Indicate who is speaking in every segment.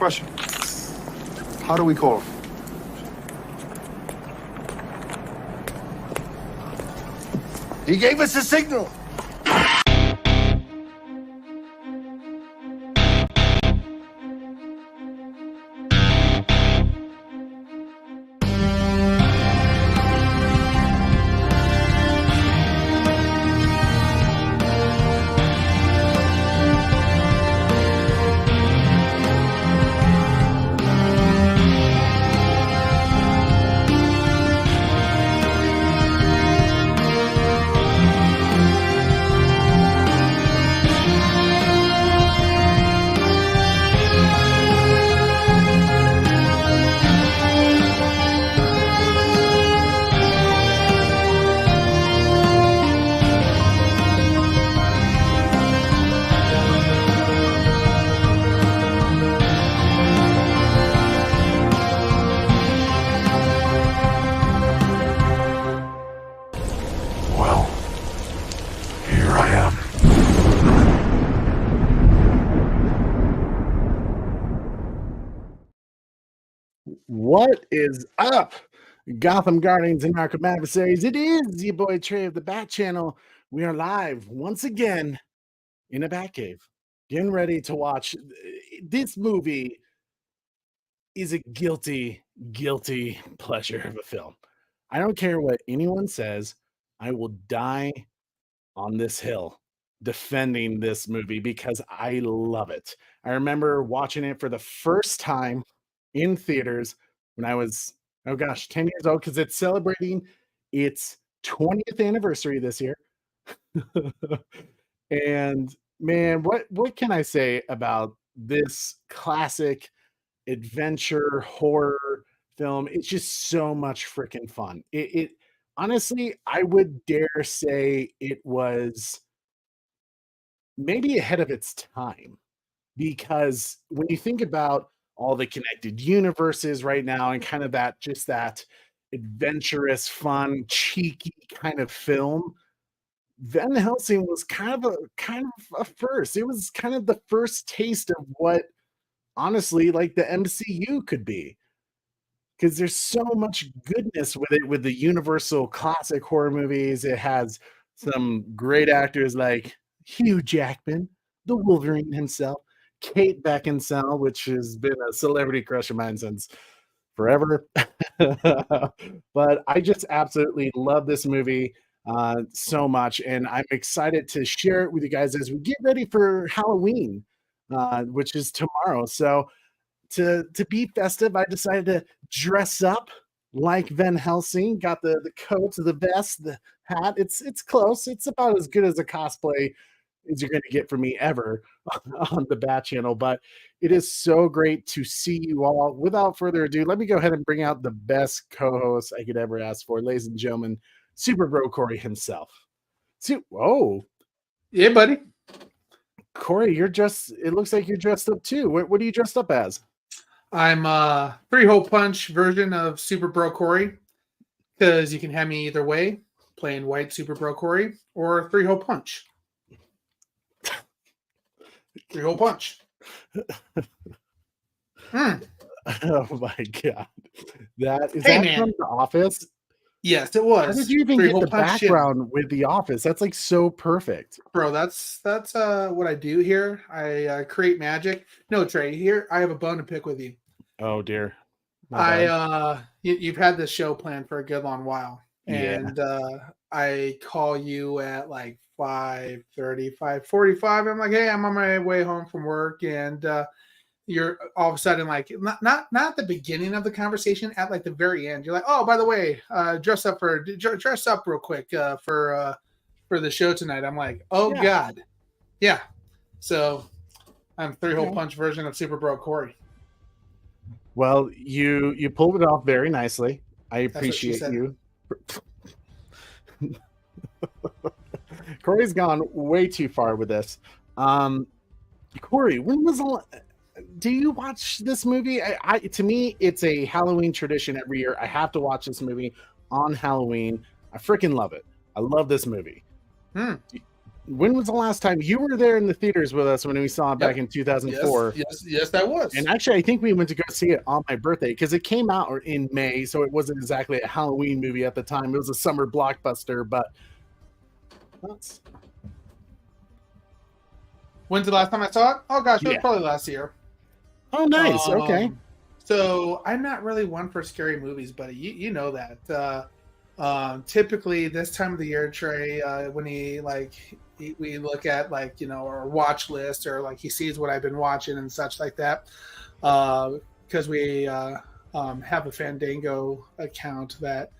Speaker 1: question. How do we call him?
Speaker 2: He gave us a signal.
Speaker 3: What is up, Gotham Guardians and Arkham Adversaries? It is your boy Trey of the Bat Channel. We are live once again in a Batcave, getting ready to watch. This movie is a guilty pleasure of a film. I don't care what anyone says. I will die on this hill defending this movie because I love it. I remember watching it for the first time in theaters when I was, 10 years old, because it's celebrating its 20th anniversary this year. And man, what can I say about this classic adventure horror film? It's just so much freaking fun. It honestly, I would dare say it was maybe ahead of its time, because when you think about all the connected universes right now and kind of that adventurous, fun, cheeky kind of film, Van Helsing was kind of a first. It was kind of the first taste of what honestly like the MCU could be. Because there's so much goodness with it, with the universal classic horror movies. It has some great actors like Hugh Jackman, the Wolverine himself, Kate Beckinsale, which has been a celebrity crush of mine since forever. But I just absolutely love this movie so much, and I'm excited to share it with you guys as we get ready for Halloween, which is tomorrow. So to be festive, I decided to dress up like Van Helsing. Got the coat, the vest, the hat. It's close. It's about as good as a cosplay as you're going to get from me ever on the Bat Channel. But it is so great to see you all. Without further ado, let me go ahead and bring out the best co-host I could ever ask for, ladies and gentlemen, Super Bro Corey himself. Whoa.
Speaker 4: Yeah, buddy.
Speaker 3: Corey, it looks like you're dressed up too. What are you dressed up as?
Speaker 4: I'm a three-hole punch version of Super Bro Corey, because you can have me either way, playing white Super Bro Corey or three-hole punch. Three-hole punch.
Speaker 3: Oh my god. That
Speaker 4: man.
Speaker 3: From The Office?
Speaker 4: Yes, it was.
Speaker 3: How did you even get the background with The Office? That's like so perfect.
Speaker 4: Bro, that's what I do here. I create magic. No, Trey, here I have a bone to pick with you.
Speaker 3: Oh dear.
Speaker 4: You've had this show planned for a good long while. And I call you at like 5:30, 5:45. I'm like, hey, I'm on my way home from work, and you're all of a sudden like not at the beginning of the conversation, at like the very end. You're like, oh, by the way, dress up real quick for the show tonight. I'm like, oh yeah. God, yeah. So I'm three-hole punch version of Super Bro Corey.
Speaker 3: Well, you pulled it off very nicely. I appreciate you. Corey's gone way too far with this. Corey, do you watch this movie? To me, it's a Halloween tradition every year. I have to watch this movie on Halloween. I freaking love it. I love this movie. when was the last time you were there in the theaters with us when we saw it back in 2004?
Speaker 4: Yes, that was.
Speaker 3: And actually, I think we went to go see it on my birthday because it came out in May, so it wasn't exactly a Halloween movie at the time. It was a summer blockbuster, but
Speaker 4: when's the last time I saw it? Oh gosh, it was probably last year.
Speaker 3: Oh, nice. Okay.
Speaker 4: So I'm not really one for scary movies, but you know that. Typically this time of the year, Trey, when we look at our watch list, or like he sees what I've been watching and such like that, because we have a Fandango account that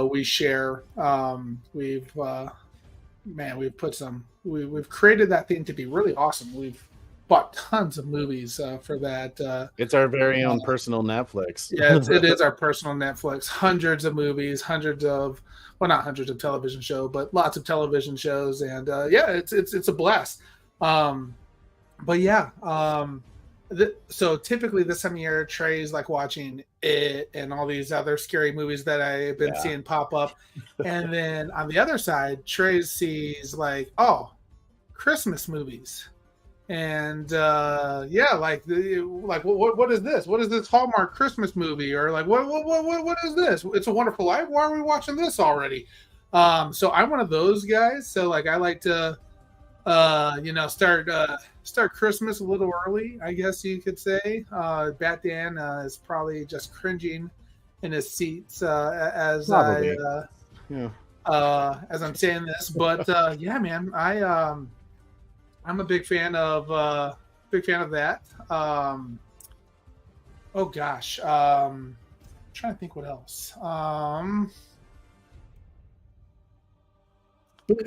Speaker 4: we share. We've created that thing to be really awesome. We've bought tons of movies for that.
Speaker 3: It's our very own personal Netflix.
Speaker 4: Yeah, it is our personal Netflix. Hundreds of movies, not hundreds of television shows, but lots of television shows, and it's a blast. But yeah, so typically this time of year, Trey's like watching It and all these other scary movies that I've been seeing pop up, and then on the other side, Trey sees Christmas movies. And what is this? What is this Hallmark Christmas movie? Or like what is this? It's a Wonderful Life. Why are we watching this already? So I'm one of those guys. So like I like to start Christmas a little early, I guess you could say. Bat Dan is probably just cringing in his seats as I'm saying this. But yeah, man, I'm a big fan of that. Oh gosh, I'm trying to think what else.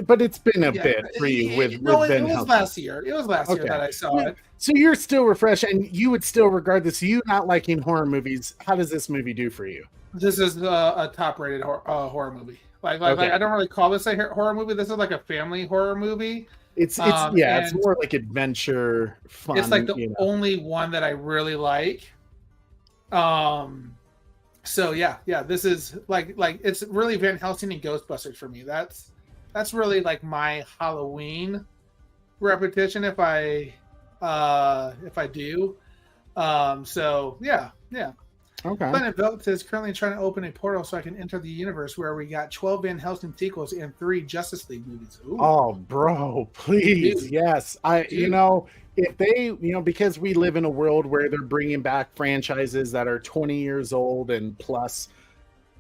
Speaker 3: But it's been a bit for you with Ben.
Speaker 4: It was last year. It was last year that I saw it.
Speaker 3: So you're still refreshed, and you would still regard this. You not liking horror movies. How does this movie do for you?
Speaker 4: This is a top-rated horror movie. Like I don't really call this a horror movie. This is like a family horror movie.
Speaker 3: It's more like adventure fun.
Speaker 4: It's like the only one that I really like. So yeah, this is like it's really Van Helsing and Ghostbusters for me. That's really like my Halloween repetition if I do. So yeah.
Speaker 3: Okay.
Speaker 4: Planet Velvet is currently trying to open a portal so I can enter the universe where we got 12 Van Helsing sequels and 3 Justice League movies. Ooh.
Speaker 3: Oh, bro, please. Dude. Yes. If they, because we live in a world where they're bringing back franchises that are 20 years old and plus,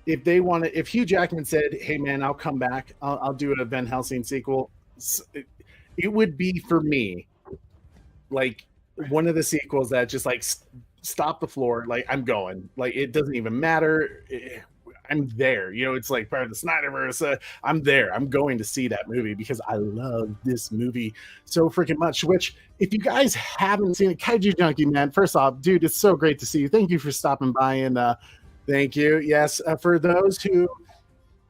Speaker 3: if Hugh Jackman said, hey man, I'll come back, I'll do a Van Helsing sequel, it would be for me like one of the sequels that just like stop the floor. Like I'm going, like, it doesn't even matter. I'm there, it's like part of the Snyderverse. I'm there. I'm going to see that movie because I love this movie so freaking much, which if you guys haven't seen it, Kaiju Junkie, man, first off, dude, it's so great to see you. Thank you for stopping by. And thank you. Yes. For those who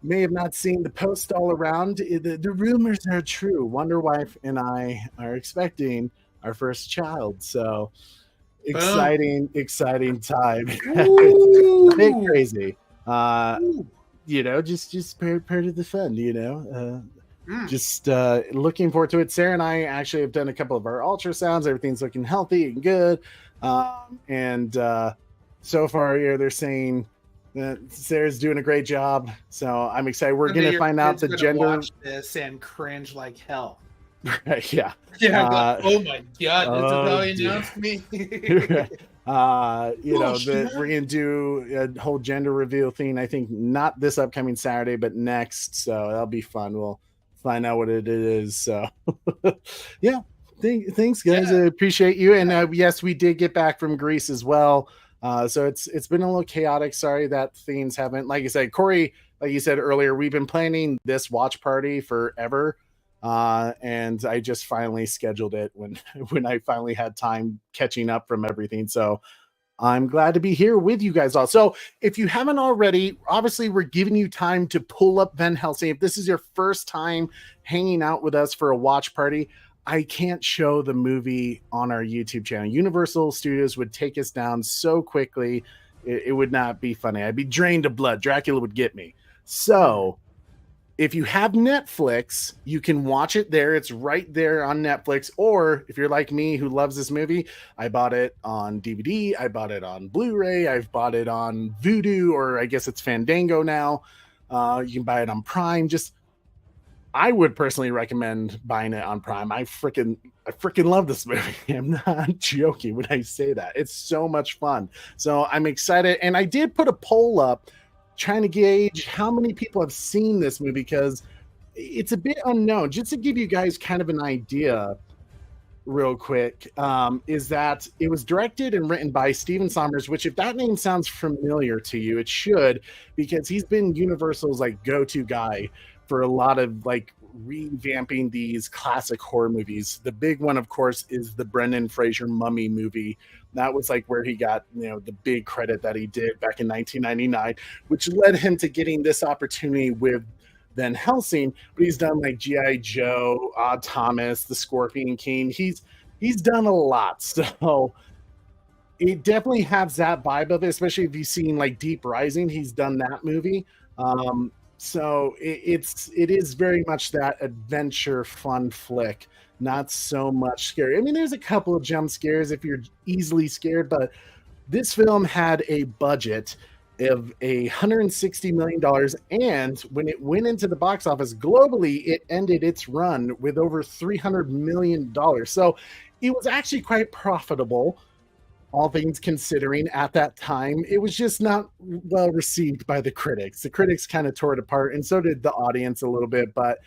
Speaker 3: may have not seen the post all around, the rumors are true. Wonder Wife and I are expecting our first child. So exciting time. It's a bit crazy. Just part of the fun, just looking forward to it. Sarah and I actually have done a couple of our ultrasounds. Everything's looking healthy and good. And so far, they're saying that Sarah's doing a great job. So I'm excited. We're going to find out the gender.
Speaker 4: Watch this and cringe like hell.
Speaker 3: Yeah.
Speaker 4: Oh my God. This is how he announced me.
Speaker 3: We're gonna do a whole gender reveal thing. I think not this upcoming Saturday, but next. So that'll be fun. We'll find out what it is. So yeah, thanks guys. I appreciate you. And yes, we did get back from Greece as well. So it's been a little chaotic. Sorry that things haven't, like I said, Corey, like you said earlier, we've been planning this watch party forever. And I just finally scheduled it when I finally had time catching up from everything. So I'm glad to be here with you guys all. So if you haven't already, obviously we're giving you time to pull up Van Helsing. If this is your first time hanging out with us for a watch party, I can't show the movie on our YouTube channel. Universal Studios would take us down so quickly. It would not be funny. I'd be drained of blood. Dracula would get me. So If you have Netflix, you can watch it there. It's right there on Netflix. Or if you're like me who loves this movie, I bought it on DVD. I bought it on Blu-ray. I've bought it on Vudu, or I guess it's Fandango now. You can buy it on Prime. I would personally recommend buying it on Prime. I freaking love this movie. I'm not joking when I say that. It's so much fun. So I'm excited. And I did put a poll up trying to gauge how many people have seen this movie, because it's a bit unknown. Just to give you guys kind of an idea real quick, is that it was directed and written by Steven Sommers, which, if that name sounds familiar to you, it should, because he's been Universal's like go-to guy for a lot of like revamping these classic horror movies. The big one, of course, is the Brendan Fraser Mummy movie. That was like where he got, the big credit that he did back in 1999, which led him to getting this opportunity with Van Helsing. But he's done like G.I. Joe, Odd Thomas, The Scorpion King. He's done a lot. So it definitely has that vibe of it, especially if you've seen like Deep Rising. He's done that movie. So it is very much that adventure fun flick, not so much scary. I mean, there's a couple of jump scares if you're easily scared, but this film had a budget of $160 million, and when it went into the box office globally, it ended its run with over $300 million. So it was actually quite profitable, all things considering. At that time, it was just not well received by the critics. The critics kind of tore it apart, and so did the audience a little bit, but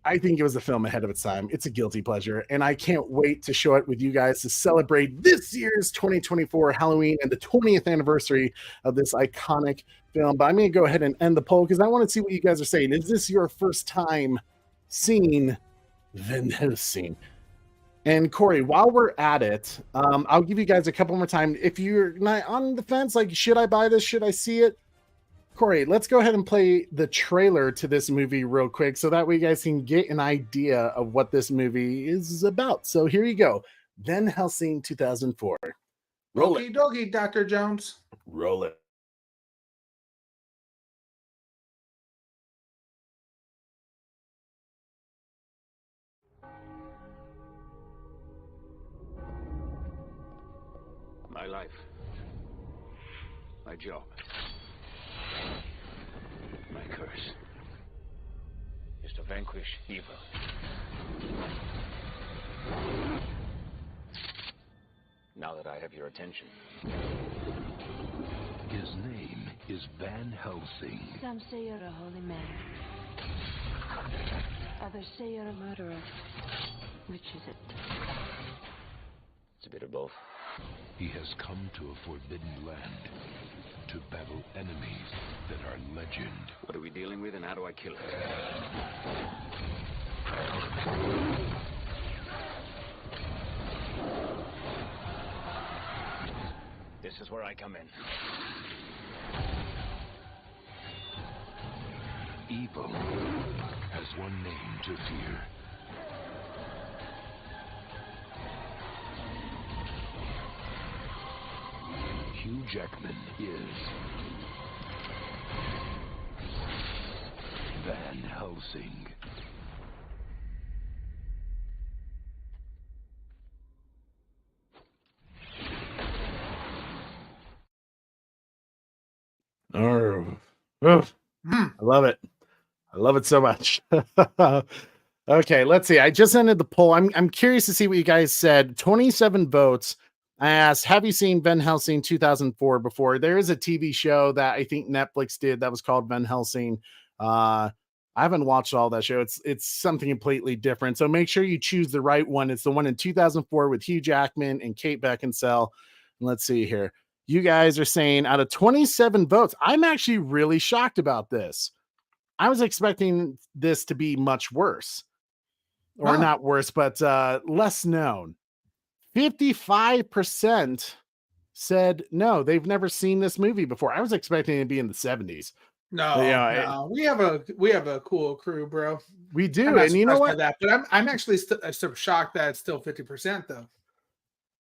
Speaker 3: I think it was a film ahead of its time. It's a guilty pleasure, and I can't wait to show it with you guys to celebrate this year's 2024 Halloween and the 20th anniversary of this iconic film. But I'm going to go ahead and end the poll because I want to see what you guys are saying. Is this your first time seeing Van Helsing? And Corey, while we're at it, I'll give you guys a couple more time. If you're not on the fence, like, should I buy this? Should I see it? Corey, let's go ahead and play the trailer to this movie real quick so that way you guys can get an idea of what this movie is about. So here you go. Van Helsing 2004. Roll it.
Speaker 4: Okie dokie, Dr. Jones.
Speaker 3: Roll it.
Speaker 5: My life. My job. My curse is to vanquish evil. Now that I have your attention.
Speaker 6: His name is Van Helsing.
Speaker 7: Some say you're a holy man. Others say you're a murderer. Which is it?
Speaker 5: It's a bit of both.
Speaker 6: He has come to a forbidden land to battle enemies that are legend.
Speaker 5: What are we dealing with, and how do I kill it? This is where I come in.
Speaker 6: Evil has one name to fear. Hugh Jackman is Van Helsing.
Speaker 3: I love it. I love it so much. Okay, let's see. I just ended the poll. I'm curious to see what you guys said. 27 votes. I asked, have you seen Van Helsing 2004 before? There is a TV show that I think Netflix did that was called Van Helsing. I haven't watched all that show. It's something completely different. So make sure you choose the right one. It's the one in 2004 with Hugh Jackman and Kate Beckinsale. Let's see here. You guys are saying out of 27 votes, I'm actually really shocked about this. I was expecting this to be much worse. Or not worse, but less known. 55% said no, they've never seen this movie before. I was expecting it to be in the 70s.
Speaker 4: No, we have a cool crew, bro.
Speaker 3: We do, and you know what?
Speaker 4: That, but I'm actually still shocked that it's still 50% though.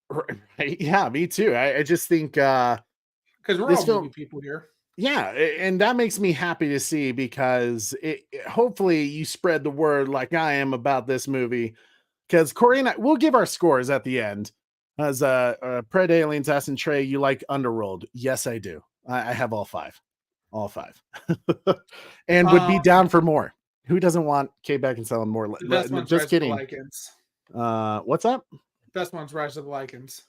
Speaker 3: Right? Yeah, me too. I just think
Speaker 4: because we're all movie people here.
Speaker 3: Yeah, and that makes me happy to see because hopefully you spread the word like I am about this movie. Because Corey and I, we'll give our scores at the end. As Pred Aliens, Ass and Trey, you like Underworld? Yes, I do. I have all five, and would be down for more. Who doesn't want Kate Beckinsale and more?
Speaker 4: The best one's
Speaker 3: Just
Speaker 4: Rise
Speaker 3: kidding.
Speaker 4: of the
Speaker 3: What's up?
Speaker 4: Best one's Rise of the Lycans.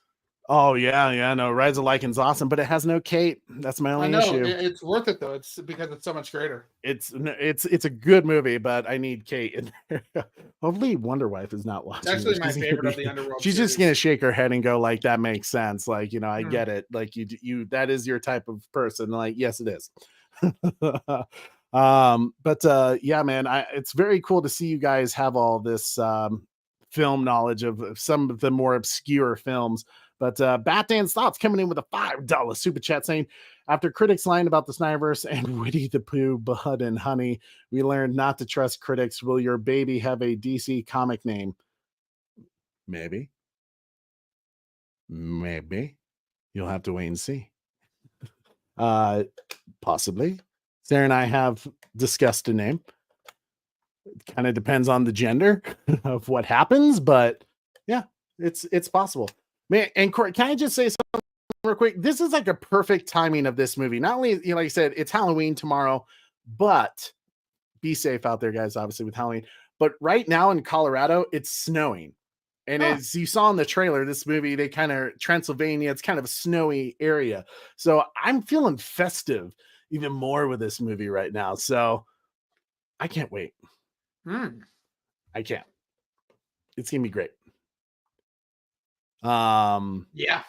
Speaker 3: Oh yeah, no, Rise of Lycan's awesome, but it has no Kate. That's my only issue.
Speaker 4: It's worth it though. It's because it's so much greater.
Speaker 3: It's a good movie, but I need Kate in there. Hopefully, Wonder Wife is not watching.
Speaker 4: It's actually my favorite of the Underworld.
Speaker 3: She's
Speaker 4: series.
Speaker 3: just gonna shake her head and go like, "That makes sense." Like, I get it. Like you that is your type of person. Like, yes, it is. But yeah, man, it's very cool to see you guys have all this film knowledge of some of the more obscure films. But Batman's thoughts coming in with a $5 super chat saying, after critics lying about the Snyderverse and Winnie the Pooh, Bud and Honey, we learned not to trust critics. Will your baby have a DC comic name? Maybe. You'll have to wait and see. Possibly. Sarah and I have discussed a name. It kind of depends on the gender of what happens, but yeah, it's possible. Man, and Corey, can I just say something real quick? This is like a perfect timing of this movie. Not only, like I said, it's Halloween tomorrow, but be safe out there, guys, obviously with Halloween. But right now in Colorado, it's snowing. And as you saw in the trailer, this movie, they kind of Transylvania, it's kind of a snowy area. So I'm feeling festive even more with this movie right now. So I can't wait. I can't. It's gonna be great.
Speaker 4: Yeah.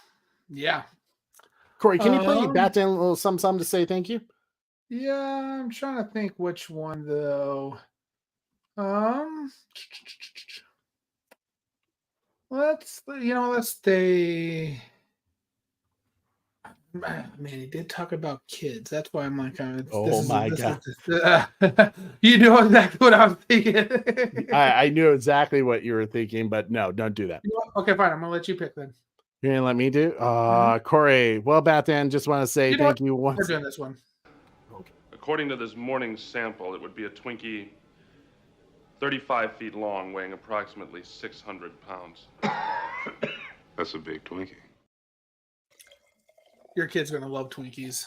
Speaker 3: Corey, can you play Batman a little something to say thank you?
Speaker 4: Yeah, I'm trying to think which one though. Let's stay. Man, he did talk about kids. That's why I'm like,
Speaker 3: oh my god!
Speaker 4: You know exactly what I was thinking.
Speaker 3: I knew exactly what you were thinking, but no, don't do that.
Speaker 4: Okay, fine. I'm gonna let you pick then.
Speaker 3: You're gonna let me do? Corey. Well, Batman, just want to say thank you once.
Speaker 4: We're doing this one.
Speaker 8: Okay. According to this morning's sample, it would be a Twinkie 35 feet long, weighing approximately 600 pounds.
Speaker 6: That's a big Twinkie.
Speaker 4: Your kid's gonna love Twinkies.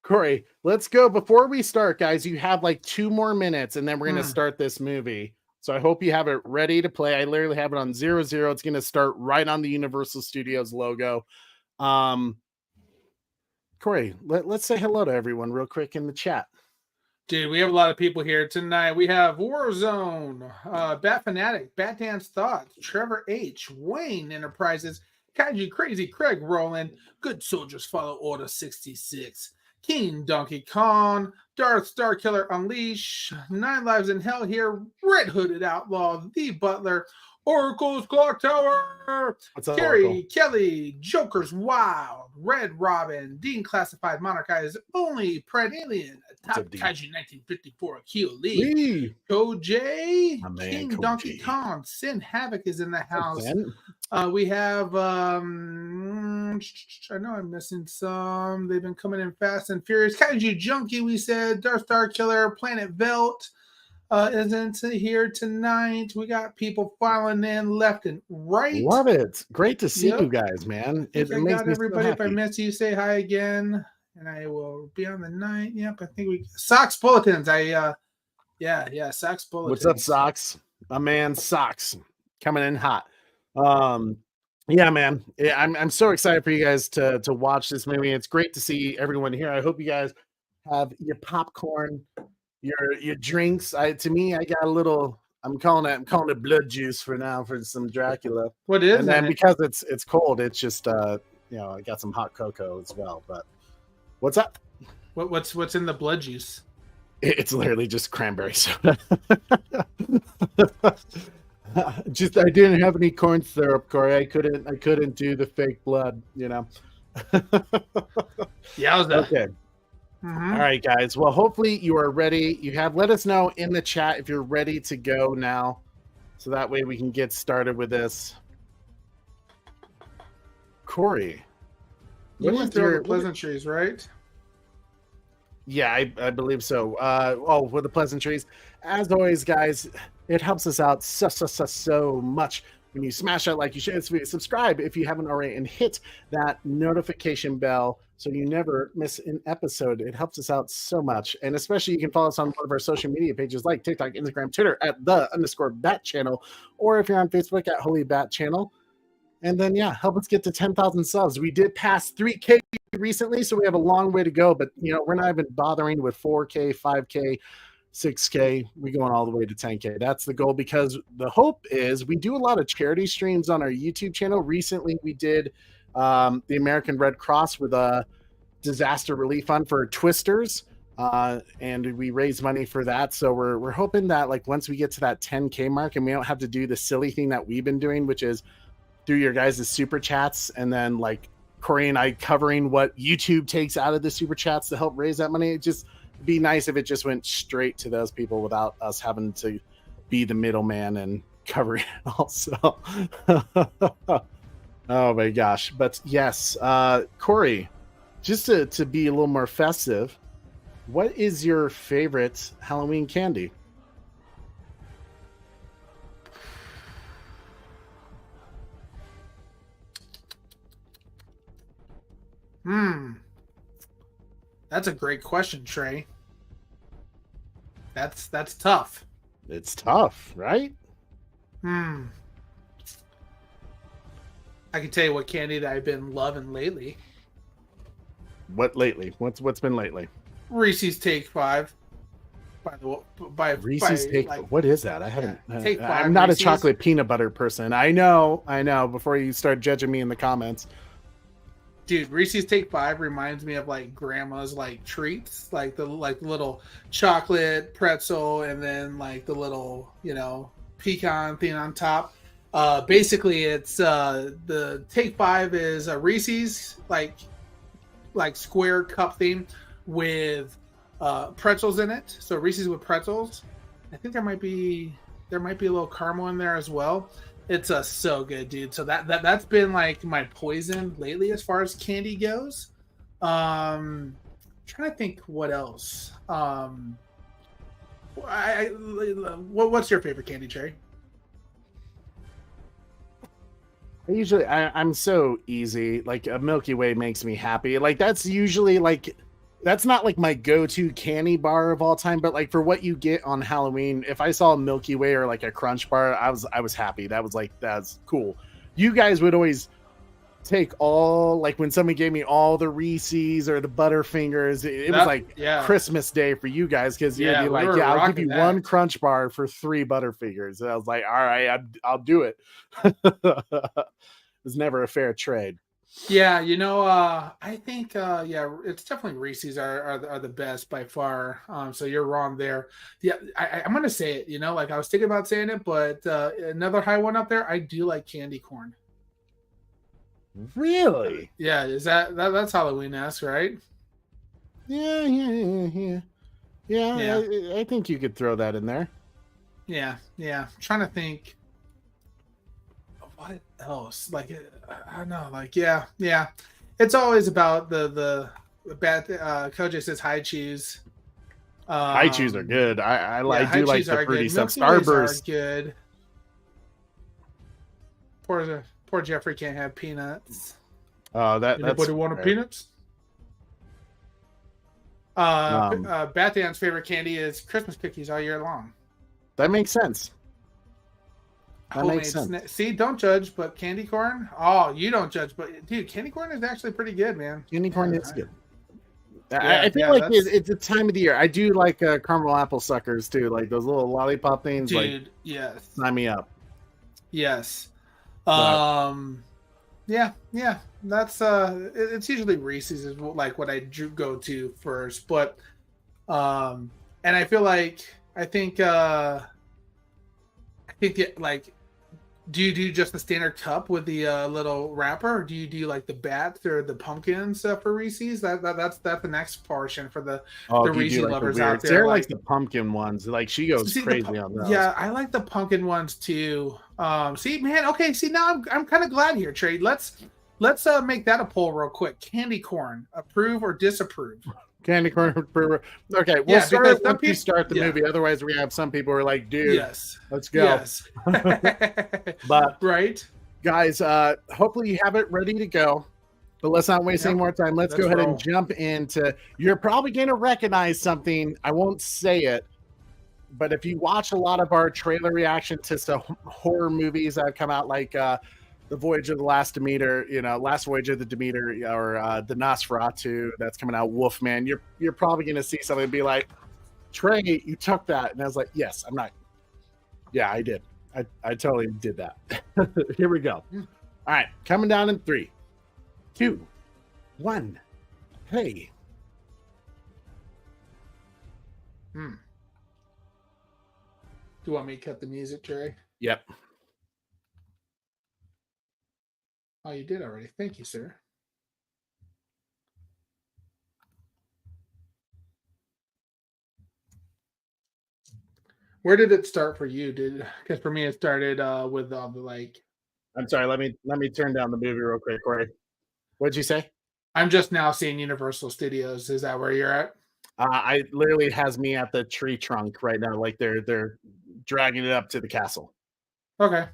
Speaker 3: Corey, let's go. Before we start, guys, you have like 2 more minutes, and then we're gonna start this movie. So I hope you have it ready to play. I literally have it on 00. It's gonna start right on the Universal Studios logo. Corey, let's say hello to everyone real quick in the chat.
Speaker 4: Dude, we have a lot of people here tonight. We have Warzone, Bat Fanatic, Bat Dance Thoughts, Trevor H, Wayne Enterprises, Kaiji Crazy, Craig Rowland, Good Soldiers Follow Order 66, King Donkey Kong, Darth Starkiller Unleash, 9 Lives in Hell here, Red Hooded Outlaw, The Butler, Oracle's Clock Tower, Carrie Kelly, Joker's Wild, Red Robin, Dean Classified Monarchize, Only Pred Alien, Top Kaiju 1954, Akio Lee, Koj, King Donkey Kong, Sin Havoc is in the house. We have, I know I'm missing some. They've been coming in fast and furious. Kaiju Junkie, we said, Darth Star Killer, Planet Velt isn't here tonight. We got people filing in left and right.
Speaker 3: Love it. Great to see you guys, man.
Speaker 4: It makes me everybody. So if I miss you, say hi again, and I will be on the night. Yep, I think we Socks Bulletins. Socks Bulletins.
Speaker 3: What's up, Socks? My man, Socks coming in hot. Yeah, man. I'm so excited for you guys to watch this movie. It's great to see everyone here. I hope you guys have your popcorn, your drinks. To me, I got a little. I'm calling it blood juice for now for some Dracula.
Speaker 4: What is?
Speaker 3: And then because it's cold, it's just I got some hot cocoa as well. But what's up?
Speaker 4: What's in the blood juice?
Speaker 3: It's literally just cranberry soda. Just I didn't have any corn syrup, Corey. I couldn't do the fake blood,
Speaker 4: Yeah,
Speaker 3: okay. Mm-hmm. All right, guys. Well, hopefully you are ready. Let us know in the chat if you're ready to go now, so that way we can get started with this. Corey,
Speaker 4: you went through all the pleasantries, right?
Speaker 3: Yeah, I believe so. With the pleasantries. As always, guys, it helps us out so much when you smash that like, you share this video, subscribe if you haven't already, and hit that notification bell so you never miss an episode. It helps us out so much. And especially you can follow us on one of our social media pages like TikTok, Instagram, Twitter at _Bat Channel, or if you're on Facebook at Holy Bat Channel. And then, yeah, help us get to 10,000 subs. We did pass 3K recently, so we have a long way to go. But, we're not even bothering with 4K, 5K, 6K. We're going all the way to 10K. That's the goal, because the hope is we do a lot of charity streams on our YouTube channel. Recently, we did the American Red Cross with a disaster relief fund for Twisters. And we raised money for that. So we're hoping that, like, once we get to that 10K mark and we don't have to do the silly thing that we've been doing, which is through your guys' super chats, and then like Corey and I covering what YouTube takes out of the super chats to help raise that money. It just be nice if it just went straight to those people without us having to be the middleman and cover it also. Oh my gosh. But yes, Corey, just to be a little more festive, what is your favorite Halloween candy?
Speaker 4: That's a great question, Trey. That's tough.
Speaker 3: It's tough, right?
Speaker 4: I can tell you what candy that I've been loving lately.
Speaker 3: What lately? What's been lately?
Speaker 4: Reese's Take 5.
Speaker 3: Reese's Take. Like, what is that? I haven't.
Speaker 4: Take 5.
Speaker 3: I'm not
Speaker 4: Reese's.
Speaker 3: a chocolate peanut butter person. I know. Before you start judging me in the comments.
Speaker 4: Dude, Reese's Take 5 reminds me of like grandma's like treats, like the little chocolate pretzel, and then like the little pecan thing on top. Basically, it's the Take 5 is a Reese's like square cup thing with pretzels in it. So Reese's with pretzels. I think there might be a little caramel in there as well. It's so good, dude. So that's been like my poison lately as far as candy goes. Trying to think what else. What's your favorite candy, Cherry?
Speaker 3: I'm so easy. Like a Milky Way makes me happy. Like that's usually like. That's not like my go-to candy bar of all time, but like for what you get on Halloween, if I saw a Milky Way or like a Crunch bar, I was happy. That's cool. You guys would always take all, like when somebody gave me all the Reese's or the Butterfingers, it was like Christmas Day for you guys, because you'd be like, I'll give you one Crunch bar for 3 Butterfingers. And I was like, all right, I'll do it. It was never a fair trade.
Speaker 4: Yeah, I think it's definitely Reese's are the best by far. So you're wrong there. Yeah, I'm gonna say it. Like I was thinking about saying it, but another high one up there. I do like candy corn.
Speaker 3: Really?
Speaker 4: Yeah, is that's Halloween-esque, right?
Speaker 3: Yeah. I think you could throw that in there.
Speaker 4: Yeah. I'm trying to think. What else? Like, I don't know. Like, yeah. It's always about the bad. Koj says high chews.
Speaker 3: High chews are good. I do like the fruity stuff.
Speaker 4: Starburst are good. Poor Jeffrey can't have peanuts.
Speaker 3: Oh,
Speaker 4: anybody want peanuts? Bathan's favorite candy is Christmas cookies all year long.
Speaker 3: That makes sense. That makes sense.
Speaker 4: See, don't judge, but candy corn? Oh, you don't judge, but dude, candy corn is actually pretty good, man.
Speaker 3: Candy corn is good. I feel like it's the time of the year. I do like caramel apple suckers too, like those little lollipop things.
Speaker 4: Dude,
Speaker 3: like,
Speaker 4: yes.
Speaker 3: Sign me up.
Speaker 4: Yes. Yeah. That's it's usually Reese's is like what I go to first, but and I feel like I think like, do you do just the standard cup with the little wrapper, or do you do like the bats or the pumpkins for Reese's? That's the next portion for the Reese's lovers out there.
Speaker 3: They're like the pumpkin ones. Like she goes crazy on those.
Speaker 4: Yeah, I like the pumpkin ones too. See, man. Okay, see now I'm kind of glad here, Trey. Let's make that a poll real quick. Candy corn, approve or disapprove?
Speaker 3: Candy corn. Okay, we'll
Speaker 4: Yeah,
Speaker 3: start
Speaker 4: because
Speaker 3: it
Speaker 4: some
Speaker 3: once we
Speaker 4: peop-
Speaker 3: start the
Speaker 4: yeah.
Speaker 3: movie. Otherwise, we have some people who are like, dude,
Speaker 4: Yes.
Speaker 3: let's go.
Speaker 4: Yes.
Speaker 3: But
Speaker 4: right.
Speaker 3: guys, hopefully you have it ready to go. But let's not waste any more time. Let's go
Speaker 4: Let's
Speaker 3: ahead
Speaker 4: roll.
Speaker 3: and jump into. You're probably going to recognize something. I won't say it, but if you watch a lot of our trailer reaction to some horror movies that have come out, like The Voyage of the Last Demeter, Last Voyage of the Demeter, or the Nosferatu that's coming out, Wolfman, you're probably going to see something and be like, Trey, you took that. And I was like, yes, I'm not. Yeah, I did. I totally did that. Here we go. All right, coming down in 3, 2, 1. Hey.
Speaker 4: Do you want me to cut the music, Trey?
Speaker 3: Yep.
Speaker 4: Oh, you did already. Thank you, sir. Where did it start for you? Because for me it started with all the like.
Speaker 3: I'm sorry. Let me turn down the movie real quick, Corey. What'd you say?
Speaker 4: I'm just now seeing Universal Studios. Is that where you're at?
Speaker 3: I literally has me at the tree trunk right now, like they're dragging it up to the castle.
Speaker 4: Okay.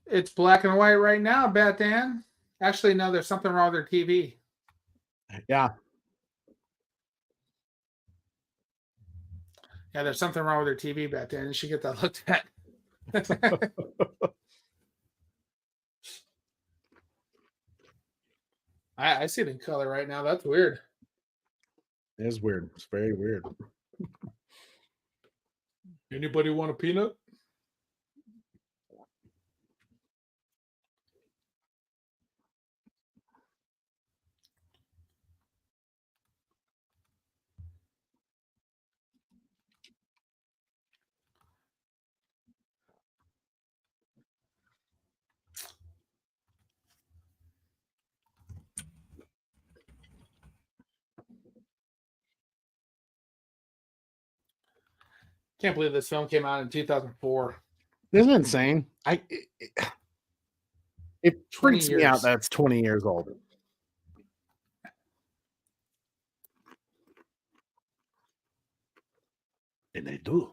Speaker 4: It's black and white right now, Bat Dan. Actually, no, there's something wrong with their TV.
Speaker 3: Yeah.
Speaker 4: Yeah, there's something wrong with their TV, Bat Dan. You should get that looked at. I see it in color right now. That's weird.
Speaker 3: It is weird. It's very weird.
Speaker 4: Anybody want a peanut? Can't believe this film came out in 2004.
Speaker 3: Isn't it insane? It freaks me out
Speaker 4: years.
Speaker 3: that it's 20 years old. And they do.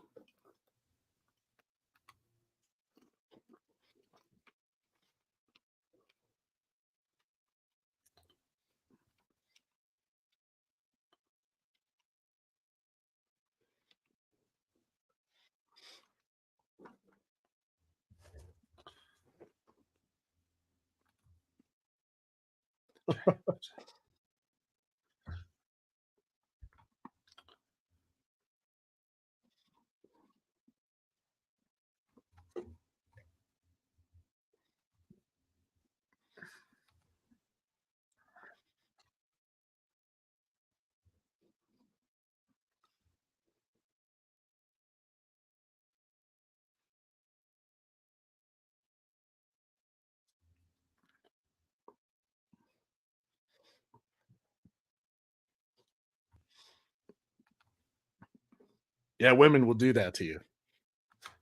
Speaker 3: Yeah, women will do that to you.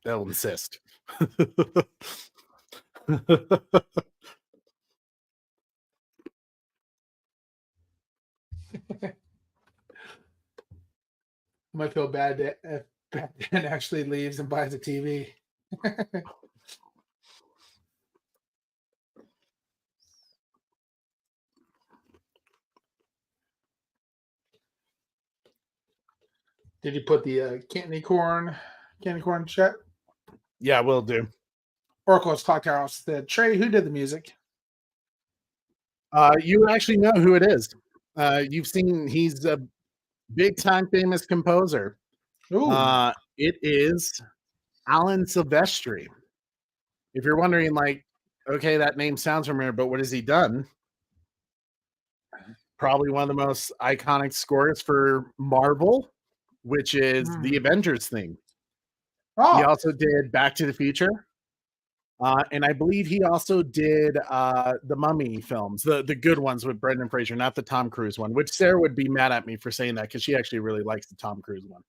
Speaker 3: They'll insist.
Speaker 4: I might feel bad if Bat Dan actually leaves and buys a TV. Did you put the candy corn chat?
Speaker 3: Yeah, will do.
Speaker 4: Oracle's Cocktail said, Trey, who did the music?
Speaker 3: You actually know who it is. You've seen, he's a big time famous composer.
Speaker 4: Ooh.
Speaker 3: It is Alan Silvestri. If you're wondering, like, okay, that name sounds familiar, but what has he done? probably one of the most iconic scores for Marvel, which is the Avengers theme. He also did Back to the Future. And I believe he also did the Mummy films, the good ones with Brendan Fraser, not the Tom Cruise one, which Sarah would be mad at me for saying that because she actually really likes the Tom Cruise one.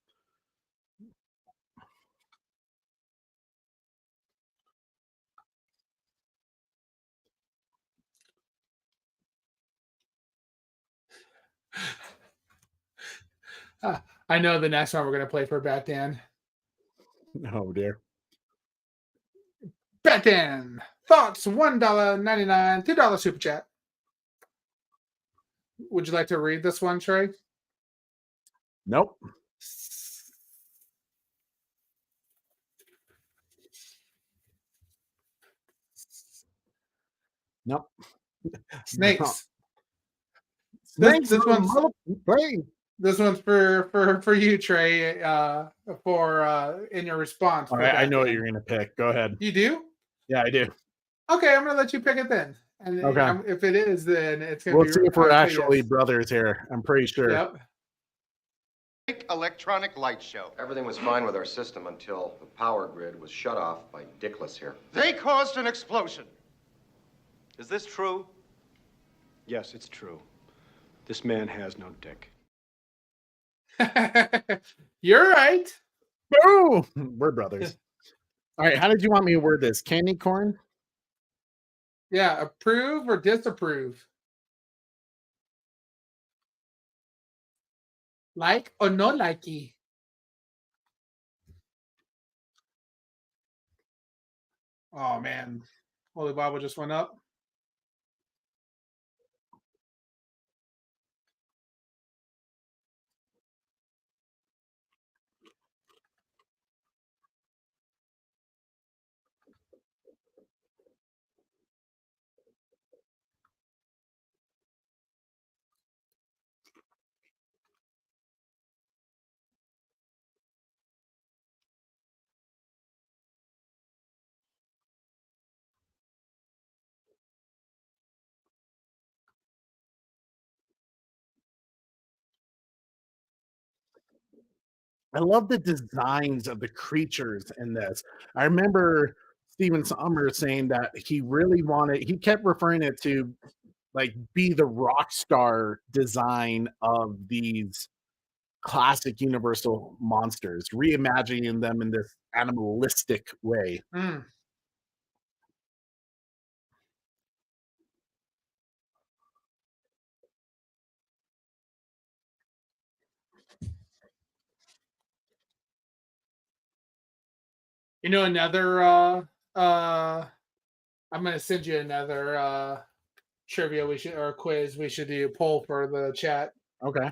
Speaker 4: I know the next one we're going to play for Batman.
Speaker 3: Oh, dear.
Speaker 4: Batman. Thoughts, $1.99, $2 super chat. Would you like to read this one, Trey?
Speaker 3: Nope. Nope.
Speaker 4: Snakes.
Speaker 3: Snakes.
Speaker 4: This one's for you, Trey. For in your response.
Speaker 3: All right, I know what you're gonna pick. Go ahead.
Speaker 4: You do?
Speaker 3: Yeah, I do.
Speaker 4: Okay, I'm gonna let you pick it then. And
Speaker 3: okay.
Speaker 4: If it is, then it's gonna.
Speaker 3: We'll see if we're actually brothers here. I'm pretty sure.
Speaker 4: Yep.
Speaker 2: Electronic light show.
Speaker 9: Everything was fine with our system until the power grid was shut off by Dickless here.
Speaker 2: They caused an explosion.
Speaker 10: Is this true?
Speaker 11: Yes, it's true. This man has no dick.
Speaker 4: You're right.
Speaker 3: Boom! We're brothers. All right, how did you want me to word this? Candy corn?
Speaker 4: Yeah, approve or disapprove? Like or no likey? Oh, man. Holy Bible just went up.
Speaker 3: I love the designs of the creatures in this. I remember Steven Sommers saying that he really wanted, he kept referring it to like be the rock star design of these classic Universal monsters, reimagining them in this animalistic way.
Speaker 4: You know, another I'm gonna send you another trivia we should or quiz we should do poll for the chat.
Speaker 3: Okay.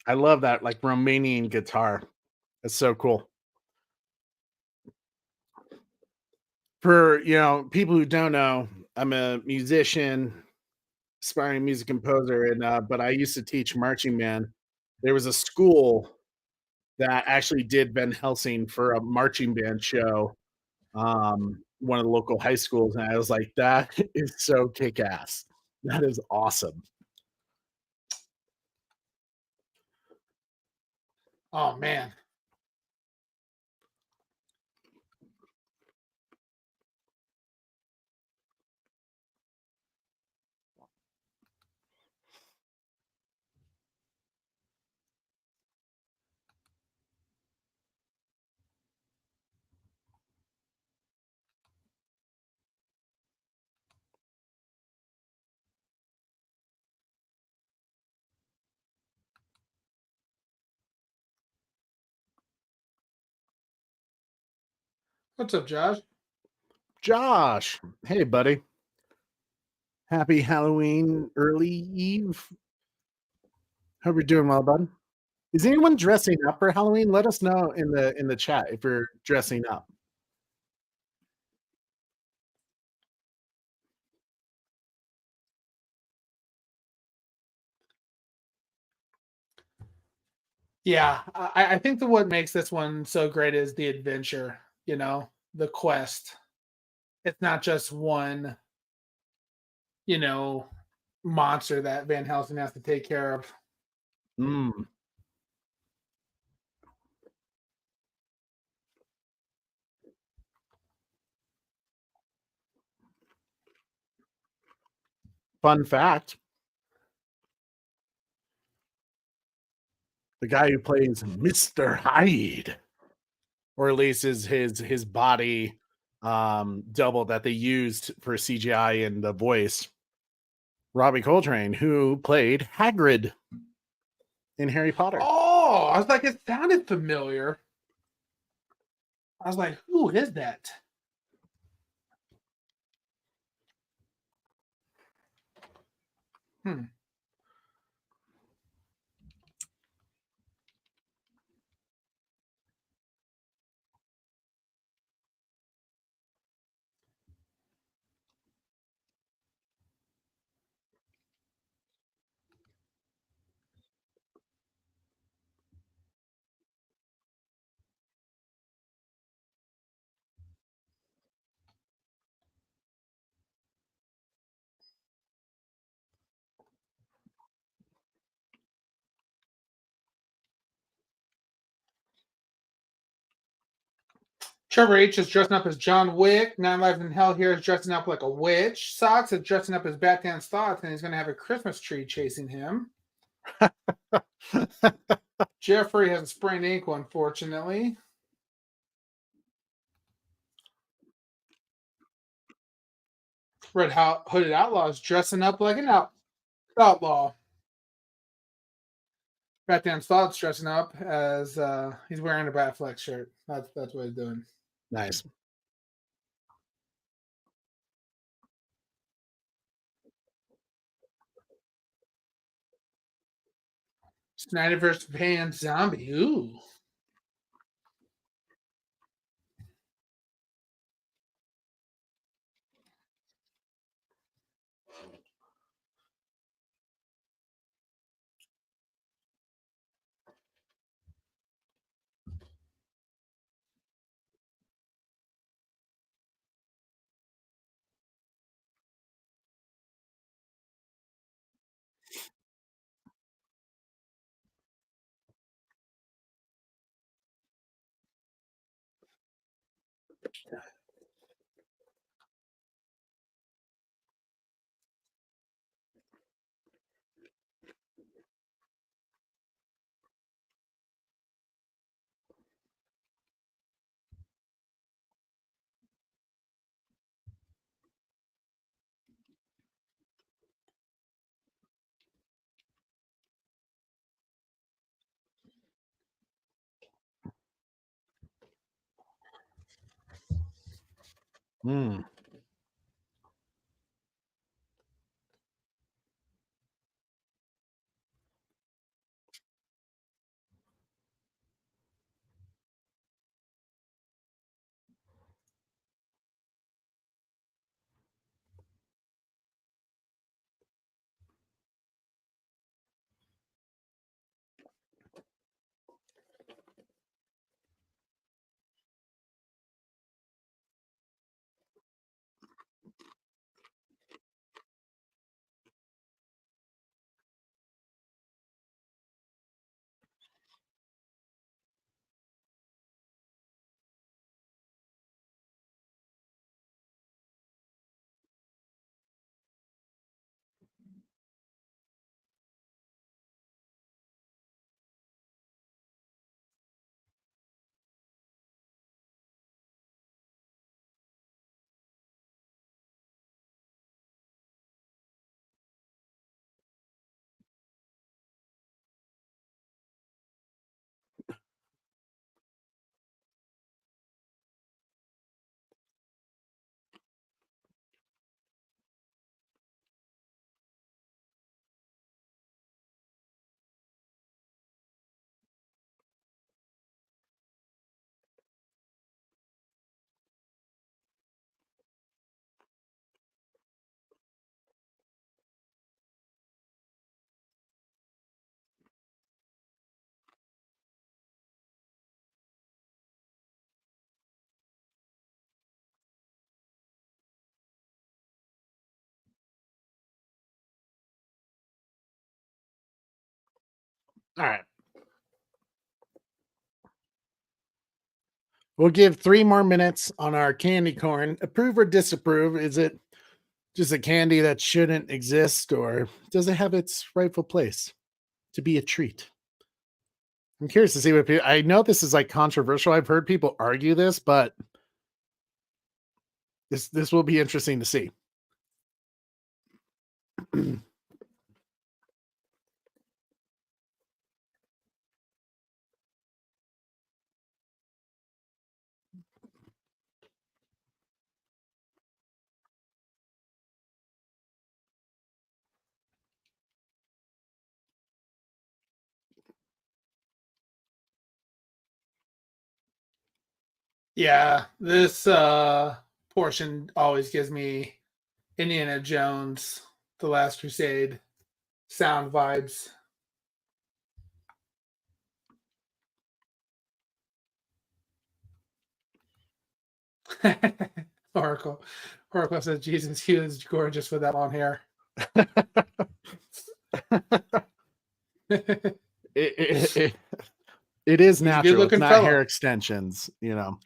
Speaker 3: I love that, like Romanian guitar. It's so cool. For people who don't know, I'm a musician, aspiring music composer, and but I used to teach marching band. There was a school that actually did Van Helsing for a marching band show, one of the local high schools, and I was like, that is so kick-ass. That is awesome.
Speaker 4: Oh, man. What's up, Josh?
Speaker 3: Josh, hey buddy. Happy Halloween early eve. Hope you're doing well, bud. Is anyone dressing up for Halloween? Let us know in the chat if you're dressing up.
Speaker 4: Yeah, I think that what makes this one so great is the adventure, the quest. It's not just one, you know, monster that Van Helsing has to take care of.
Speaker 3: Mm. Fun fact. The guy who plays Mr. Hyde, or at least is his body double that they used for CGI and the voice, Robbie Coltrane, who played Hagrid in Harry Potter.
Speaker 4: Oh, I was like, it sounded familiar. I was like, who is that? Hmm. Trevor H is dressing up as John Wick. Nine Lives in Hell here is dressing up like a witch. Socks is dressing up as Batman's thoughts, and he's going to have a Christmas tree chasing him. Jeffrey has a sprained ankle, unfortunately. Red Hooded Outlaw is dressing up like an outlaw. Batman's thoughts dressing up as he's wearing a Batflex shirt. That's what he's doing.
Speaker 3: Nice.
Speaker 4: Snyder vs. Van Zombie. Ooh.
Speaker 3: Mm. All right. We'll give 3 more minutes on our candy corn. Approve or disapprove? Is it just a candy that shouldn't exist, or does it have its rightful place to be a treat? I'm curious to see what people, I know this is like controversial. I've heard people argue this, but this will be interesting to see.
Speaker 4: Yeah, this portion always gives me Indiana Jones, The Last Crusade sound vibes. Oracle. Oracle says, Jesus, he was gorgeous with that long hair.
Speaker 3: It is
Speaker 4: He's a
Speaker 3: natural. It's
Speaker 4: good-looking
Speaker 3: not
Speaker 4: fellow.
Speaker 3: hair extensions, you know.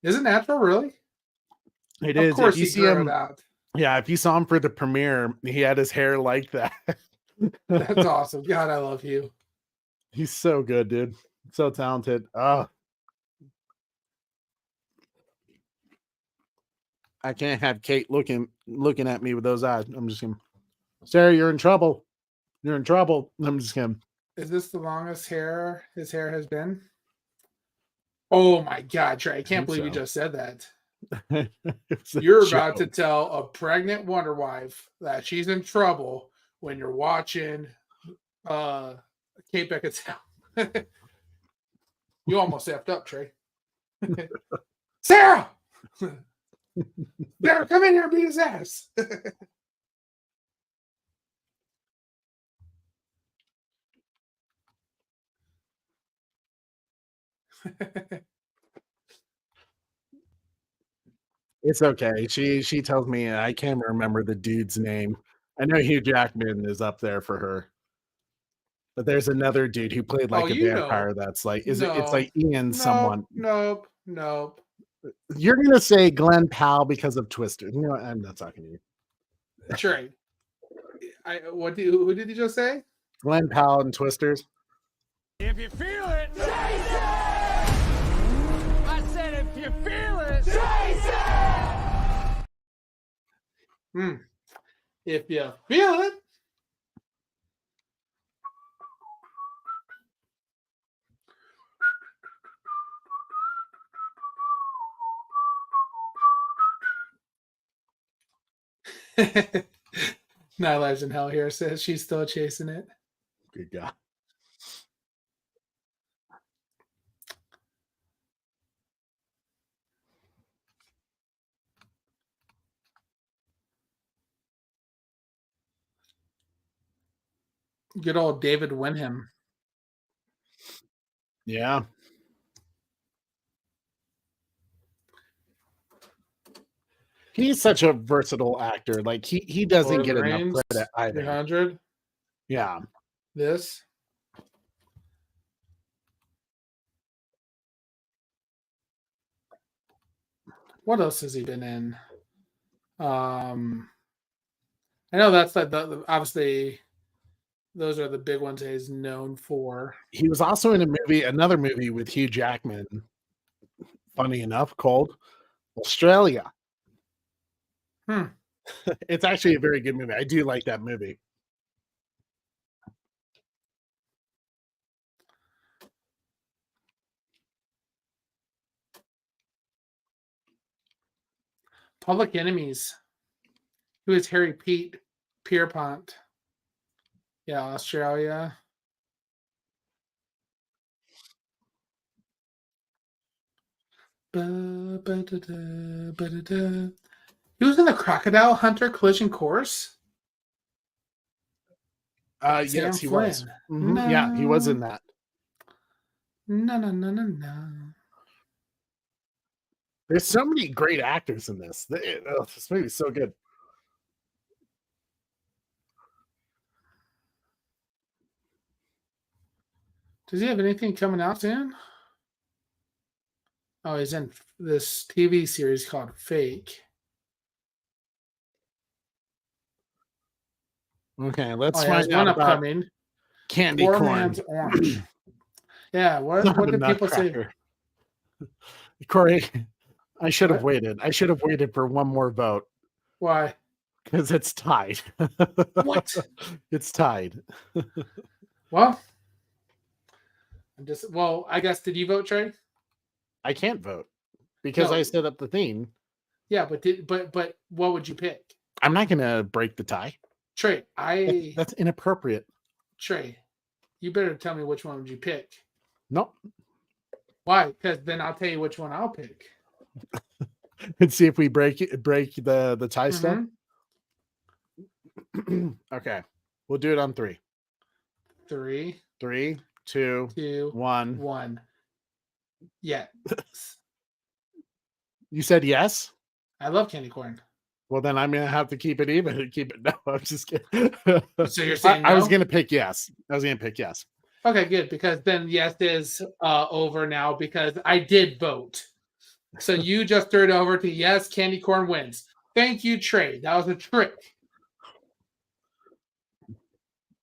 Speaker 4: Is it natural, really?
Speaker 3: It
Speaker 4: Of
Speaker 3: is.
Speaker 4: course
Speaker 3: If you
Speaker 4: he
Speaker 3: see
Speaker 4: grew
Speaker 3: him,
Speaker 4: it out.
Speaker 3: yeah, if you saw him for the premiere, he had his hair like that.
Speaker 4: That's awesome. God, I love you.
Speaker 3: He's so good, dude. So talented. Oh, I can't have Kate looking at me with those eyes. I'm just gonna, Sarah, you're in trouble. You're in trouble. I'm just gonna.
Speaker 4: Is this the longest hair his hair has been? Oh my God, Trey! I can't believe you just said that. You're about to tell a pregnant Wonder Wife that she's in trouble when you're watching Kate Beckinsale. You almost effed up, Trey. Sarah! Sarah, come in here and beat his ass.
Speaker 3: It's okay. She tells me I can't remember the dude's name. I know Hugh Jackman is up there for her. But there's another dude who played like a vampire that's like, it's like Ian someone.
Speaker 4: Nope.
Speaker 3: You're gonna say Glenn Powell because of Twister. You know what? I'm not talking to you.
Speaker 4: Trey. Who did you just say?
Speaker 3: Glenn Powell and Twisters.
Speaker 12: If you feel it, chase it! I said if you feel it, chase it!
Speaker 4: If you feel it. Night Lives in Hell here says she's still chasing it.
Speaker 3: Good God.
Speaker 4: Good old David Wenham.
Speaker 3: Yeah. He's such a versatile actor. Like he doesn't get enough credit either.
Speaker 4: 300.
Speaker 3: Yeah.
Speaker 4: This. What else has he been in? I know that's like obviously those are the big ones he's known for.
Speaker 3: He was also in another movie with Hugh Jackman. Funny enough, called Australia. It's actually a very good movie. I do like that movie.
Speaker 4: Public Enemies. Who is Harry Pete Pierpont? Yeah, Australia. He was in the Crocodile Hunter Collision Course.
Speaker 3: Yes, he was. No. Yeah, he was in that.
Speaker 4: No.
Speaker 3: There's so many great actors in this. This movie is so good.
Speaker 4: Does he have anything coming out soon? Oh, he's in this TV series called Fake.
Speaker 3: Okay, let's
Speaker 4: he has
Speaker 3: find
Speaker 4: one
Speaker 3: out about
Speaker 4: upcoming.
Speaker 3: candy
Speaker 4: Poor
Speaker 3: corn.
Speaker 4: Man's Orange. Yeah, what
Speaker 3: Not a
Speaker 4: did people say?
Speaker 3: nutcracker. Corey, I should have waited. I should have waited for one more vote.
Speaker 4: Why?
Speaker 3: Because it's tied.
Speaker 4: What?
Speaker 3: It's tied.
Speaker 4: Well, I guess, did you vote, Trey?
Speaker 3: I can't vote because
Speaker 4: No.
Speaker 3: I set up the theme.
Speaker 4: Yeah, but what would you pick?
Speaker 3: I'm not going to break the tie.
Speaker 4: Trey,
Speaker 3: That's inappropriate.
Speaker 4: Trey, you better tell me which one would you pick.
Speaker 3: Nope.
Speaker 4: Why? Because then I'll tell you which one I'll pick.
Speaker 3: And see if we break the tie stuff. Okay. We'll do it on 3.
Speaker 4: 3,
Speaker 3: 3, 2,
Speaker 4: 2,
Speaker 3: 1.
Speaker 4: 1. Yeah.
Speaker 3: You said yes?
Speaker 4: I love candy corn.
Speaker 3: Well, then I'm gonna have to keep it even and keep it. No, I'm just kidding.
Speaker 4: So you're saying
Speaker 3: I was
Speaker 4: no?
Speaker 3: gonna pick yes.
Speaker 4: Okay, good, because then yes is over now because I did vote. So you just threw it over to yes, candy corn wins. Thank you, Trey. That was a trick.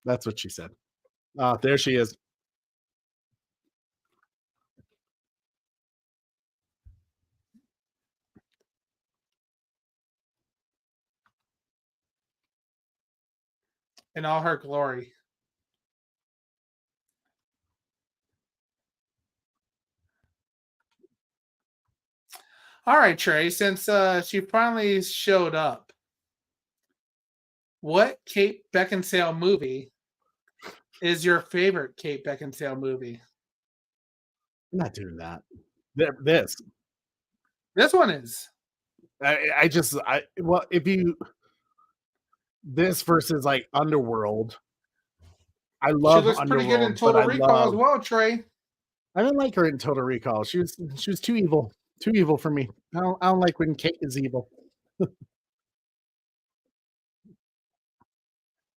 Speaker 3: That's what she said. There she is.
Speaker 4: In all her glory. All right, Trey, since she finally showed up, what Kate Beckinsale movie is your favorite Kate Beckinsale movie?
Speaker 3: I'm not doing that.
Speaker 4: This one is.
Speaker 3: If you this versus like Underworld. I love
Speaker 4: She looks
Speaker 3: Underworld,
Speaker 4: pretty good in Total Recall as well, Trey.
Speaker 3: I didn't like her in Total Recall. She was too evil. Too evil for me. I don't like when Kate is evil.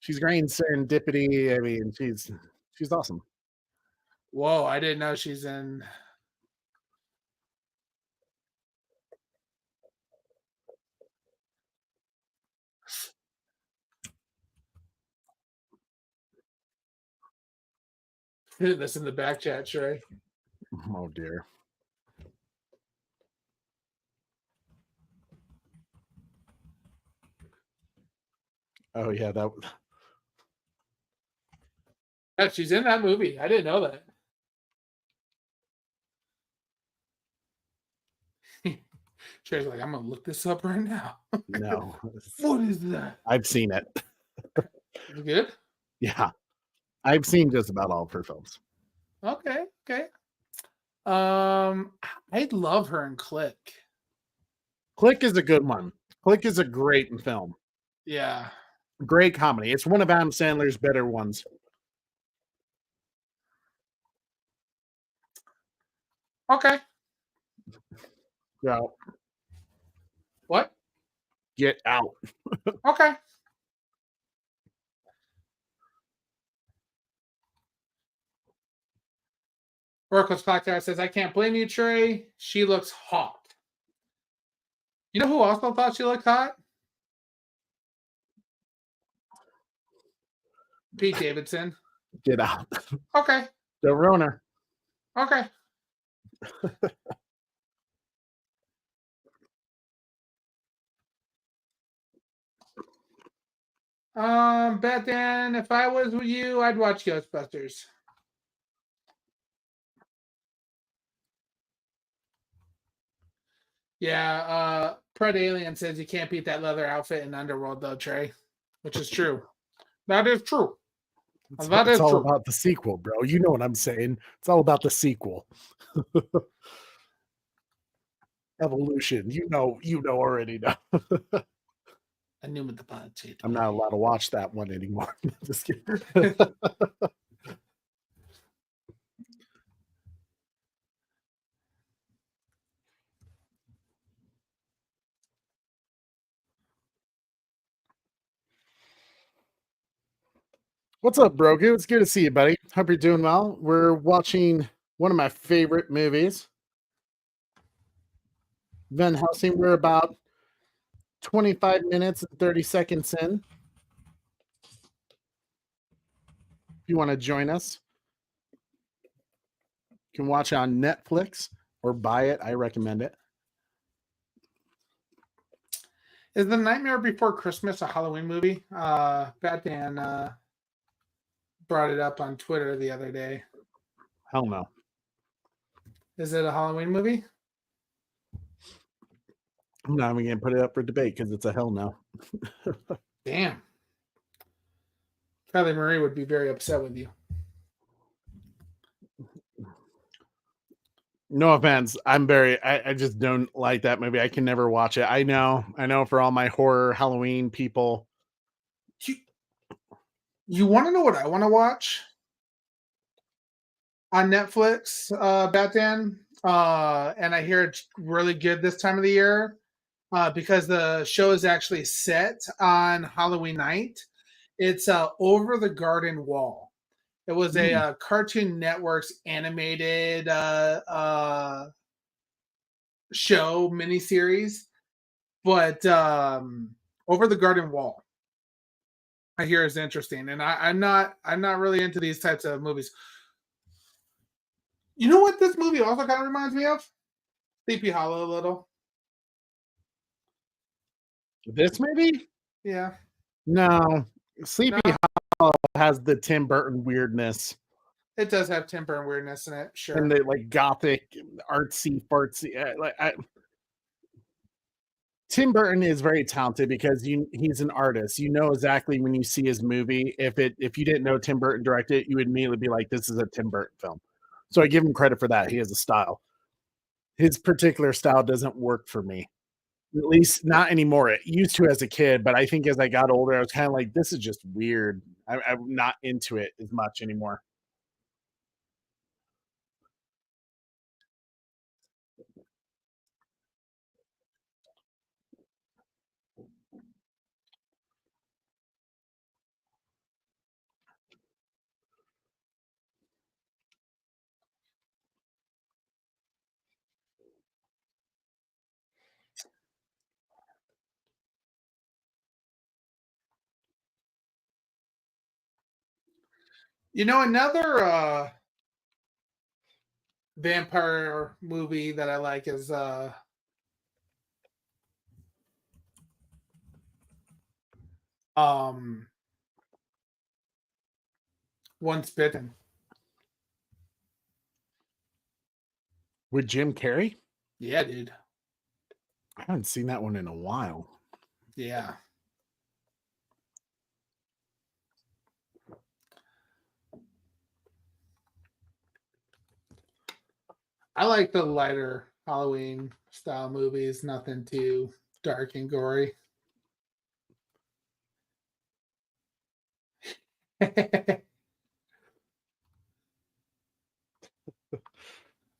Speaker 3: She's great in Serendipity. I mean, she's awesome.
Speaker 4: Whoa, I didn't know she's in. That's in the back chat, Trey.
Speaker 3: Oh dear. Oh yeah, that.
Speaker 4: Yeah, she's in that movie. I didn't know that. Trey's like, I'm gonna look this up right now.
Speaker 3: No.
Speaker 4: What is that?
Speaker 3: I've seen it.
Speaker 4: Is it good?
Speaker 3: Yeah. I've seen just about all of her films.
Speaker 4: Okay. I love her in Click.
Speaker 3: Click is a good one. Click is a great film.
Speaker 4: Yeah.
Speaker 3: Great comedy. It's one of Adam Sandler's better ones.
Speaker 4: Okay.
Speaker 3: Yeah.
Speaker 4: What?
Speaker 3: Get out.
Speaker 4: Okay. Oracle's Cocktail says, I can't blame you, Trey. She looks hot. You know who also thought she looked hot? Pete Davidson.
Speaker 3: Get out.
Speaker 4: Okay.
Speaker 3: The Rona.
Speaker 4: Okay. Beth Ann, if I was with you, I'd watch Ghostbusters. Yeah, Pred Alien says you can't beat that leather outfit in Underworld, though, Trey. Which is true. That is true.
Speaker 3: It's all about the sequel, bro. You know what I'm saying. It's all about the sequel. Evolution. You already know.
Speaker 4: I knew with the pod.
Speaker 3: I'm not allowed to watch that one anymore. Just kidding. What's up, Brogu? It's good to see you, buddy. Hope you're doing well. We're watching one of my favorite movies, Van Helsing. We're about 25 minutes and 30 seconds in. If you want to join us, you can watch it on Netflix or buy it. I recommend it.
Speaker 4: Is The Nightmare Before Christmas a Halloween movie? Batman brought it up on Twitter the other day.
Speaker 3: Hell no.
Speaker 4: Is it a Halloween movie?
Speaker 3: I'm not even going to put it up for debate because it's a hell no.
Speaker 4: Damn. Kylie Marie would be very upset with you.
Speaker 3: No offense. I just don't like that movie. I can never watch it. I know for all my horror Halloween people.
Speaker 4: You want to know what I want to watch on Netflix, Batman? And I hear it's really good this time of the year because the show is actually set on Halloween night. It's Over the Garden Wall. It was a Cartoon Network's animated show miniseries, but Over the Garden Wall, I hear is interesting, and I'm not really into these types of movies. You know what this movie also kind of reminds me of? Sleepy Hollow a little.
Speaker 3: This movie?
Speaker 4: Yeah.
Speaker 3: No. Sleepy Hollow has the Tim Burton weirdness.
Speaker 4: It does have Tim Burton weirdness in it, sure.
Speaker 3: And the like gothic, artsy, fartsy. Tim Burton is very talented because he's an artist. You know exactly when you see his movie. If you didn't know Tim Burton directed it, you would immediately be like, this is a Tim Burton film. So I give him credit for that. He has a style. His particular style doesn't work for me. At least not anymore. It used to as a kid, but I think as I got older, I was kind of like, this is just weird. I'm not into it as much anymore.
Speaker 4: You know, another vampire movie that I like is Once Bitten.
Speaker 3: With Jim Carrey?
Speaker 4: Yeah, dude.
Speaker 3: I haven't seen that one in a while.
Speaker 4: Yeah. I like the lighter Halloween style movies, nothing too dark and gory. I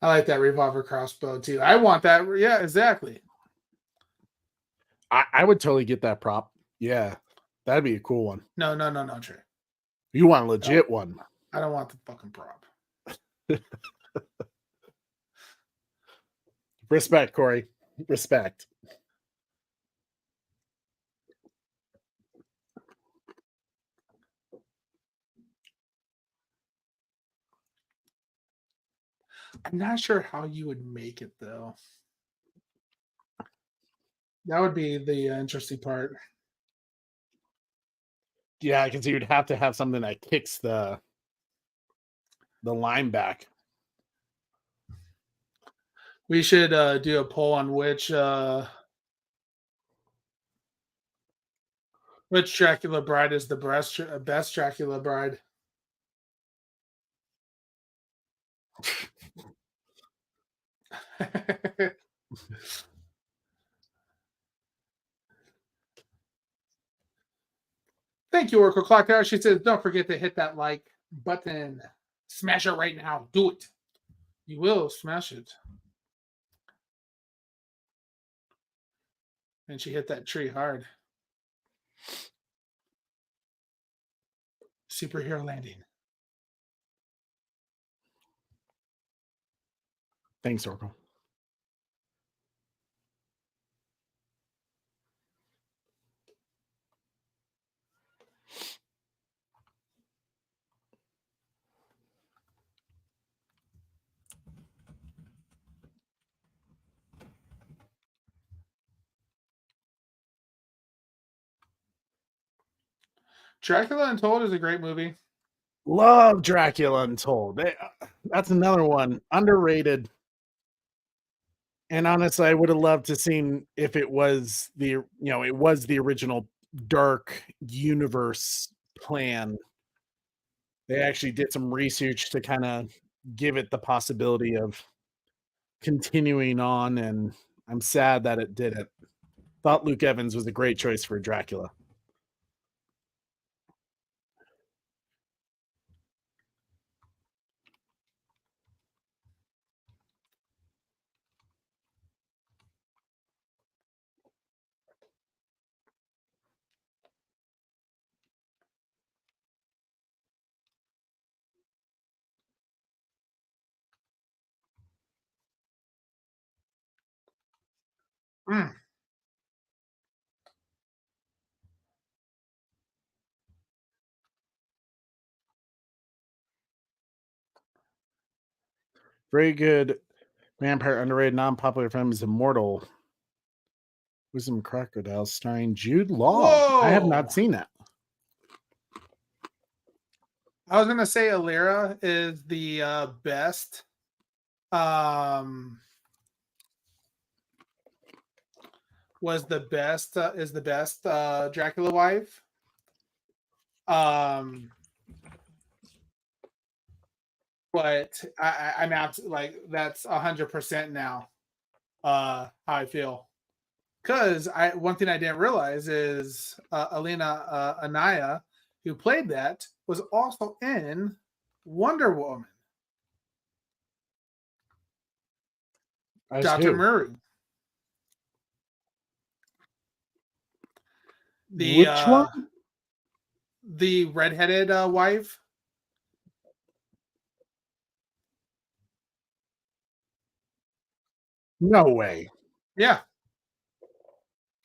Speaker 4: like that revolver crossbow too. I want that. Yeah, exactly.
Speaker 3: I would totally get that prop. Yeah, that'd be a cool one.
Speaker 4: No, Trey.
Speaker 3: You want a legit one.
Speaker 4: I don't want the fucking prop.
Speaker 3: Respect, Corey. Respect.
Speaker 4: I'm not sure how you would make it though. That would be the interesting part.
Speaker 3: Yeah, because you'd have to have something that kicks the line back.
Speaker 4: We should do a poll on which Dracula bride is the best Dracula bride. Thank you, Oracle Clock Tower. She says, don't forget to hit that like button. Smash it right now. Do it. You will smash it. And she hit that tree hard. superhero landing.
Speaker 3: Thanks, Oracle.
Speaker 4: Dracula Untold is a great movie.
Speaker 3: Love Dracula Untold. That's another one. Underrated. And honestly, I would have loved to seen if it was it was the original dark universe plan. They actually did some research to kind of give it the possibility of continuing on, and I'm sad that it didn't. Thought Luke Evans was a great choice for Dracula.
Speaker 4: Mm.
Speaker 3: Very good vampire underrated non-popular film is Immortal. Wisdom Crocodile starring Jude Law. I have not
Speaker 4: Whoa.
Speaker 3: seen that.
Speaker 4: I was gonna say Alira is the best. Was the best is the best Dracula wife. But I'm out like that's 100% now. How I feel. Because one thing I didn't realize is Alina Anaya, who played that, was also in Wonder Woman. Dr.
Speaker 3: Who?
Speaker 4: Murray.
Speaker 3: Which one?
Speaker 4: The redheaded wife.
Speaker 3: No way.
Speaker 4: Yeah.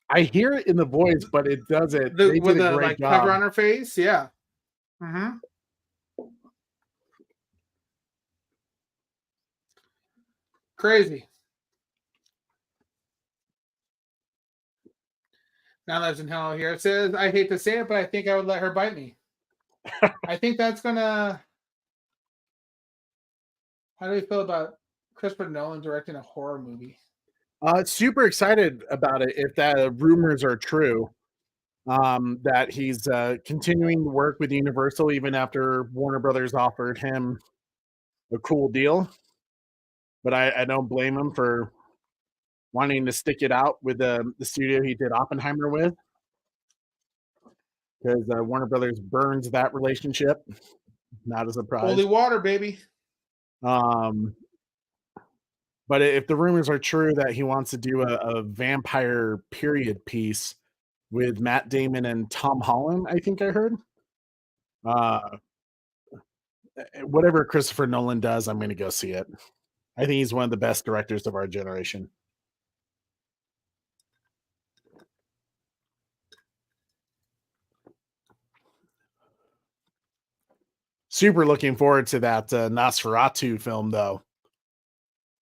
Speaker 3: I hear it in the voice, but it doesn't. They
Speaker 4: With
Speaker 3: did a
Speaker 4: the
Speaker 3: great job.
Speaker 4: cover on her face. Yeah. Mm-hmm. Crazy. Now lives in hell here. It says, I hate to say it, but I think I would let her bite me. I think that's gonna. How do you feel about Christopher Nolan directing a horror movie?
Speaker 3: Super excited about it if the rumors are true. That he's continuing to work with Universal even after Warner Brothers offered him a cool deal. But I don't blame him for wanting to stick it out with the studio he did Oppenheimer with, because Warner Brothers burns that relationship. Not a surprise.
Speaker 4: Holy water, baby.
Speaker 3: But if the rumors are true that he wants to do a vampire period piece with Matt Damon and Tom Holland, I think I heard. Whatever Christopher Nolan does, I'm going to go see it. I think he's one of the best directors of our generation. Super looking forward to that Nosferatu film, though.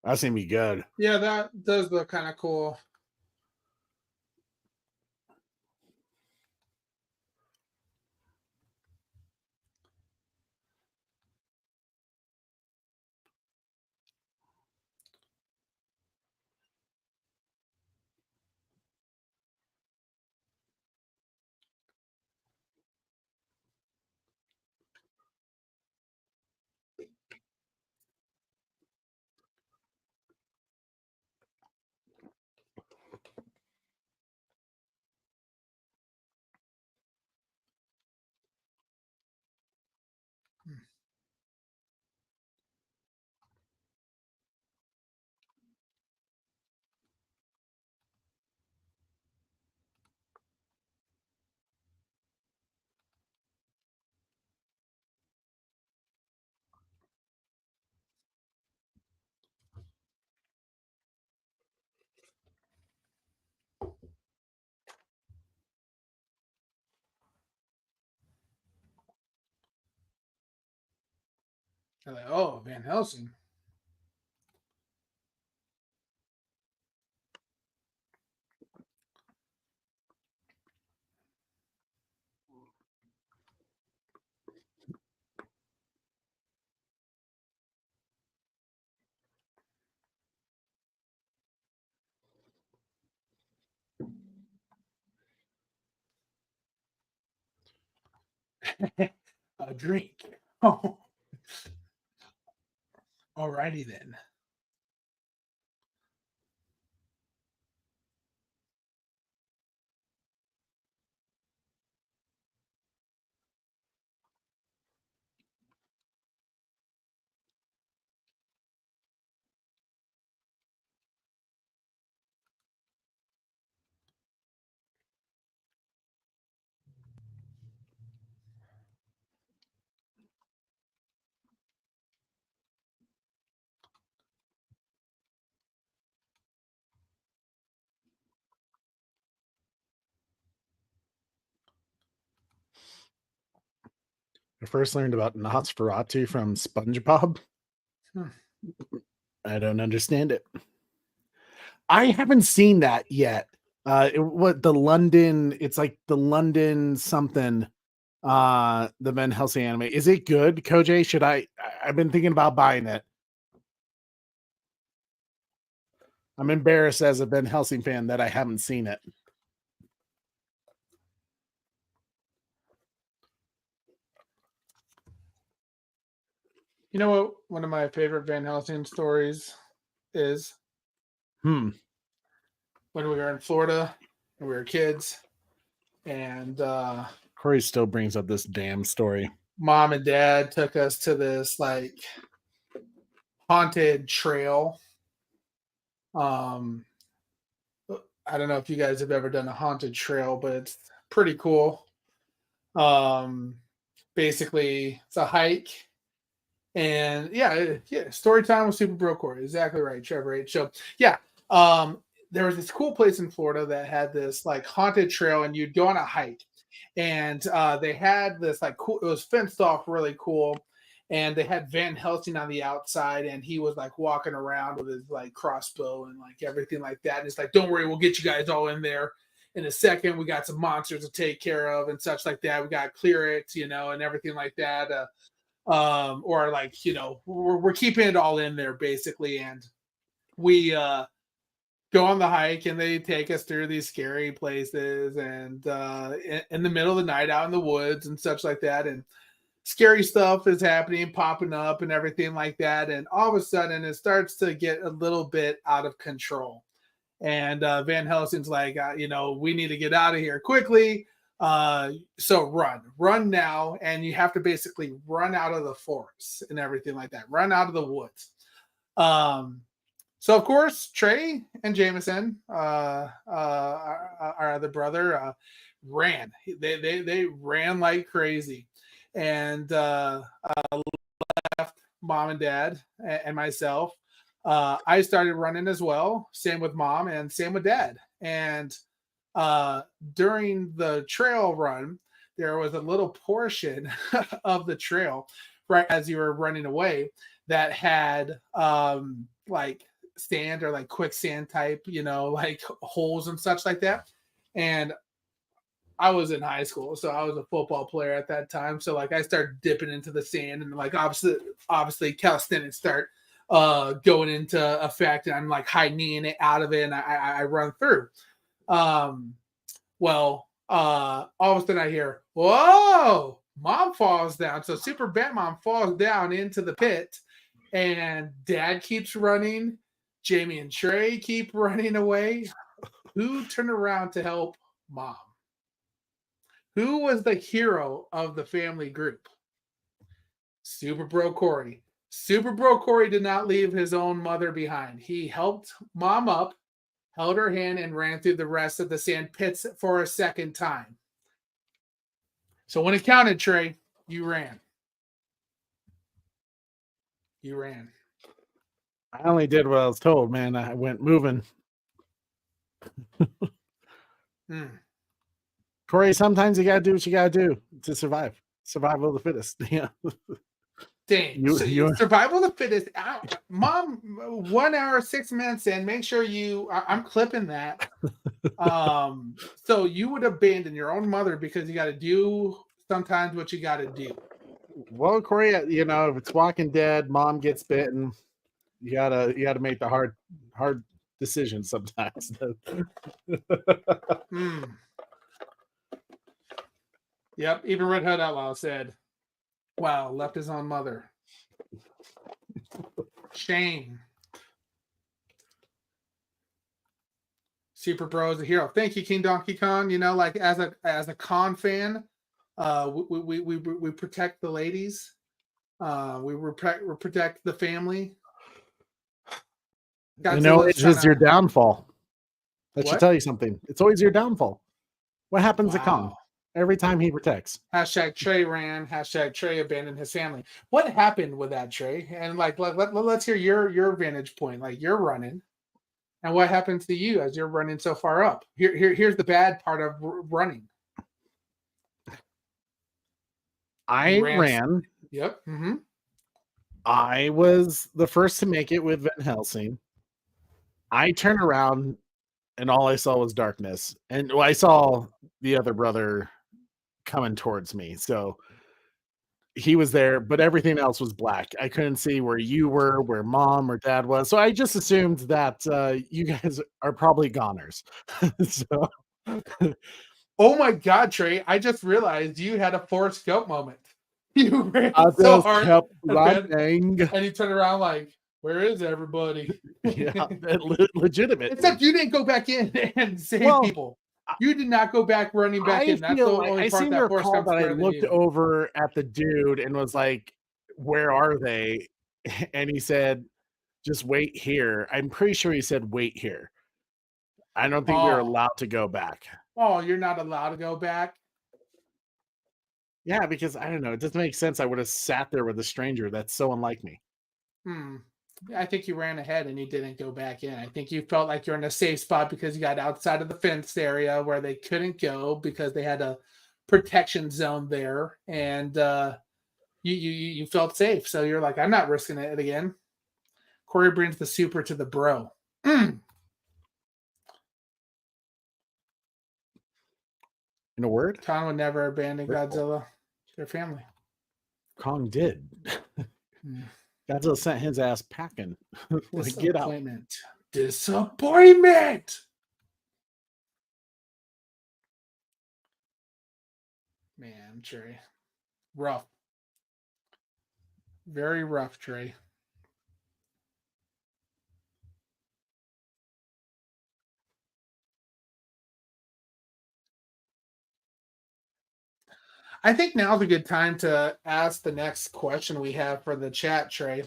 Speaker 3: That's going to be good.
Speaker 4: Yeah, that does look kind of cool. They're like, oh, Van Helsing. A drink. Oh, alrighty then.
Speaker 3: I first learned about Nosferatu from SpongeBob. I don't understand it. I haven't seen that yet. What the London? It's like the London something. The Van Helsing anime. Is it good, Koj? Should I've been thinking about buying it. I'm embarrassed as a Van Helsing fan that I haven't seen it.
Speaker 4: You know what? One of my favorite Van Helsing stories is when we were in Florida and we were kids, and
Speaker 3: Corey still brings up this damn story.
Speaker 4: Mom and Dad took us to this like haunted trail. I don't know if you guys have ever done a haunted trail, but it's pretty cool. Basically, it's a hike. And yeah, story time with Super Bro Corey. Exactly right, Trevor H. So yeah, there was this cool place in Florida that had this like haunted trail, and you'd go on a hike, and they had this like cool. It was fenced off, really cool, and they had Van Helsing on the outside, and he was like walking around with his like crossbow and like everything like that. And it's like, don't worry, we'll get you guys all in there in a second. We got some monsters to take care of and such like that. We got to clear it, and everything like that. Or like, we're keeping it all in there basically. And we go on the hike, and they take us through these scary places, and in the middle of the night out in the woods and such like that. And scary stuff is happening, popping up and everything like that. And all of a sudden it starts to get a little bit out of control. And Van Helsing's like, we need to get out of here quickly. So run now. And you have to basically run out of the forest and everything like that. Run out of the woods. So of course, Trey and Jameson, our other brother, ran. They ran like crazy. And left Mom and Dad and myself. I started running as well. Same with Mom and same with Dad. And during the trail run, there was a little portion of the trail right as you were running away that had like sand or like quicksand type, like holes and such like that. And I was in high school, so I was a football player at that time. So like I started dipping into the sand, and like obviously calisthenics start going into effect, and I'm like high kneeing it out of it, and I run through. All of a sudden I hear, whoa, Mom falls down. So Super Batman falls down into the pit, and Dad keeps running. Jamie and Trey keep running away. Who turned around to help Mom? Who was the hero of the family group? Super Bro Corey. Super Bro Corey did not leave his own mother behind. He helped Mom up, held her hand, and ran through the rest of the sand pits for a second time. So when it counted, Trey, you ran. You ran.
Speaker 3: I only did what I was told, man. I went moving. Corey, sometimes you gotta do what you gotta do to survive. Survival of the fittest. Yeah.
Speaker 4: Dang. Survival of the fittest. Mom, 1 hour, 6 minutes in. Make sure I'm clipping that. So you would abandon your own mother because you got to do sometimes what you got to do.
Speaker 3: Well, Corey, if it's Walking Dead, mom gets bitten. You gotta make the hard decisions sometimes.
Speaker 4: Yep. Even Red Hood Outlaw said, "Wow, left his own mother." Shame. Super Bro is a hero. Thank you, King Donkey Kong. Like as a con fan, we protect the ladies. We protect the family.
Speaker 3: It's just your downfall. That should tell you something. It's always your downfall. What happens to Kong? Every time he protects.
Speaker 4: Hashtag Trey ran. Hashtag Trey abandoned his family. What happened with that, Trey? And let's hear your vantage point. Like you're running, and what happens to you as you're running so far up? Here's the bad part of running.
Speaker 3: I ran.
Speaker 4: Yep. Mm-hmm.
Speaker 3: I was the first to make it with Van Helsing. I turned around, and all I saw was darkness. And I saw the other brother coming towards me. So he was there, but everything else was black. I couldn't see where you were, where mom or dad was. So I just assumed that you guys are probably goners. So.
Speaker 4: Oh my God, Trey! I just realized you had a Forrest Gump moment. You ran so hard, and you turned around like, "Where is everybody?"
Speaker 3: Yeah, legitimate.
Speaker 4: Except you didn't go back in and save people. You did not go back running back in. That's the only part that Forrest Gump.
Speaker 3: I looked over at the dude and was like, "Where are they?" And he said, "Just wait here." I'm pretty sure he said, "Wait here." I don't think we were allowed to go back.
Speaker 4: Oh, you're not allowed to go back?
Speaker 3: Yeah, because I don't know. It doesn't make sense. I would have sat there with a stranger. That's so unlike me.
Speaker 4: I think you ran ahead and you didn't go back in. I think you felt like you're in a safe spot because you got outside of the fenced area where they couldn't go because they had a protection zone there, and you felt safe. So you're like, I'm not risking it again. Corey brings the super to the bro.
Speaker 3: In a word,
Speaker 4: Kong would never abandon Godzilla, their family.
Speaker 3: Kong did. Godzilla sent his ass packing. Like, get out.
Speaker 4: Disappointment. Man, Trey. Rough. Very rough, Trey. I think now's a good time to ask the next question we have for the chat, Trey.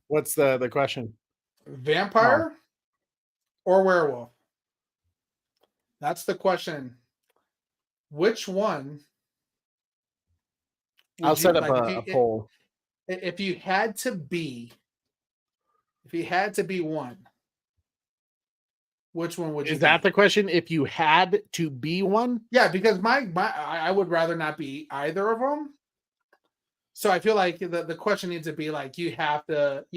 Speaker 3: What's the question?
Speaker 4: Vampire or werewolf? That's the question. Which one?
Speaker 3: I'll set up a poll.
Speaker 4: If you had to be one, which one would you?
Speaker 3: Is that the question? If you had to be one?
Speaker 4: Yeah, because I would rather not be either of them. So I feel like the question needs to be like you have to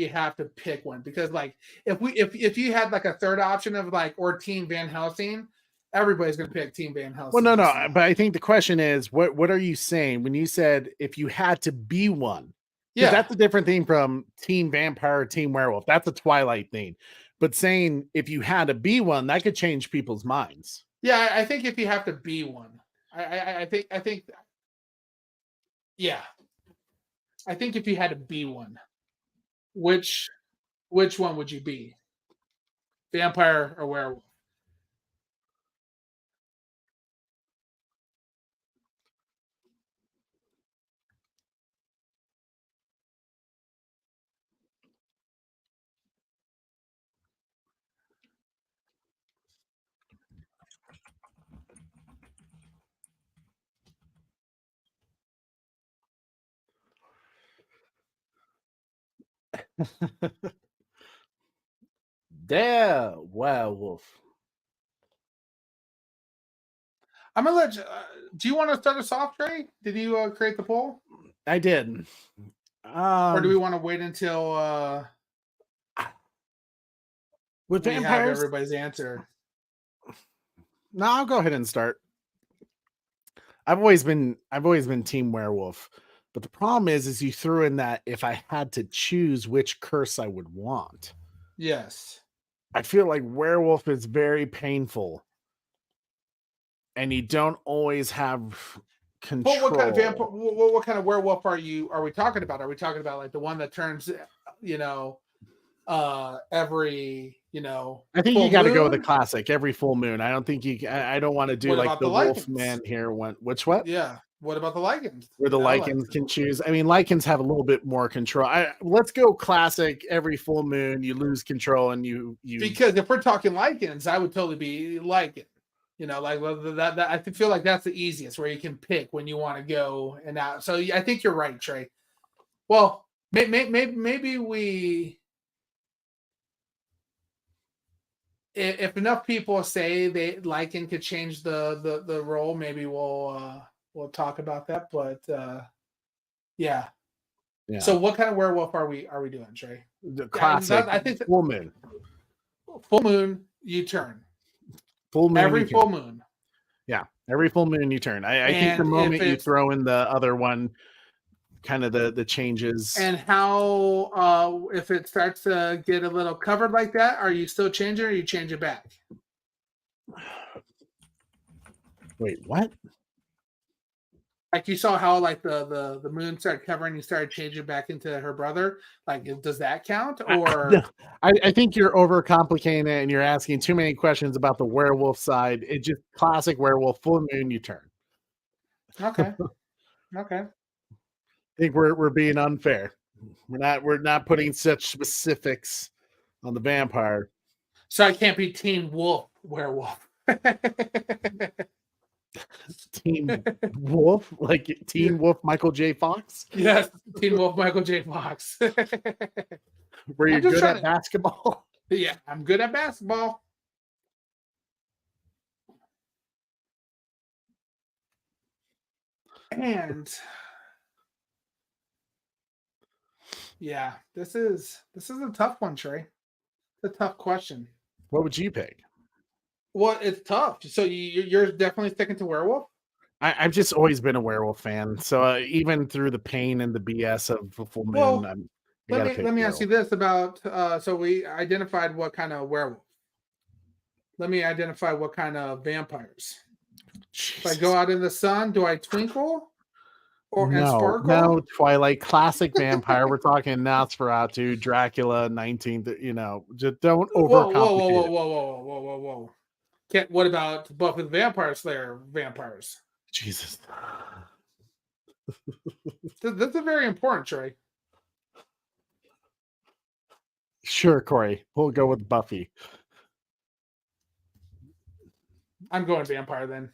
Speaker 4: pick one, because like if you had like a third option of like or Team Van Helsing, everybody's gonna pick Team Van Helsing.
Speaker 3: Well, no, but I think the question is what are you saying when you said if you had to be one? Yeah, that's a different thing from Team Vampire or Team Werewolf. That's a Twilight thing. But saying if you had to be one, that could change people's minds.
Speaker 4: Yeah, I think if you have to be one, I think, yeah, I think if you had to be one, which one would you be? Vampire or werewolf?
Speaker 3: There, werewolf.
Speaker 4: I'm gonna let you. Do you want to start us off, Trey? Did you create the poll?
Speaker 3: I did.
Speaker 4: Or do we want to wait until
Speaker 3: with
Speaker 4: we have
Speaker 3: vampires?
Speaker 4: everybody's answer?
Speaker 3: No, I'll go ahead and start. I've always been team werewolf, but the problem is you threw in that if I had to choose which curse I would want.
Speaker 4: Yes.
Speaker 3: I feel like werewolf is very painful, and you don't always have control.
Speaker 4: Well, what kind of vampire? What kind of werewolf are we talking about? Are we talking about like the one that turns, every,
Speaker 3: I think
Speaker 4: full
Speaker 3: you got to go with the
Speaker 4: moon?
Speaker 3: classic every full moon. I don't think I don't want to do
Speaker 4: What
Speaker 3: like
Speaker 4: about
Speaker 3: the
Speaker 4: the
Speaker 3: wolf
Speaker 4: Lycans?
Speaker 3: man here. What?
Speaker 4: Yeah. What about the Lycans?
Speaker 3: Where the Lycans can choose. I mean, Lycans have a little bit more control. Let's go classic. Every full moon, you lose control, and you.
Speaker 4: Because if we're talking Lycans, I would totally be Lycan. Like that. I feel like that's the easiest where you can pick when you want to go and out. So I think you're right, Trey. Well, maybe we. If enough people say they Lycan could change the role, maybe we'll talk about that. But yeah. So what kind of werewolf are we doing, Trey?
Speaker 3: The classic.
Speaker 4: I think
Speaker 3: full moon.
Speaker 4: Full moon, you turn.
Speaker 3: Full moon.
Speaker 4: Every full moon.
Speaker 3: Yeah, every full moon you turn. I think the moment you throw in the other one, kind of the changes.
Speaker 4: And how if it starts to get a little covered like that, are you still changing or you change it back?
Speaker 3: Wait, what?
Speaker 4: Like you saw how like the moon started covering, you started changing back into her brother. Like, does that count? Or
Speaker 3: I think you're overcomplicating it and you're asking too many questions about the werewolf side. It's just classic werewolf, full moon, you turn.
Speaker 4: Okay. Okay.
Speaker 3: I think we're being unfair. We're not putting such specifics on the vampire.
Speaker 4: So I can't be Teen Wolf werewolf.
Speaker 3: Teen Wolf, like Teen Wolf Michael J. Fox?
Speaker 4: Yes, Teen Wolf Michael J. Fox.
Speaker 3: Were you good at basketball?
Speaker 4: Yeah, I'm good at basketball. And yeah, this is a tough one, Trey. It's a tough question.
Speaker 3: What would you pick?
Speaker 4: Well, it's tough. So you're definitely sticking to werewolf?
Speaker 3: I've just always been a werewolf fan. So even through the pain and the BS of Full Moon,
Speaker 4: let me ask you this about. So we identified what kind of werewolf. Let me identify what kind of vampires. Jesus. If I go out in the sun, do I twinkle and sparkle?
Speaker 3: No, Twilight, classic vampire. We're talking Nosferatu, Dracula, 19th. Just don't overcomplicate it.
Speaker 4: Whoa. What about Buffy the Vampire Slayer vampires?
Speaker 3: Jesus.
Speaker 4: That's a very important, Trey.
Speaker 3: Sure, Corey. We'll go with Buffy.
Speaker 4: I'm going vampire then.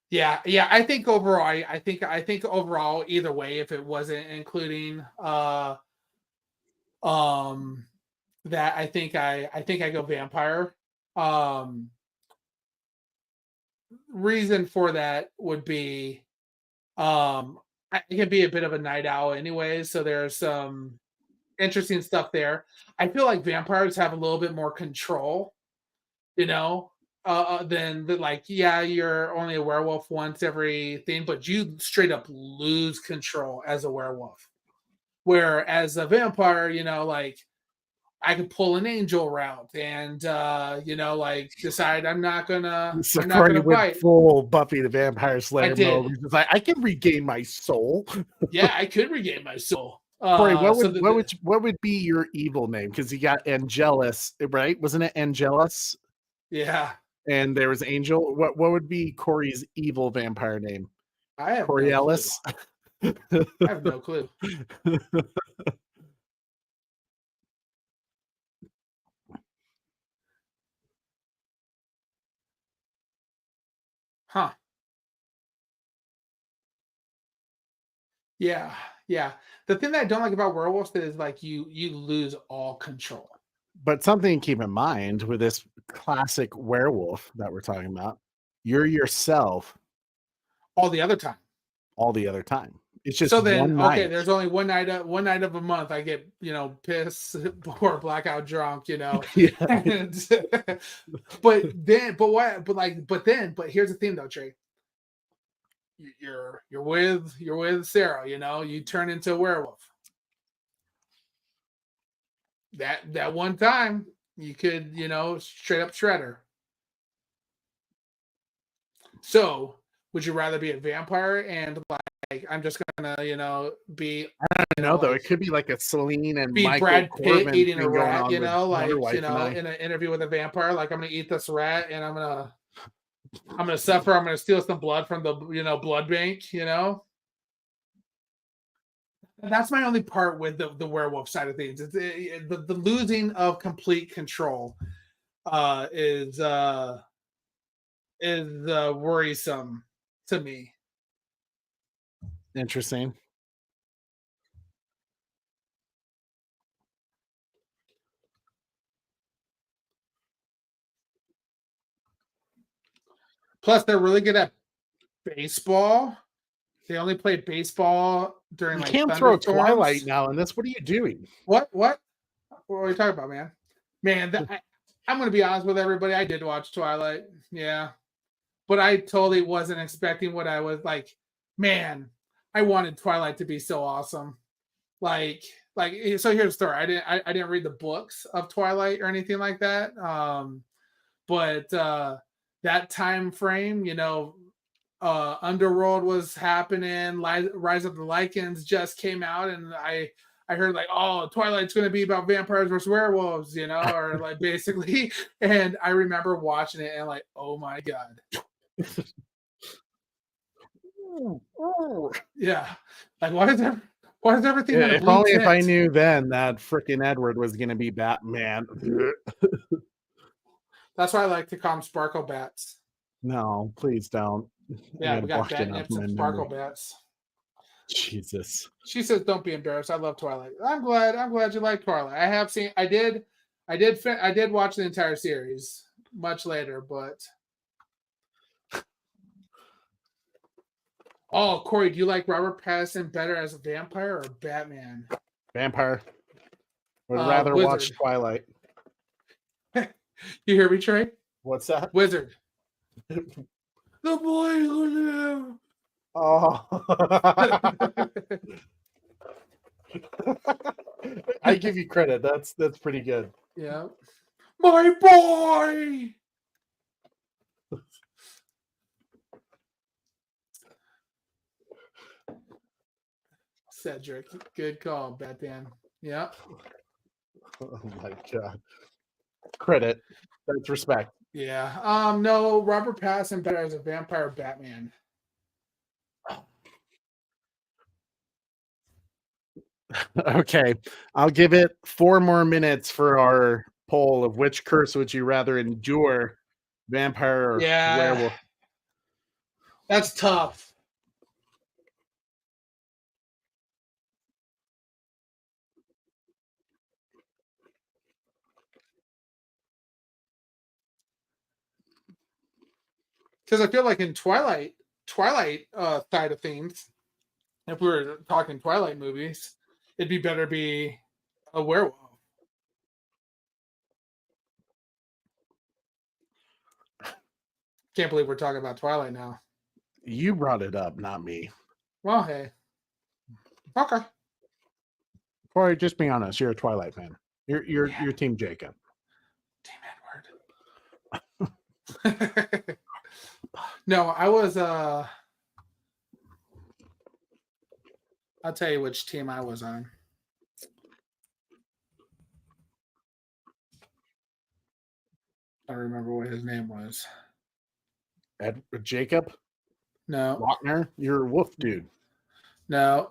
Speaker 4: Yeah. I think overall, I think overall, either way, if it wasn't including that, I think I go vampire. Reason for that would be I can be a bit of a night owl anyway, so there's some interesting stuff there. I feel like vampires have a little bit more control, than like, yeah, you're only a werewolf once everything, but you straight up lose control as a werewolf. Whereas a vampire, like I could pull an angel route and like decide I'm not gonna bite.
Speaker 3: Full Buffy the Vampire Slayer mode. I can regain my soul.
Speaker 4: Yeah, I could regain my soul.
Speaker 3: Corey, what would be your evil name? Because you got Angelus, right? Wasn't it Angelus?
Speaker 4: Yeah.
Speaker 3: And there was Angel. What would be Corey's evil vampire name?
Speaker 4: I have
Speaker 3: Corey Ellis.
Speaker 4: I have no clue. Huh. Yeah. The thing that I don't like about werewolves is like you lose all control.
Speaker 3: But something to keep in mind with this classic werewolf that we're talking about, you're yourself
Speaker 4: all the other time.
Speaker 3: All the other time. It's just
Speaker 4: So then,
Speaker 3: one night.
Speaker 4: okay, there's only one night of a month I get, pissed or blackout drunk,
Speaker 3: Yeah.
Speaker 4: but here's the thing though, Trey. You're with Sarah, you turn into a werewolf. That one time you could, straight up shredder. So would you rather be a vampire and like I'm just gonna, be
Speaker 3: I don't know though. It could be like a Celine and
Speaker 4: be
Speaker 3: Michael
Speaker 4: Brad Pitt
Speaker 3: Corbin
Speaker 4: eating a
Speaker 3: thing going
Speaker 4: rat,
Speaker 3: on
Speaker 4: in
Speaker 3: with
Speaker 4: an interview with a vampire, like I'm gonna eat this rat and I'm gonna suffer, I'm gonna steal some blood from the blood bank, That's my only part with the werewolf side of things. It's the losing of complete control is worrisome to me.
Speaker 3: Interesting.
Speaker 4: Plus, they're really good at baseball. They only play baseball during
Speaker 3: You
Speaker 4: like
Speaker 3: can't throw
Speaker 4: thunderstorms.
Speaker 3: Twilight now in this. What are you doing?
Speaker 4: What are you talking about, man? I'm going to be honest with everybody. I did watch Twilight. Yeah. But I totally wasn't expecting what I was like. Man, I wanted Twilight to be so awesome. Like, so here's the story. I didn't read the books of Twilight or anything like that. But that time frame, Underworld was happening. Rise of the Lycans just came out, and I heard like, oh, Twilight's going to be about vampires versus werewolves, or like basically. And I remember watching it and like, oh my god, yeah. Like, why is everything?
Speaker 3: Yeah, if only if I knew then that freaking Edward was going to be Batman.
Speaker 4: That's why I like to call them Sparkle Bats.
Speaker 3: No, please don't.
Speaker 4: Yeah, we got Batnips and Sparkle Bats.
Speaker 3: Jesus.
Speaker 4: She says, "Don't be embarrassed. I love Twilight." I'm glad you like Twilight. I did watch the entire series much later, but oh, Corey, do you like Robert Pattinson better as a vampire or Batman?
Speaker 3: Vampire. Would rather watch Twilight.
Speaker 4: You hear me, Trey?
Speaker 3: What's that?
Speaker 4: Wizard. The boy who lived.
Speaker 3: Oh. I give you credit. That's pretty good.
Speaker 4: Yeah. My boy. Cedric. Good call, Batman. Yeah.
Speaker 3: Oh my god. Credit. That's respect.
Speaker 4: Yeah. No, Robert Pattinson better as a vampire Batman.
Speaker 3: Okay. I'll give it 4 more minutes for our poll of which curse would you rather endure, vampire or werewolf.
Speaker 4: That's tough. Because I feel like in Twilight side of things, if we were talking Twilight movies, it'd be better to be a werewolf. Can't believe we're talking about Twilight now.
Speaker 3: You brought it up, not me.
Speaker 4: Well, hey. Okay.
Speaker 3: Corey, just be honest. You're a Twilight fan. You're Team Jacob.
Speaker 4: Team Edward. No, I was I'll tell you which team I was on. I don't remember what his name was.
Speaker 3: Jacob?
Speaker 4: No.
Speaker 3: Lochner? You're a wolf dude.
Speaker 4: No.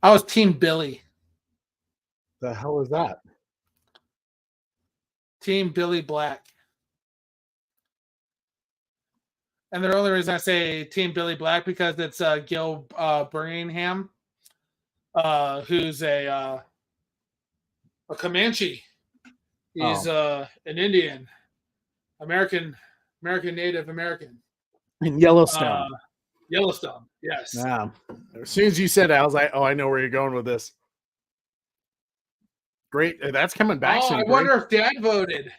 Speaker 4: I was Team Billy.
Speaker 3: The hell is that?
Speaker 4: Team Billy Black. And the only reason I say Team Billy Black because it's Gil Birmingham, who's a A Comanche. He's an Indian, American Native American.
Speaker 3: In Yellowstone.
Speaker 4: Yellowstone, yes.
Speaker 3: Yeah. As soon as you said it, I was like, oh, I know where you're going with this. Great. That's coming back soon.
Speaker 4: I wonder if Dad voted.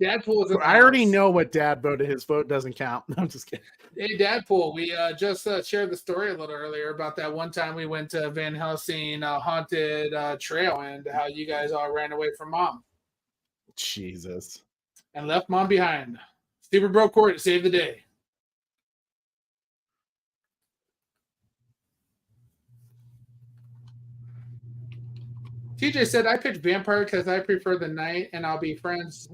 Speaker 4: Dadpool was in the
Speaker 3: I already
Speaker 4: house.
Speaker 3: know what Dad voted. His vote doesn't count. I'm just kidding.
Speaker 4: Hey, Dadpool, we just shared the story a little earlier about that one time we went to Van Helsing haunted trail and how you guys all ran away from Mom.
Speaker 3: Jesus.
Speaker 4: And left Mom behind. Super broke Corey to save the day. TJ said, I picked vampire because I prefer the night and I'll be friends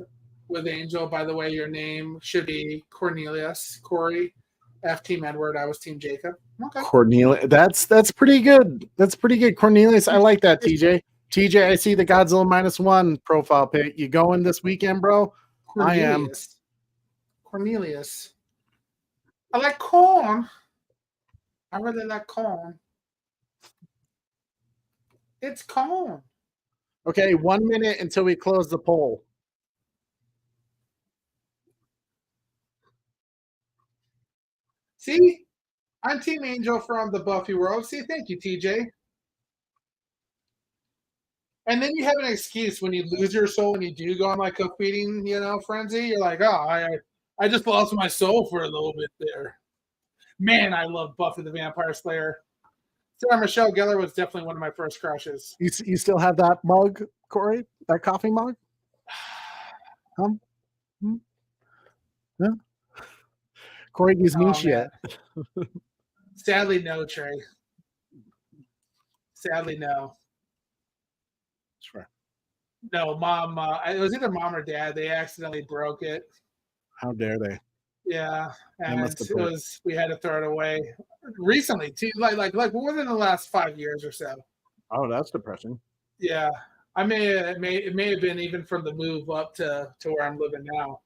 Speaker 4: with Angel. By the way, your name should be Cornelius. Corey, F Team Edward. I was Team Jacob. Okay.
Speaker 3: Cornelius. That's pretty good. That's pretty good. Cornelius. I like that, TJ. TJ, I see the Godzilla -1 profile pic. You going this weekend, bro?
Speaker 4: Cornelius.
Speaker 3: I am.
Speaker 4: Cornelius. I like corn. I really like corn. It's corn.
Speaker 3: Okay, 1 minute until we close the poll.
Speaker 4: See? I'm Team Angel from the Buffy world. See, thank you, TJ. And then you have an excuse when you lose your soul and you do go on like a feeding, frenzy. You're like, oh, I just lost my soul for a little bit there. Man, I love Buffy the Vampire Slayer. Sarah Michelle Gellar was definitely one of my first crushes.
Speaker 3: You still have that mug, Corey? That coffee mug? Yeah. Corey gives me shit.
Speaker 4: Sadly, no, Trey. Sadly, no.
Speaker 3: Sure.
Speaker 4: No, Mom. It was either Mom or Dad. They accidentally broke it.
Speaker 3: How dare they?
Speaker 4: Yeah, and we had to throw it away recently too, like within the last 5 years or so.
Speaker 3: Oh, that's depressing.
Speaker 4: Yeah, it may have been even from the move up to where I'm living now.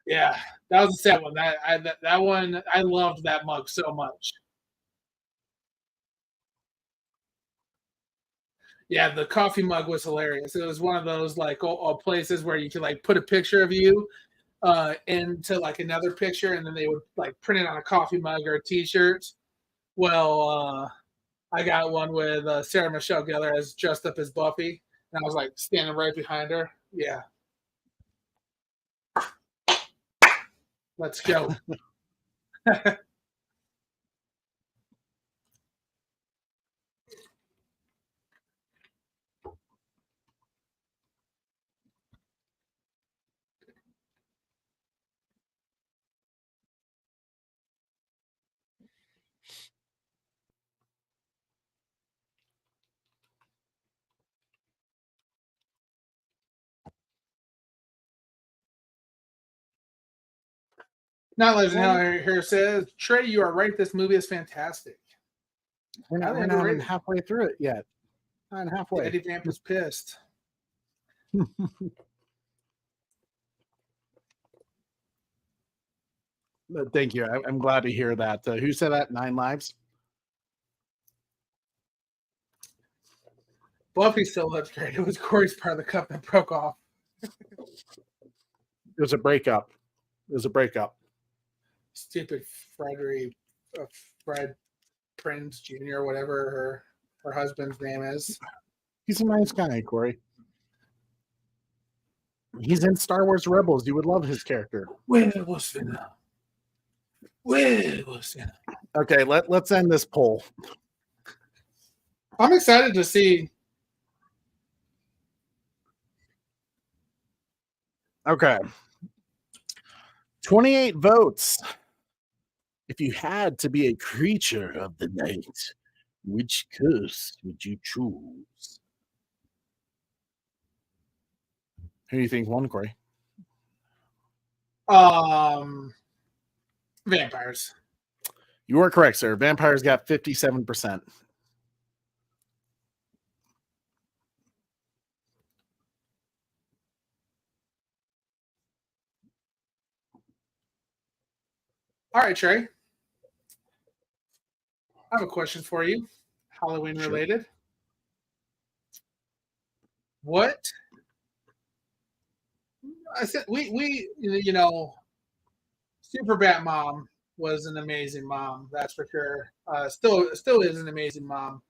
Speaker 4: Yeah, that was a sad one. That one, I loved that mug so much. Yeah, the coffee mug was hilarious. It was one of those like places where you could like put a picture of you into like another picture, and then they would like print it on a coffee mug or a T-shirt. Well, I got one with Sarah Michelle Gellar as dressed up as Buffy, and I was like standing right behind her. Yeah, let's go. Now, Legend Hell here says, Trey, you are right. This movie is fantastic.
Speaker 3: We're not even halfway through it yet. Not even halfway.
Speaker 4: Eddie Vamp was pissed.
Speaker 3: Thank you. I'm glad to hear that. Who said that? 9 Lives?
Speaker 4: Buffy still looks great. It was Corey's part of the cup that broke off.
Speaker 3: It was a breakup.
Speaker 4: Stupid Fred Prinze Jr., whatever her husband's name is.
Speaker 3: He's a nice guy, Corey. He's in Star Wars Rebels. You would love his character.
Speaker 4: Where was Finna?
Speaker 3: Okay, let's end this poll.
Speaker 4: I'm excited to see.
Speaker 3: Okay. 28 votes. If you had to be a creature of the night, which curse would you choose? Who do you think won, Corey?
Speaker 4: Vampires.
Speaker 3: You are correct, sir. Vampires got 57%.
Speaker 4: All right, Trey. I have a question for you, Halloween related. what I said, we Super Bat Mom was an amazing mom, that's for sure. Still is an amazing mom.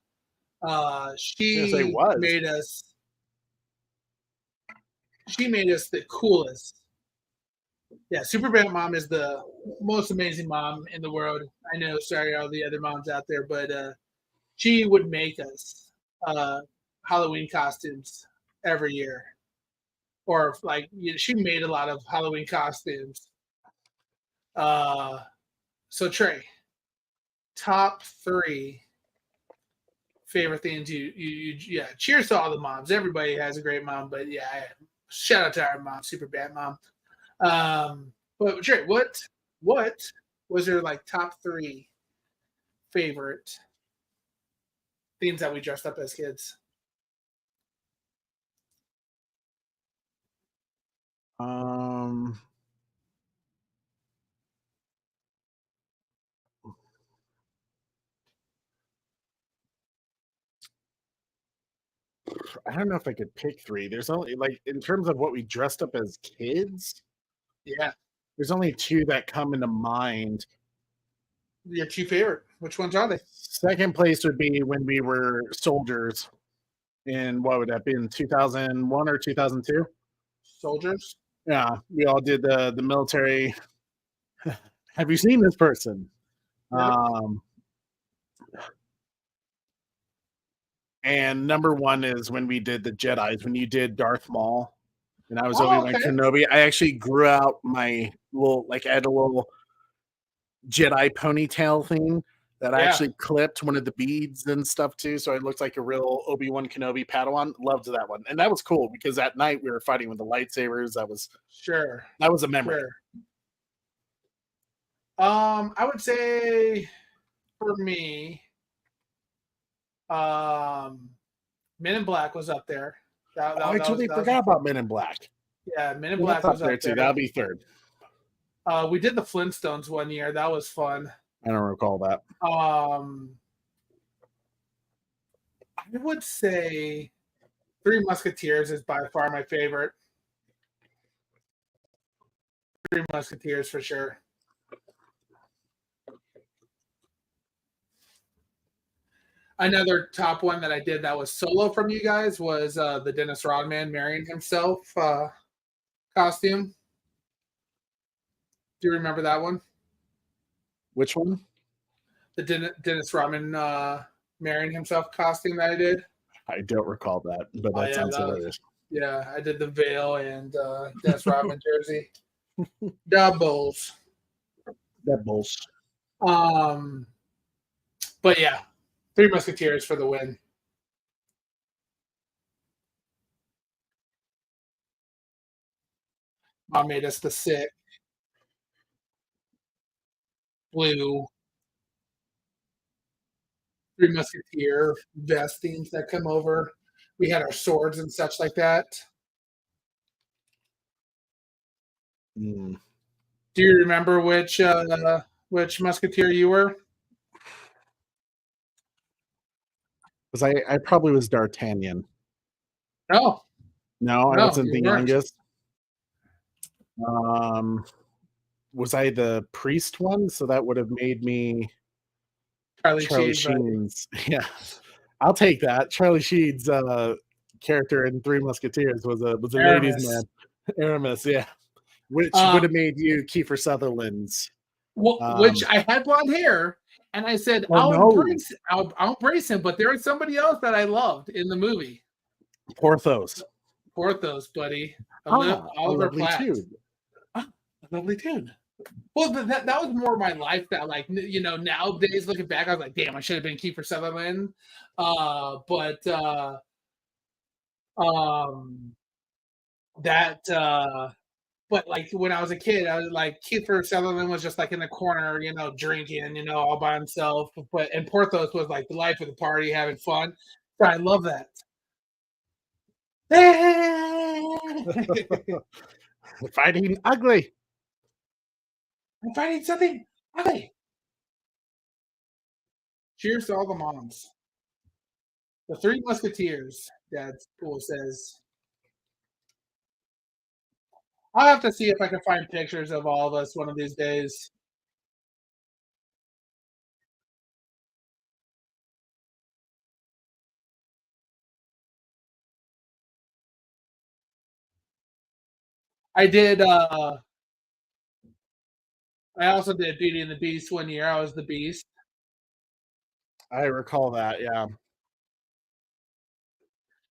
Speaker 4: She
Speaker 3: was.
Speaker 4: made us. She made us the coolest. Yeah, Super Bat Mom is the most amazing mom in the world. I know, sorry, all the other moms out there, but she would make us Halloween costumes every year, or like she made a lot of Halloween costumes. So Trey, top 3 favorite things you yeah. Cheers to all the moms. Everybody has a great mom, but yeah, shout out to our mom, Super Bat Mom. But Trey, what was your like top 3 favorite things that we dressed up as kids?
Speaker 3: I don't know if I could pick 3. There's only like in terms of what we dressed up as kids.
Speaker 4: Yeah,
Speaker 3: there's only 2 that come into mind.
Speaker 4: Your 2 favorite? Which ones are they?
Speaker 3: Second place would be when we were soldiers. In what would that be in 2001 or 2002?
Speaker 4: Soldiers.
Speaker 3: Yeah, we all did the military. Have you seen this person?
Speaker 4: Yep.
Speaker 3: And number 1 is when we did the Jedis, when you did Darth Maul, and I was
Speaker 4: Oh,
Speaker 3: Obi-Wan
Speaker 4: okay.
Speaker 3: Kenobi. I actually grew out my little, like, I had a little Jedi ponytail thing that I actually clipped one of the beads and stuff too, so I looked like a real Obi-Wan Kenobi Padawan. Loved that one, and that was cool because at night we were fighting with the lightsabers. That was a memory.
Speaker 4: Sure. I would say for me, Men in Black was up there.
Speaker 3: I totally forgot about Men in Black.
Speaker 4: Yeah, Men in Black was up there
Speaker 3: too. That'll be 3rd.
Speaker 4: We did the Flintstones one year. That was fun.
Speaker 3: I don't recall that.
Speaker 4: I would say Three Musketeers is by far my favorite. Three Musketeers for sure. Another top one that I did that was solo from you guys was the Dennis Rodman marrying himself costume. Do you remember that one?
Speaker 3: Which one?
Speaker 4: The Dennis Rodman marrying himself costume that I did.
Speaker 3: I don't recall that, but that sounds hilarious.
Speaker 4: Yeah, I did the veil and Dennis Rodman jersey. Doubles. But yeah, Three Musketeers for the win. Mom made us the sick blue Three Musketeer vestings that come over. We had our swords and such like that. Do you remember which Musketeer you were?
Speaker 3: Because I probably was D'Artagnan.
Speaker 4: No,
Speaker 3: I wasn't the youngest. Was I the priest one? So that would have made me Charlie Sheen's. Yeah, I'll take that. Charlie Sheen's character in Three Musketeers was a ladies' man. Aramis, yeah. Which would have made you Kiefer Sutherland's.
Speaker 4: Which I had blonde hair, and I said, I'll embrace him, but there was somebody else that I loved in the movie.
Speaker 3: Porthos,
Speaker 4: buddy.
Speaker 3: Oliver Platt.
Speaker 4: A lovely tune. Well, that was more my life. That, like, nowadays looking back, I was like, damn, I should have been Kiefer Sutherland. But like when I was a kid, I was like, Kiefer Sutherland was just like in the corner, drinking, all by himself. And Porthos was like the life of the party, having fun. So I love that.
Speaker 3: Fighting ugly.
Speaker 4: I'm fighting something ugly. Cheers to all the moms. The Three Musketeers, Dad Pool says. I'll have to see if I can find pictures of all of us one of these days. I did. I also did Beauty and the Beast one year. I was the Beast.
Speaker 3: I recall that. Yeah.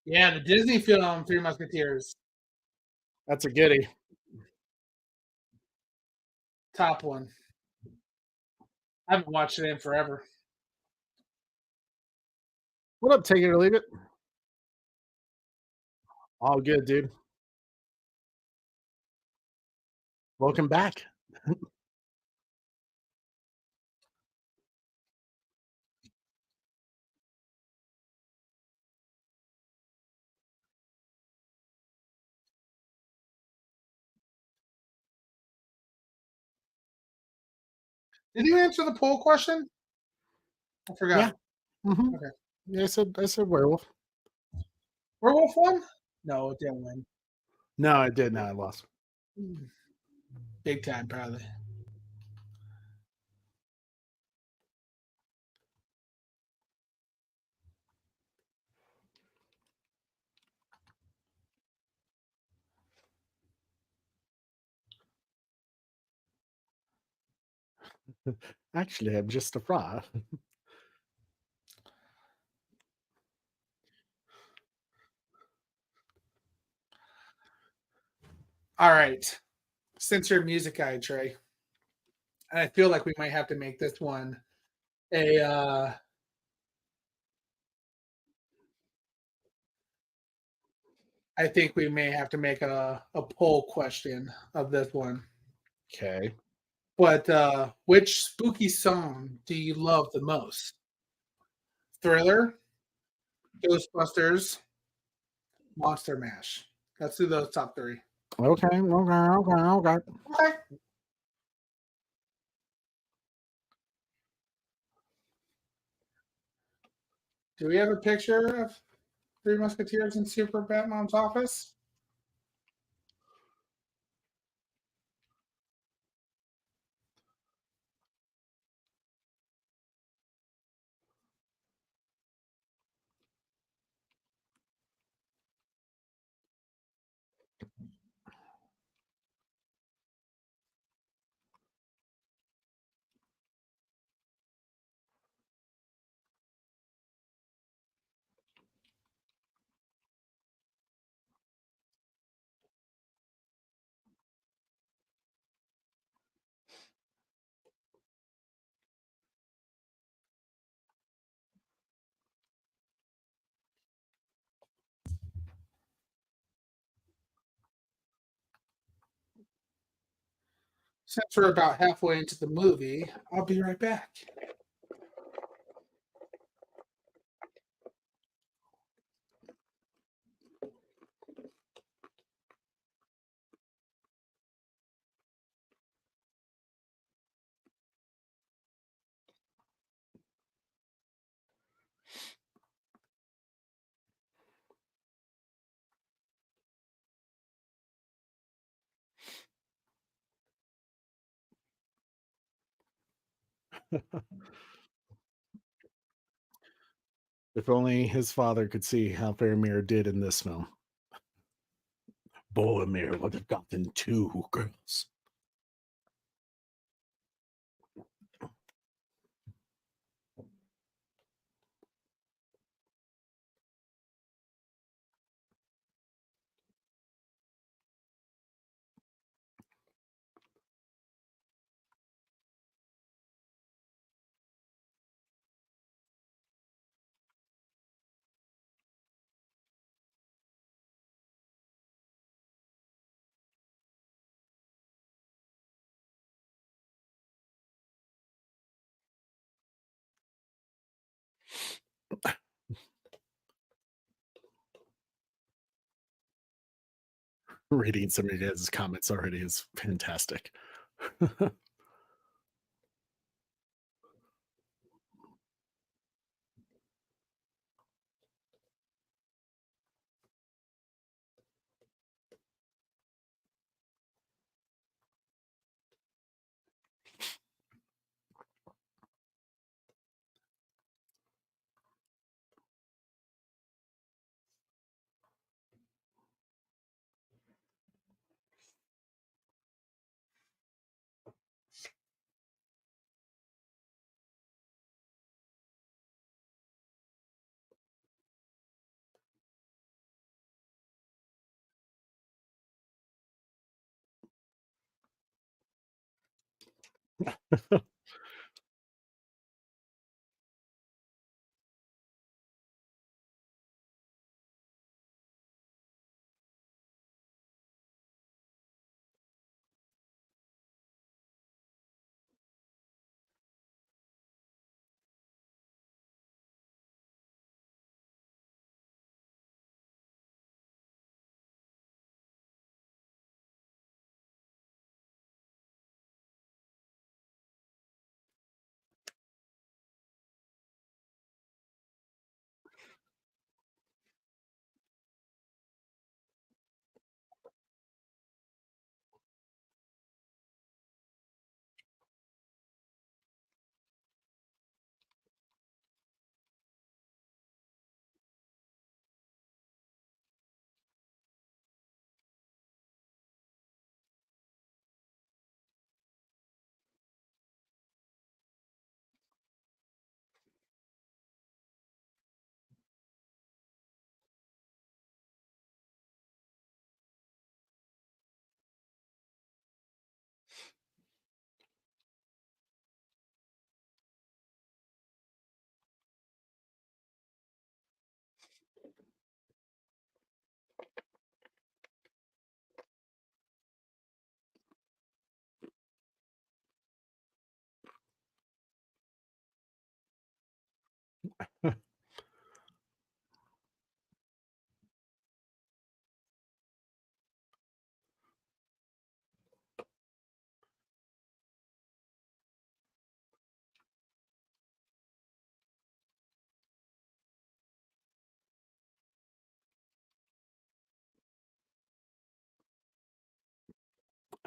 Speaker 4: Yeah, the Disney film Three Musketeers.
Speaker 3: That's a goodie.
Speaker 4: Top one. I haven't watched it in forever.
Speaker 3: What up? Take it or leave it. All good, dude. Welcome back.
Speaker 4: Did you answer the poll question? I forgot.
Speaker 3: Yeah. Mm-hmm.
Speaker 4: Okay.
Speaker 3: Yeah, I said werewolf.
Speaker 4: Werewolf won? No, it didn't win.
Speaker 3: No, I did. No, I lost.
Speaker 4: Big time, probably.
Speaker 3: Actually, I'm just a fraud.
Speaker 4: All right. Since you're a music guy, Trey, and I feel like we might have to make this one a I think we may have to make a poll question of this one.
Speaker 3: Okay.
Speaker 4: But which spooky song do you love the most? Thriller, Ghostbusters, Monster Mash. Let's do those top three.
Speaker 3: Okay.
Speaker 4: Okay. Do we have a picture of Three Musketeers in Super Batman's office? Since we're about halfway into the movie, I'll be right back.
Speaker 3: If only his father could see how Faramir did in this film. Boromir would have gotten 2 girls. Reading some of his comments already is fantastic.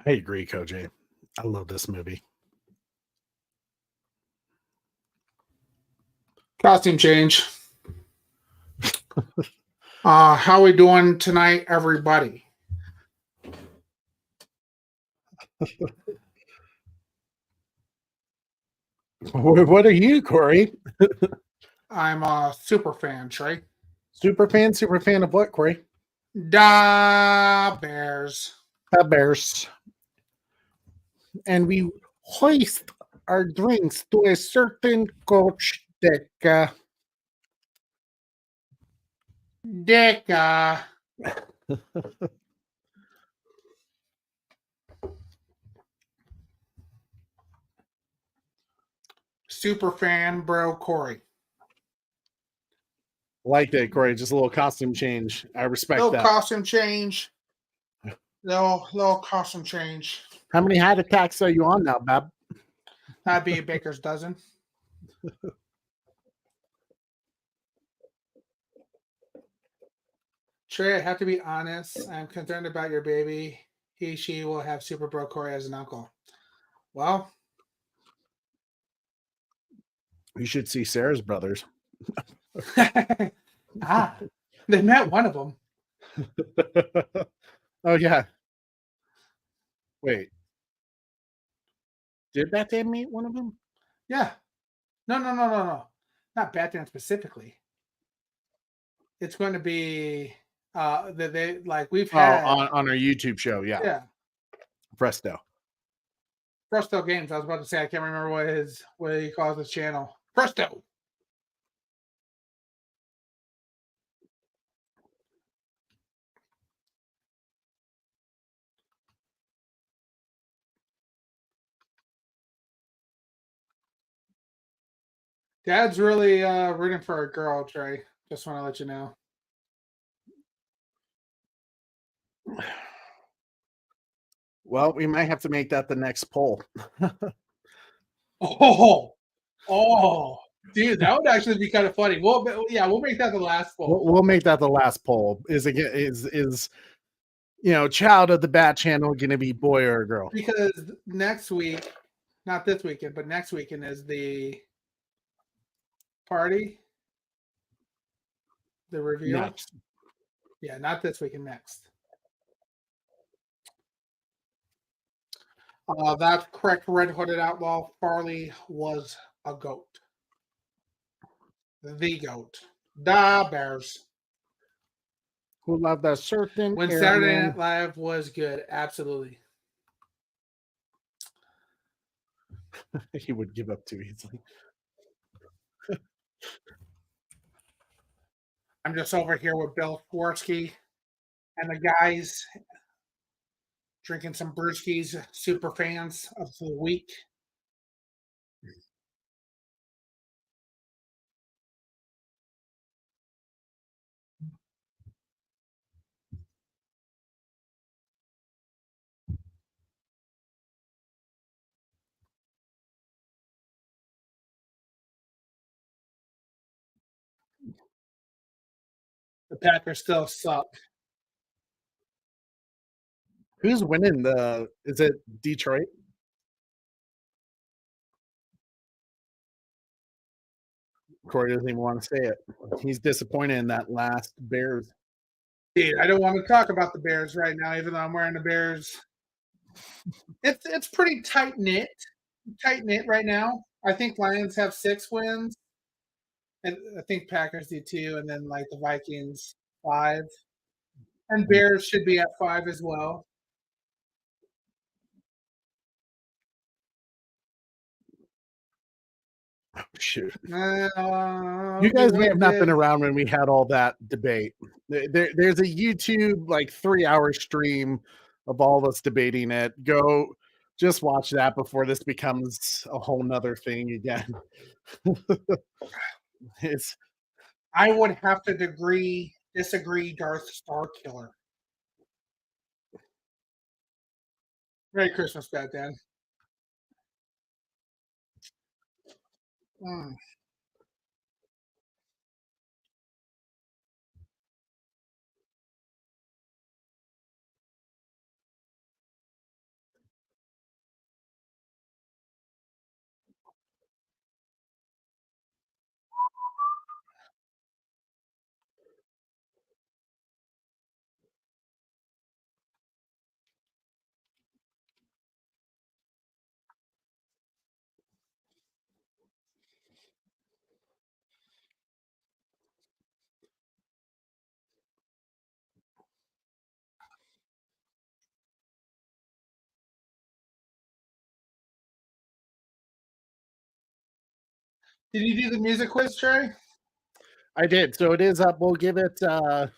Speaker 3: I agree, Koji. I love this movie.
Speaker 4: Costume change. How we doing tonight, everybody?
Speaker 3: What are you, Corey?
Speaker 4: I'm a super fan, Trey.
Speaker 3: Super fan of what, Corey?
Speaker 4: Da Bears.
Speaker 3: The Bears. And we hoist our drinks to a certain coach deck.
Speaker 4: Dicka. Super fan, bro, Corey.
Speaker 3: Like that, Corey. Just a little costume change. I respect
Speaker 4: Little
Speaker 3: that.
Speaker 4: costume change. Little costume change.
Speaker 3: How many heart attacks are you on now, Bab?
Speaker 4: That'd be a baker's dozen. Trey, I have to be honest. I'm concerned about your baby. She will have Super Bro Corey as an uncle. Well,
Speaker 3: You should see Sarah's brothers.
Speaker 4: they met one of them.
Speaker 3: Oh, yeah. Wait. Did Batman meet one of them?
Speaker 4: Yeah. No. Not Batman specifically. It's going to be they like we've had
Speaker 3: on our YouTube show. Yeah.
Speaker 4: Yeah.
Speaker 3: Presto
Speaker 4: Games. I was about to say I can't remember what he calls his channel. Presto. Dad's really rooting for a girl, Trey. Just want to let you know.
Speaker 3: Well, we might have to make that the next poll.
Speaker 4: Oh, dude, that would actually be kind of funny. We'll make that the last poll.
Speaker 3: We'll make that the last poll. Is child of the Bat Channel going to be boy or girl?
Speaker 4: Because next week, not this weekend, but next weekend is the party, the reveal.
Speaker 3: Next.
Speaker 4: Yeah, not this weekend. Next. That's correct. Red Hooded Outlaw. Farley was a goat. The goat. Da Bears.
Speaker 3: Who loved a certain
Speaker 4: When
Speaker 3: airman.
Speaker 4: Saturday Night Live was good. Absolutely.
Speaker 3: He would give up too easily.
Speaker 4: I'm just over here with Bill Forsky and the guys drinking some brewskis, super fans of the week. The Packers still suck.
Speaker 3: Who's winning the? Is it Detroit? Corey doesn't even want to say it. He's disappointed in that last Bears.
Speaker 4: Dude, I don't want to talk about the Bears right now, even though I'm wearing the Bears. It's pretty tight knit right now. I think Lions have 6 wins, and I think Packers do too, and then like the Vikings 5, and Bears should be at 5 as well.
Speaker 3: Oh, shoot.
Speaker 4: You
Speaker 3: You guys may have not been around when we had all that debate. There's a YouTube like 3-hour stream of all of us debating it. Go just watch that before this becomes a whole nother thing again. It's
Speaker 4: I would have to disagree Darth Starkiller. Merry Christmas, Bad Dan. Mm. Did you do the music quiz, Trey?
Speaker 3: I did. So it is up. We'll give it a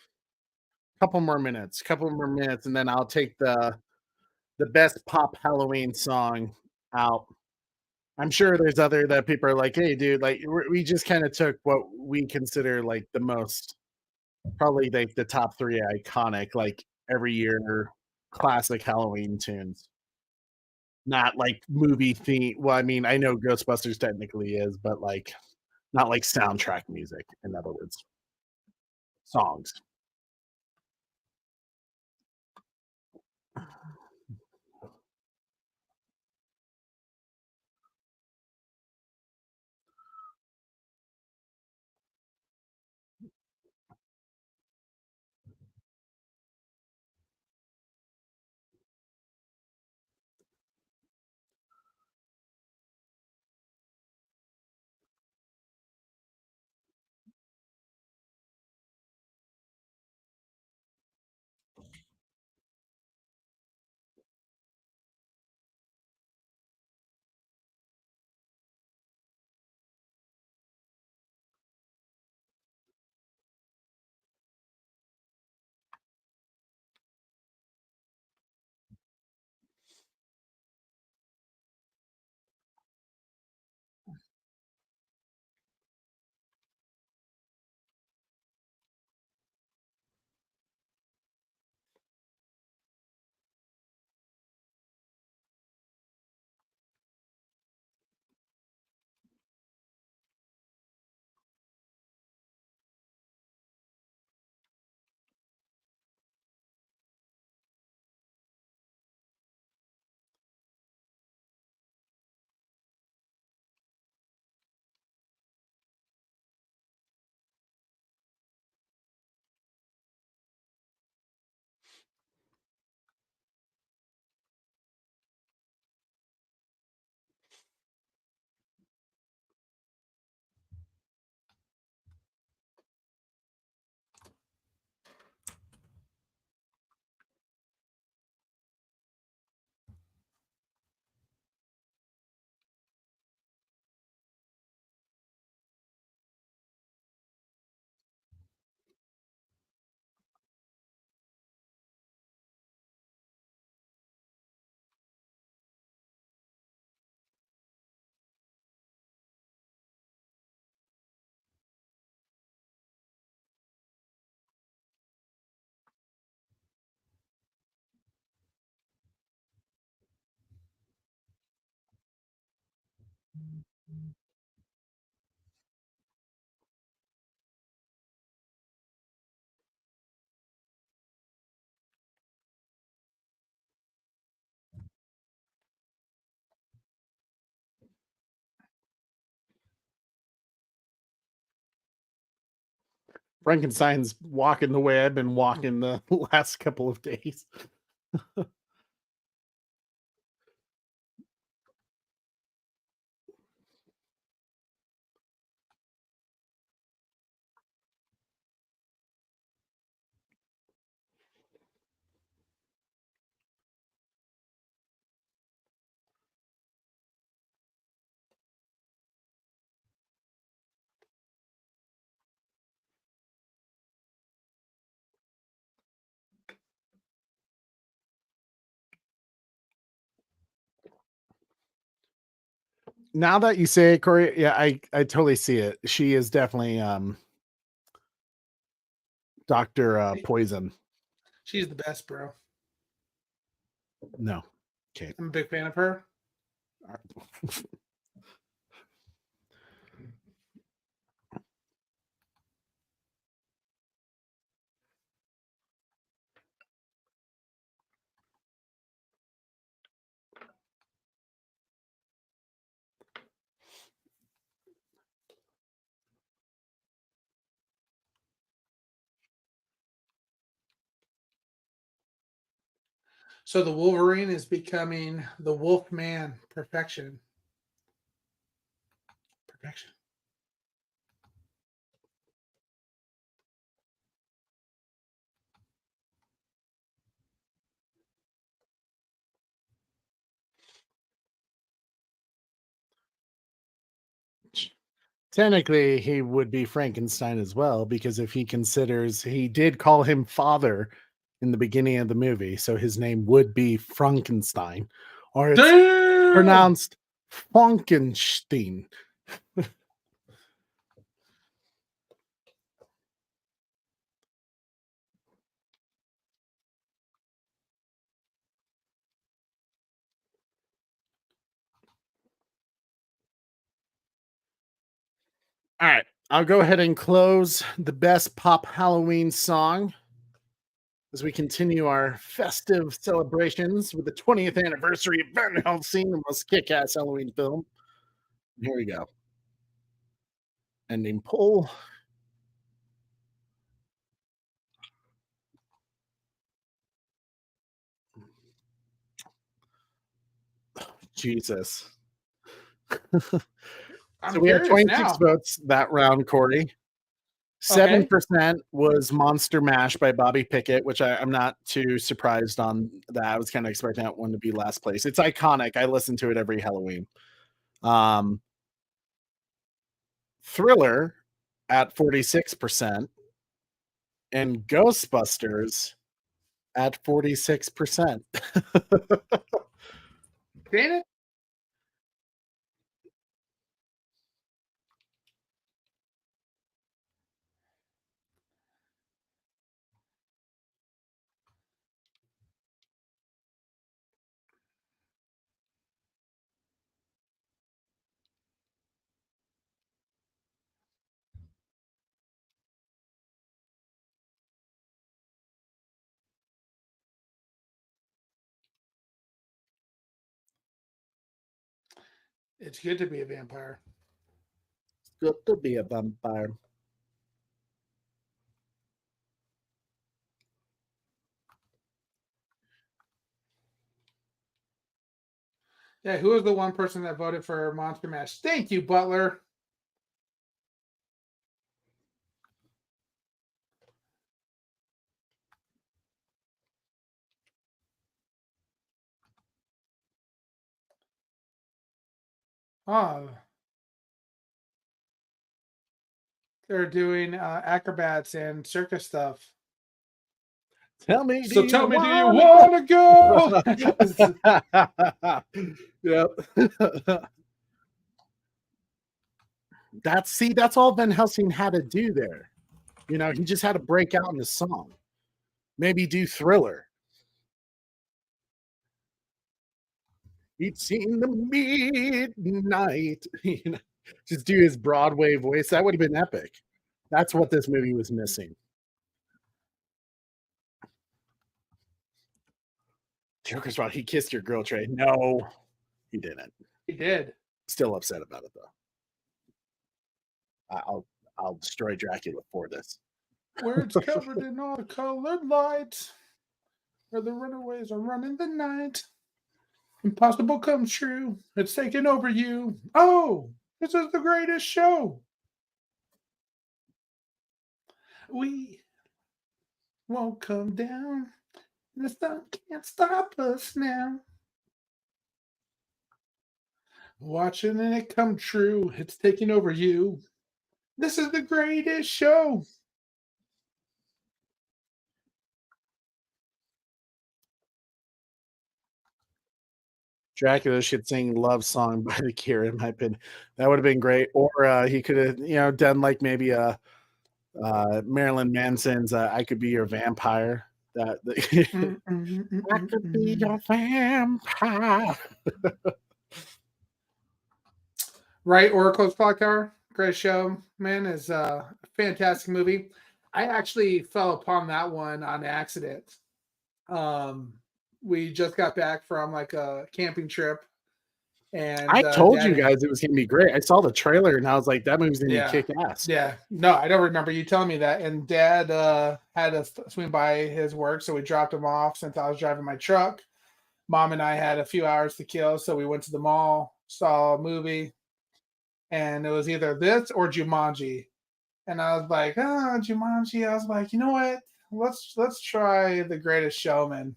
Speaker 3: couple more minutes, and then I'll take the best pop Halloween song out. I'm sure there's other that people are like, hey, dude, like we just kind of took what we consider like the most, probably like the top 3 iconic, like every year classic Halloween tunes. Not like movie theme. Well, I mean, I know Ghostbusters technically is, but like not like soundtrack music, in other words. Songs. Frankenstein's walking the way I've been walking the last couple of days. Now that you say it, Corey, yeah, I totally see it. She is definitely Dr. Poison.
Speaker 4: She's the best, bro.
Speaker 3: No. Okay.
Speaker 4: I'm a big fan of her. So the Wolverine is becoming the Wolfman. Perfection. Perfection.
Speaker 3: Technically, he would be Frankenstein as well, because if he considers he did call him father in the beginning of the movie, so his name would be Frankenstein, or it's pronounced Frankenstein. All right, I'll go ahead and close the best pop Halloween song as we continue our festive celebrations with the 20th anniversary of Van Helsing, the most kick-ass Halloween film. Here we go. Ending poll. Jesus. So we had 26
Speaker 4: now.
Speaker 3: votes that round, Corey. 7% was Monster Mash by Bobby Pickett, which I'm not too surprised on that. I was kind of expecting that one to be last place. It's iconic. I listen to it every Halloween. Thriller at 46% and Ghostbusters at 46%.
Speaker 4: Damn it. It's good to be a vampire.
Speaker 3: It's good to be a vampire.
Speaker 4: Yeah, who was the one person that voted for Monster Mash? Thank you, Butler. Oh. They're doing acrobats and circus stuff.
Speaker 3: Tell me,
Speaker 4: do you want to go?
Speaker 3: Yep. That's all Van Helsing had to do there. You know, he just had to break out in the song. Maybe do Thriller. He'd seen the midnight. Just do his Broadway voice. That would have been epic. That's what this movie was missing. Joker's about he kissed your girl, Trey. No, he didn't.
Speaker 4: He did.
Speaker 3: Still upset about it though. I'll destroy Dracula for this.
Speaker 4: Where it's covered in all the colored lights, where the runaways are running the night. Impossible comes true. It's taking over you. Oh, this is the greatest show. We won't come down. The sun can't stop us now. Watching it come true. It's taking over you. This is the greatest show.
Speaker 3: Dracula should sing "Love Song" by The Cure, in my opinion. That would have been great. Or he could have, done like maybe a Marilyn Manson's "I Could Be Your Vampire." I could be your vampire.
Speaker 4: Right, Oracle's Clock Tower. Great show, man. Is a fantastic movie. I actually fell upon that one on accident. We just got back from like a camping trip, and
Speaker 3: I told you guys it was gonna be great. I saw the trailer and I was like, that movie's gonna be kick ass.
Speaker 4: Yeah, no, I don't remember you telling me that. And Dad had to swing by his work, so we dropped him off since I was driving my truck. Mom and I had a few hours to kill, so we went to the mall, saw a movie, and it was either this or Jumanji. And I was like, oh, Jumanji. I was like, you know what? Let's try The Greatest Showman.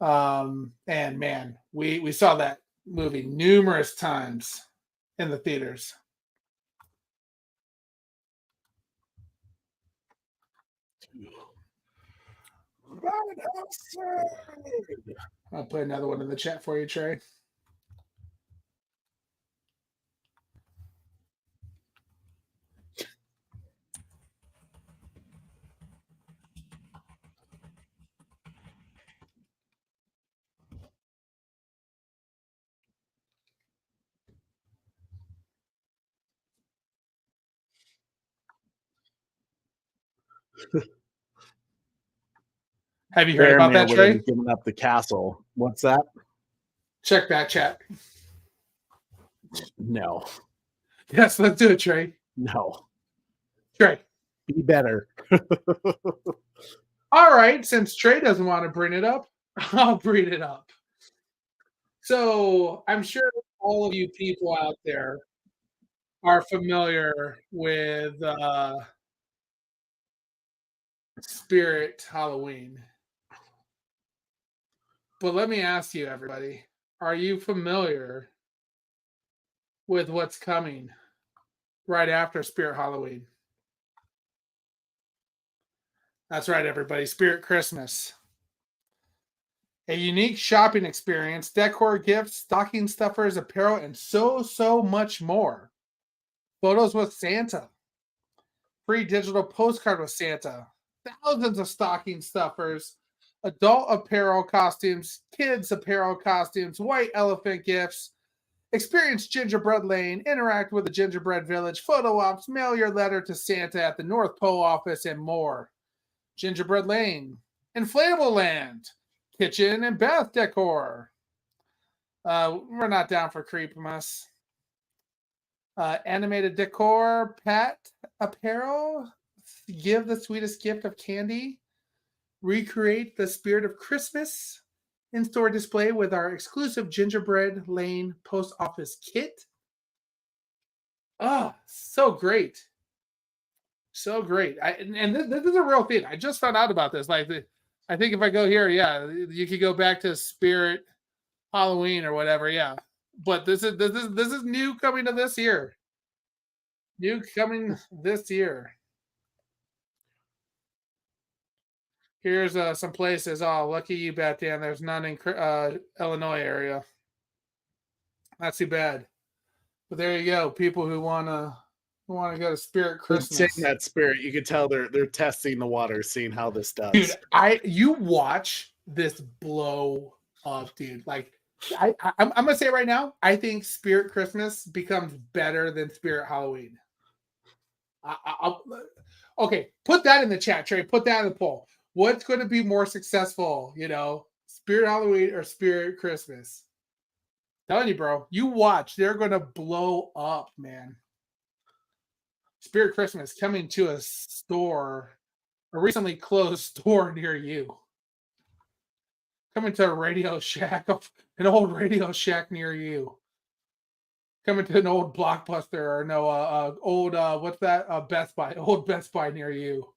Speaker 4: And man, we saw that movie numerous times in the theaters. I'll put another one in the chat for you, Trey. Have you heard about that, Trey?
Speaker 3: Giving up the castle. What's that?
Speaker 4: Check that chat.
Speaker 3: No.
Speaker 4: Yes, let's do it, Trey.
Speaker 3: No.
Speaker 4: Trey.
Speaker 3: Be better.
Speaker 4: All right. Since Trey doesn't want to bring it up, I'll bring it up. So I'm sure all of you people out there are familiar with Spirit Halloween. But let me ask you, everybody, are you familiar with what's coming right after Spirit Halloween? That's right, everybody. Spirit Christmas. A unique shopping experience, decor, gifts, stocking stuffers, apparel, and so much more. Photos with Santa. Free digital postcard with Santa. Thousands of stocking stuffers. Adult apparel costumes, kids apparel costumes, white elephant gifts. Experience Gingerbread Lane, interact with the Gingerbread Village, photo ops, mail your letter to Santa at the North Pole office, and more. Gingerbread Lane, Inflatable Land, kitchen and bath decor. We're not down for Creepmas. Animated decor, pet apparel, give the sweetest gift of candy. Recreate the spirit of Christmas. In-store display with our exclusive Gingerbread Lane post office kit. Oh, so great. So great. This is a real thing. I just found out about this. I think if I go here, yeah, you could go back to Spirit Halloween or whatever, yeah. But this is new coming to this year. New coming this year. Here's some places. Oh, lucky you, Batman. There's none in Illinois area. That's too bad. But there you go. People who wanna go to Spirit Christmas.
Speaker 3: That spirit, you can tell they're testing the water, seeing how this does.
Speaker 4: Dude, you watch this blow up, dude. Like I'm gonna say right now, I think Spirit Christmas becomes better than Spirit Halloween. Okay, put that in the chat, Trey. Put that in the poll. What's going to be more successful? Spirit Halloween or Spirit Christmas? Telling you, bro. You watch. They're going to blow up, man. Spirit Christmas coming to a recently closed store near you. Coming to a Radio Shack, an old Radio Shack near you. Coming to an old Blockbuster or old what's that? Best Buy, old Best Buy near you.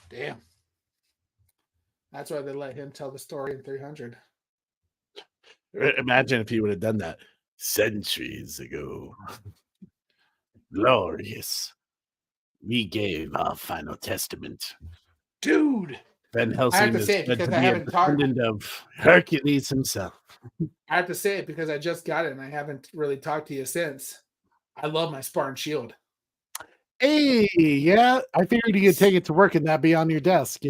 Speaker 4: Damn. That's why they let him tell the story in 300.
Speaker 3: Imagine if he would have done that centuries ago. Glorious. We gave our final testament.
Speaker 4: Dude.
Speaker 3: Van Helsing is said to be a descendant of Hercules himself.
Speaker 4: I have to say it because I just got it and I haven't really talked to you since. I love my Spartan shield.
Speaker 3: Hey, yeah. I figured you could take it to work and that'd be on your desk,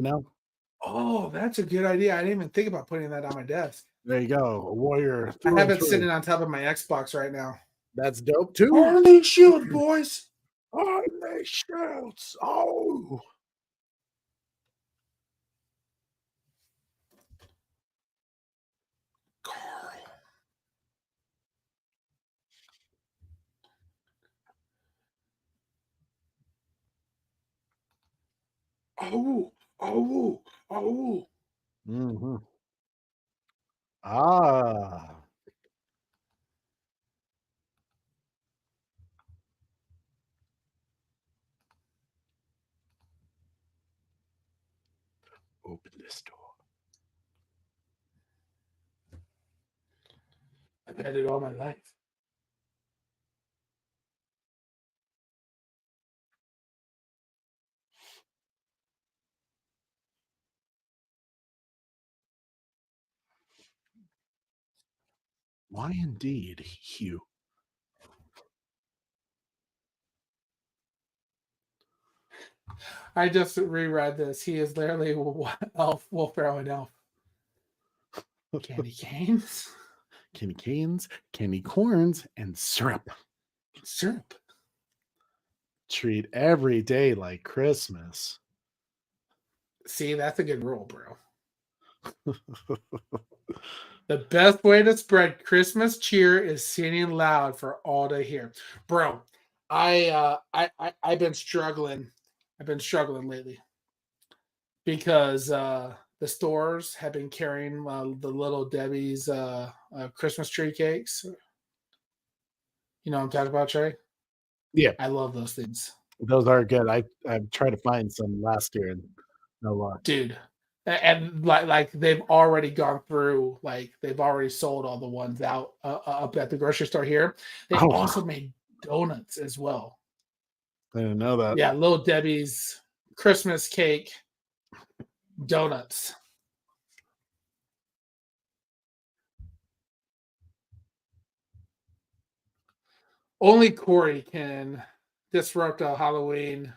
Speaker 4: Oh, that's a good idea. I didn't even think about putting that on my desk.
Speaker 3: There you go. A warrior.
Speaker 4: I have it sitting on top of my Xbox right now.
Speaker 3: That's dope too.
Speaker 4: Harley shield, boys.
Speaker 3: Harley shields. Oh.
Speaker 4: Oh.
Speaker 3: Mm-hmm. Ah. Open this door.
Speaker 4: I've had it all my life.
Speaker 3: Why indeed, Hugh?
Speaker 4: I just reread this. He is literally elf, Wolf Arrow, and elf. Candy canes,
Speaker 3: candy canes, candy corns, and syrup.
Speaker 4: Syrup.
Speaker 3: Treat every day like Christmas.
Speaker 4: See, that's a good rule, bro. The best way to spread Christmas cheer is singing loud for all to hear, bro. I've been struggling. I've been struggling lately because the stores have been carrying the Little Debbie's Christmas tree cakes. You know what I'm talking about, Trey?
Speaker 3: Yeah,
Speaker 4: I love those things.
Speaker 3: Those are good. I've tried to find some last year and no luck,
Speaker 4: dude. And like they've already gone through, like they've already sold all the ones out up at the grocery store here. They also made donuts as well.
Speaker 3: I didn't know that.
Speaker 4: Yeah, Little Debbie's Christmas cake donuts. Only Corey can disrupt a Halloween.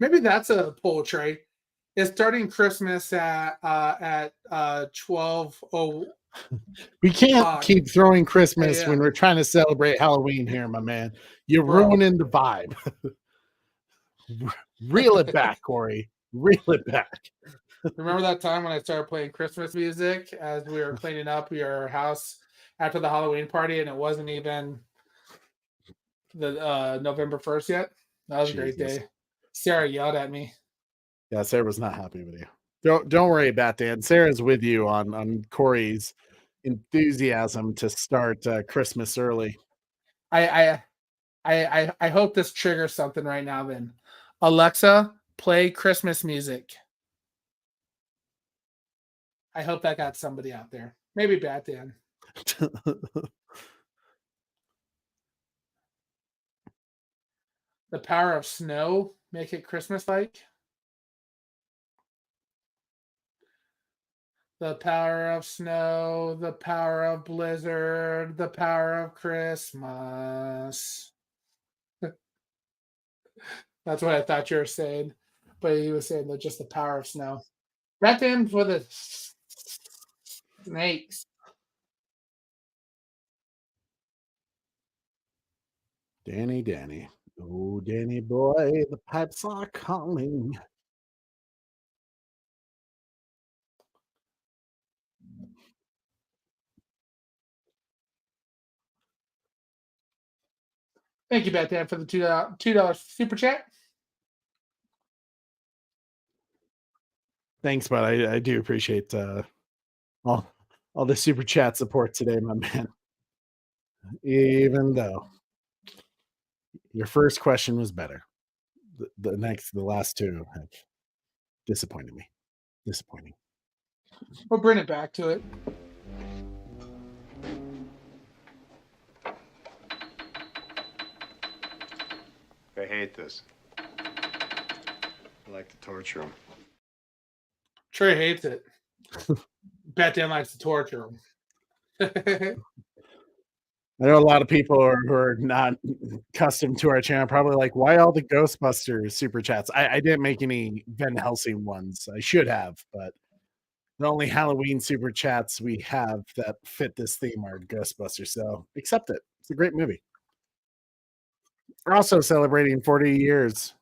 Speaker 4: Maybe that's a poll, Trey. Is starting Christmas at 12:00.
Speaker 3: We can't keep throwing Christmas when we're trying to celebrate Halloween here, my man. You're ruining the vibe. Reel it back, Corey. Reel it back.
Speaker 4: Remember that time when I started playing Christmas music as we were cleaning up your house after the Halloween party, and it wasn't even the November 1st yet? That was a great day. Sarah yelled at me.
Speaker 3: Yeah, Sarah was not happy with you. Don't worry about that. Sarah's with you on Corey's enthusiasm to start Christmas early.
Speaker 4: I hope this triggers something right now. Then, Alexa, play Christmas music. I hope that got somebody out there. Maybe Batman. The power of snow, make it Christmas-like. The power of snow, the power of blizzard, the power of Christmas. That's what I thought you were saying. But he was saying that just the power of snow. Batman for the snakes.
Speaker 3: Danny. Oh, Danny boy, the pipes are calling.
Speaker 4: Thank you, Batman, for the $2 super chat.
Speaker 3: Thanks, but I do appreciate all the super chat support today, my man. Even though your first question was better, the last two have disappointed me. Disappointing.
Speaker 4: We'll bring it back to it.
Speaker 11: I hate this. I like to torture him.
Speaker 4: Trey hates it. Batman likes to torture him.
Speaker 3: I know a lot of people who are not accustomed to our channel probably like, why all the Ghostbusters super chats? I didn't make any Van Helsing ones. I should have, but the only Halloween super chats we have that fit this theme are Ghostbusters. So accept it. It's a great movie. We're also celebrating 40 years.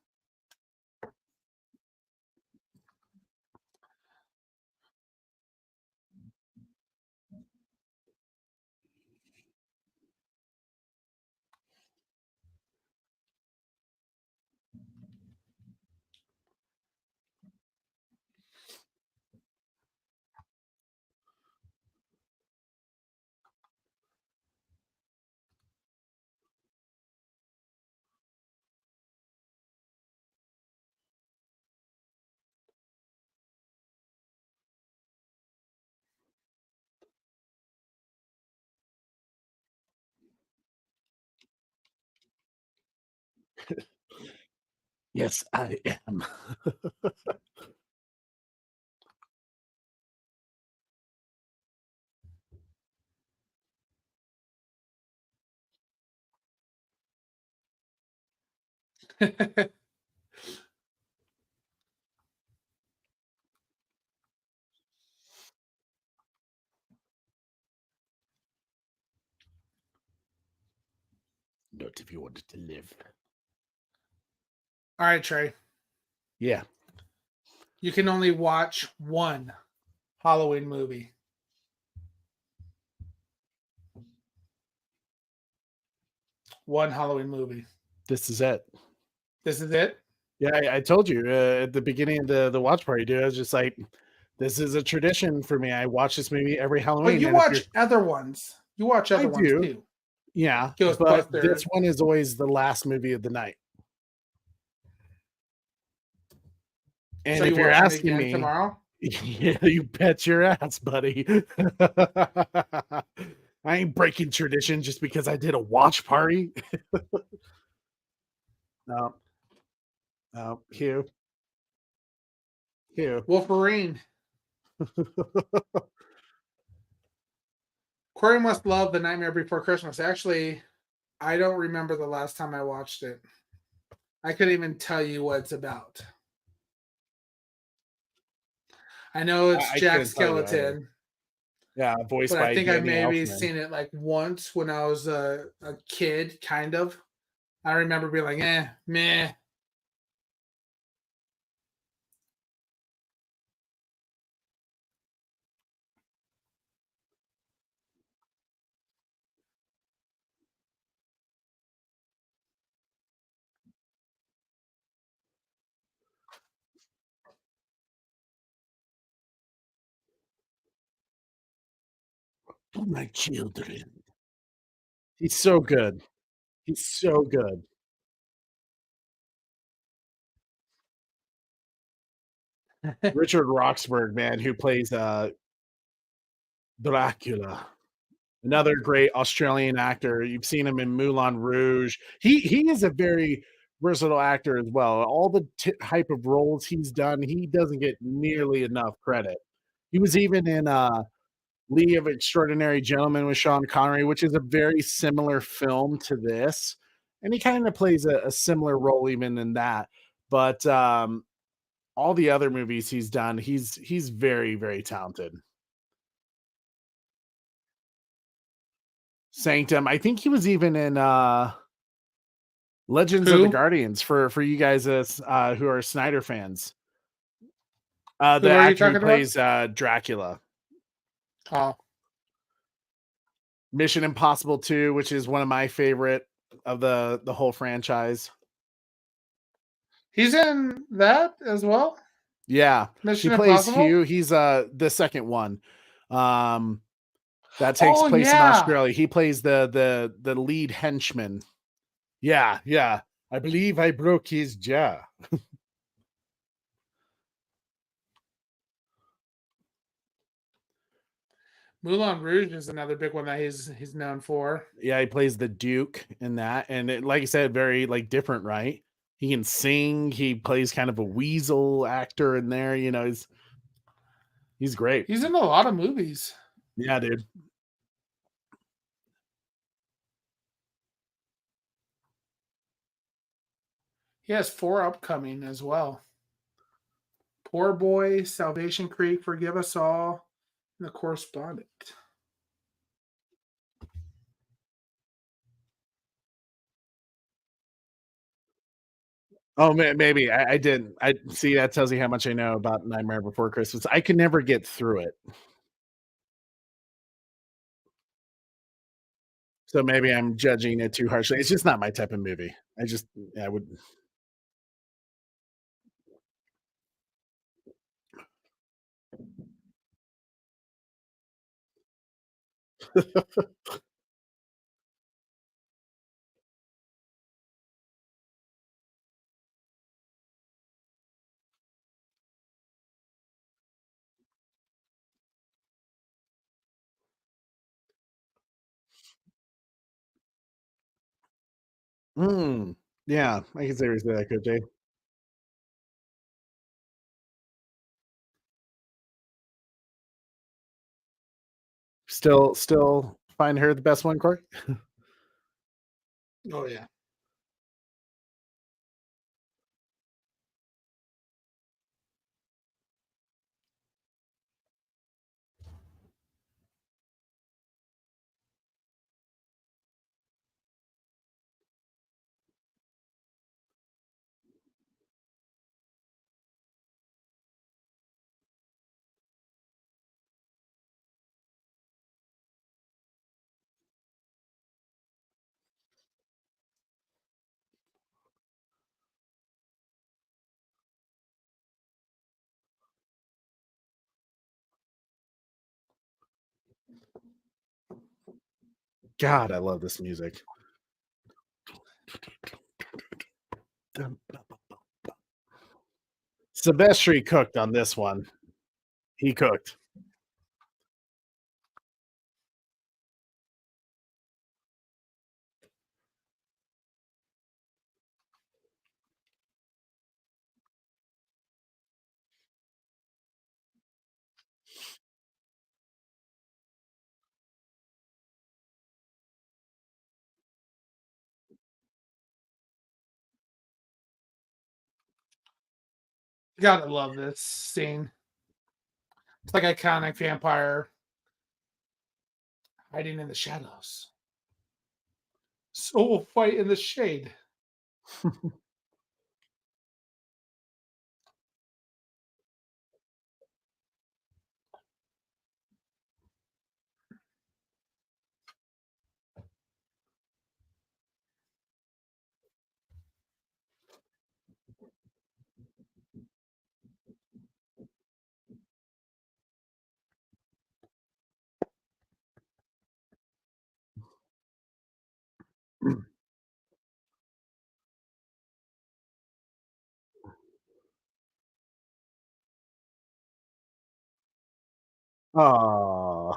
Speaker 3: Yes, I am. Not if you wanted to live.
Speaker 4: All right, Trey.
Speaker 3: Yeah.
Speaker 4: You can only watch one Halloween movie. One Halloween movie.
Speaker 3: This is it.
Speaker 4: This is it?
Speaker 3: Yeah, I told you at the beginning of the watch party, dude. I was just like, this is a tradition for me. I watch this movie every Halloween.
Speaker 4: But you watch other ones. You watch other ones too.
Speaker 3: Yeah,
Speaker 4: Ghostbusters.
Speaker 3: but this one is always the last movie of the night. And
Speaker 4: So
Speaker 3: if you're asking me
Speaker 4: tomorrow,
Speaker 3: yeah, you bet your ass, buddy. I ain't breaking tradition just because I did a watch party. No, Hugh.
Speaker 4: Wolverine. Corey must love The Nightmare Before Christmas. Actually, I don't remember the last time I watched it. I couldn't even tell you what it's about. I know it's Jack Skeleton.
Speaker 3: Yeah, voiced
Speaker 4: but
Speaker 3: by
Speaker 4: I think
Speaker 3: Danny
Speaker 4: I maybe
Speaker 3: Elfman.
Speaker 4: seen it like once when I was a kid, kind of. I remember being like, meh.
Speaker 3: Oh, my children. He's so good. He's so good. Richard Roxburgh, man, who plays Dracula. Another great Australian actor. You've seen him in Moulin Rouge. He is a very versatile actor as well. All the type of roles he's done, he doesn't get nearly enough credit. He was even in League of Extraordinary Gentlemen with Sean Connery, which is a very similar film to this, and he kind of plays a similar role even in that. But all the other movies he's done, he's very, very talented. Sanctum. I think he was even in Legends of the
Speaker 4: Who?
Speaker 3: Guardians for you guys as who are Snyder fans.
Speaker 4: Who
Speaker 3: The
Speaker 4: are you
Speaker 3: actor who
Speaker 4: talking about?
Speaker 3: plays Dracula.
Speaker 4: Oh,
Speaker 3: Mission Impossible 2, which is one of my favorite of the whole franchise.
Speaker 4: he's in that as well.
Speaker 3: Yeah.
Speaker 4: Mission
Speaker 3: He plays
Speaker 4: Impossible.
Speaker 3: Hugh. He's the second one. That takes
Speaker 4: Oh
Speaker 3: place in
Speaker 4: yeah,
Speaker 3: Australia. He plays the lead henchman. Yeah, yeah. I believe I broke his jaw.
Speaker 4: Moulin Rouge is another big one that he's known for.
Speaker 3: Yeah, he plays the Duke in that, and like I said, very like different, right? He can sing. He plays kind of a weasel actor in there. You know, he's great.
Speaker 4: He's in a lot of movies.
Speaker 3: Yeah, dude.
Speaker 4: He has 4 upcoming as well. Poor Boy, Salvation Creek, Forgive Us All, and The Correspondent.
Speaker 3: Oh, maybe I didn't. I see. That tells you how much I know about Nightmare Before Christmas. I could never get through it, so maybe I'm judging it too harshly. It's just not my type of movie. I would. Yeah, I can seriously that could be. Still find her the best one, Corey?
Speaker 4: Oh yeah.
Speaker 3: God, I love this music. Silvestri cooked on this one. He cooked.
Speaker 4: You gotta love this scene. It's like iconic vampire hiding in the shadows. So we'll fight in the shade.
Speaker 3: Oh.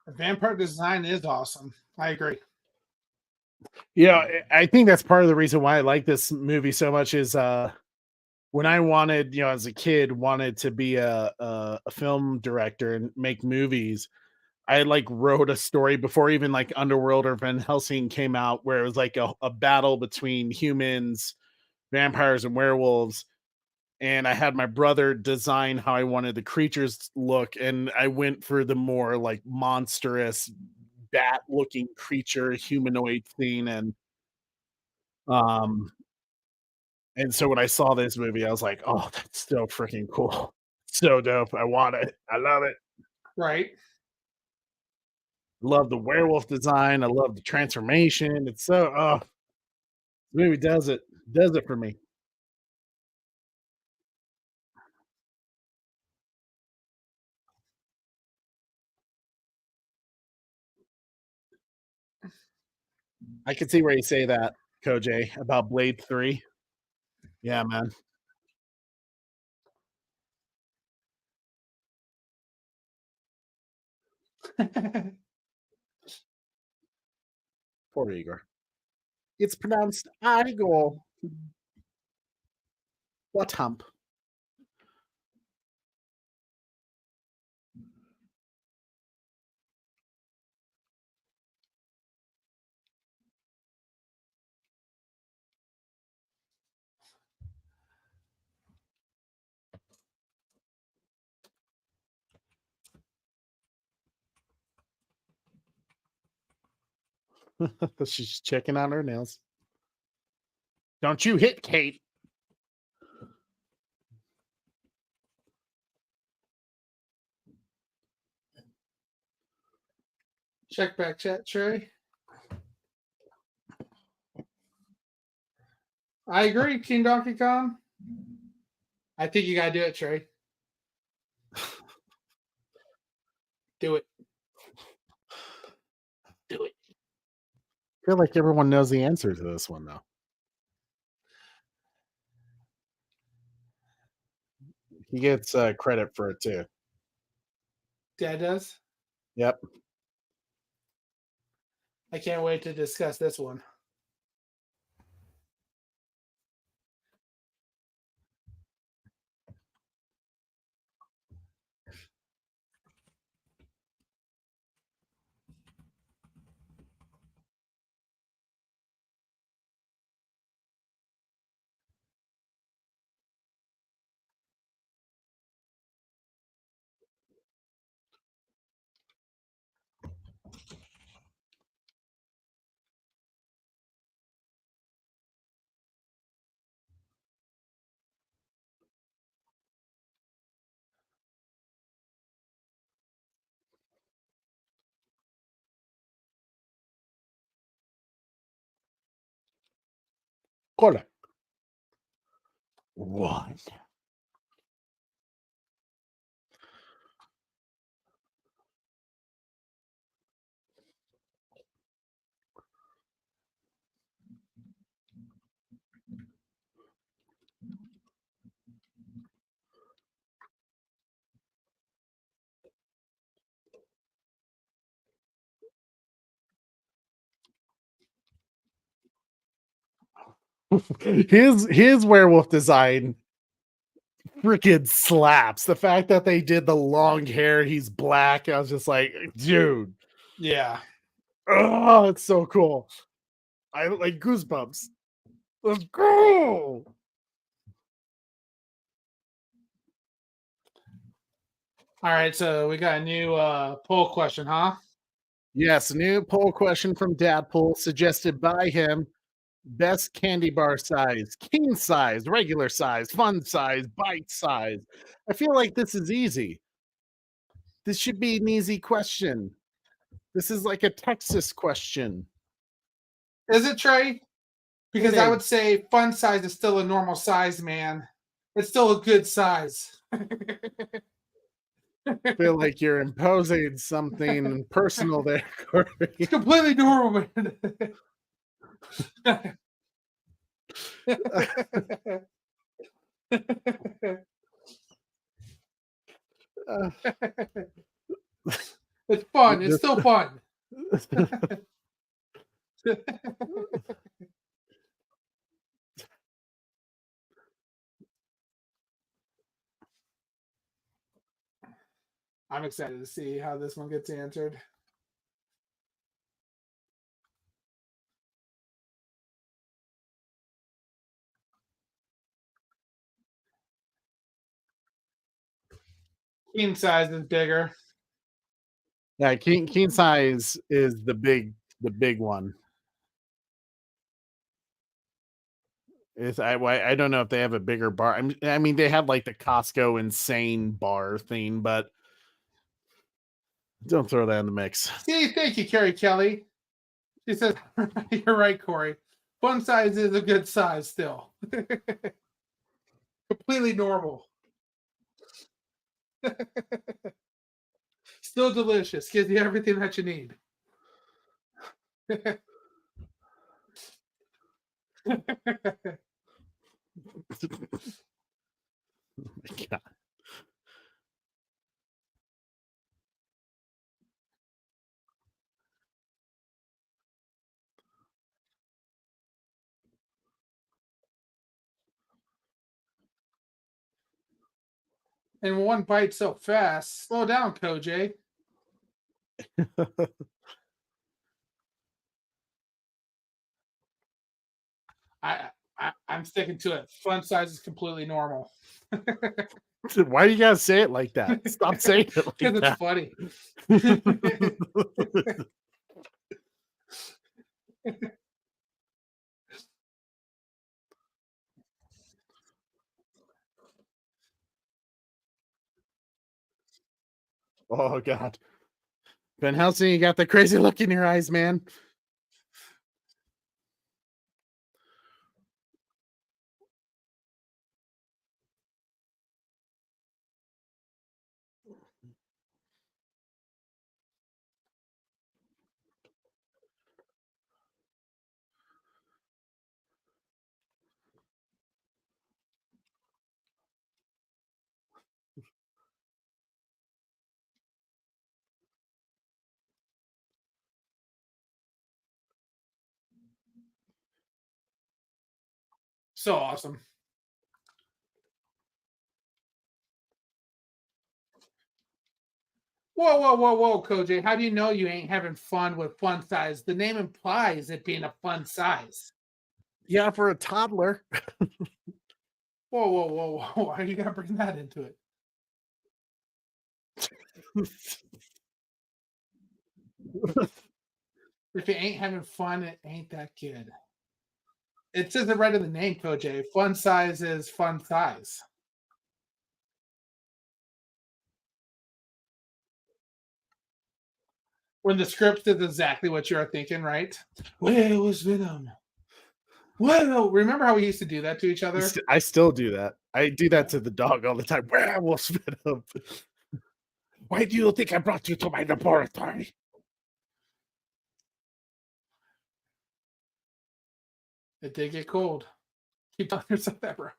Speaker 4: The vampire design is awesome. I agree.
Speaker 3: Yeah, I think that's part of the reason why I like this movie so much is when I wanted, as a kid, wanted to be a film director and make movies. I like wrote a story before even like Underworld or Van Helsing came out, where it was like a battle between humans, vampires, and werewolves. And I had my brother design how I wanted the creatures to look, and I went for the more like monstrous bat looking creature humanoid thing. Um and so when I saw this movie, I was like, oh, that's so freaking cool. So dope. I want it. I love it.
Speaker 4: Right.
Speaker 3: Love the werewolf design. I love the transformation. It's so the movie does it. Does it for me. I can see where you say that, Koj, about Blade 3. Yeah, man. Poor Igor. It's pronounced Igor. What hump? She's checking on her nails. Don't you hit Kate.
Speaker 4: Check back chat, Trey. I agree, King Donkey Kong. I think you gotta do it, Trey. Do it. Do it.
Speaker 3: I feel like everyone knows the answer to this one, though. He gets credit for it, too.
Speaker 4: Dad does?
Speaker 3: Yep.
Speaker 4: I can't wait to discuss this one.
Speaker 3: Cola. What? His werewolf design freaking slaps. The fact that they did the long hair, he's black. I was just like, dude.
Speaker 4: Yeah.
Speaker 3: Oh, it's so cool. I like goosebumps. Let's go.
Speaker 4: All right, so we got a new poll question, huh?
Speaker 3: Yes, new poll question from Dadpool suggested by him. Best candy bar size, king size, regular size, fun size, bite size. I feel like this is easy. This should be an easy question. This is like a Texas question.
Speaker 4: Is it, Trey? Because
Speaker 3: It
Speaker 4: I
Speaker 3: is.
Speaker 4: would say fun size is still a normal size, man. It's still a good size.
Speaker 3: I feel like you're imposing something personal there, Corey.
Speaker 4: It's completely normal, man. It's fun. fun. It's still fun. I'm excited to see how this one gets answered. Queen size is bigger.
Speaker 3: Yeah, king size is the big one. I don't know if they have a bigger bar. I mean, they have like the Costco insane bar thing, but don't throw that in the mix.
Speaker 4: See, thank you, Carrie Kelly. She says, "You're right, Corey. Fun size is a good size still. Completely normal. Still delicious. Gives you everything that you need."
Speaker 3: Oh my God.
Speaker 4: And one bite so fast. Slow down, Koj. I'm sticking to it. Fun size is completely normal.
Speaker 3: Why do you gotta say it like that? Stop saying it like
Speaker 4: Because
Speaker 3: that.
Speaker 4: it's funny.
Speaker 3: Oh God. Van Helsing, you got the crazy look in your eyes, man.
Speaker 4: So awesome. Whoa, Koj. How do you know you ain't having fun with fun size? The name implies it being a fun size.
Speaker 3: Yeah, for a toddler.
Speaker 4: Whoa. Why are you going to bring that into it? If you ain't having fun, it ain't that good. It says it right in the name, Koj. Fun size is fun size. When the script is exactly what you're thinking, right? Where was Venom? Well, remember how we used to do that to each other?
Speaker 3: I still do that. I do that to the dog all the time. Where was Venom? Why do you think I brought you to my laboratory?
Speaker 4: It did get cold. Keep telling yourself that, bro.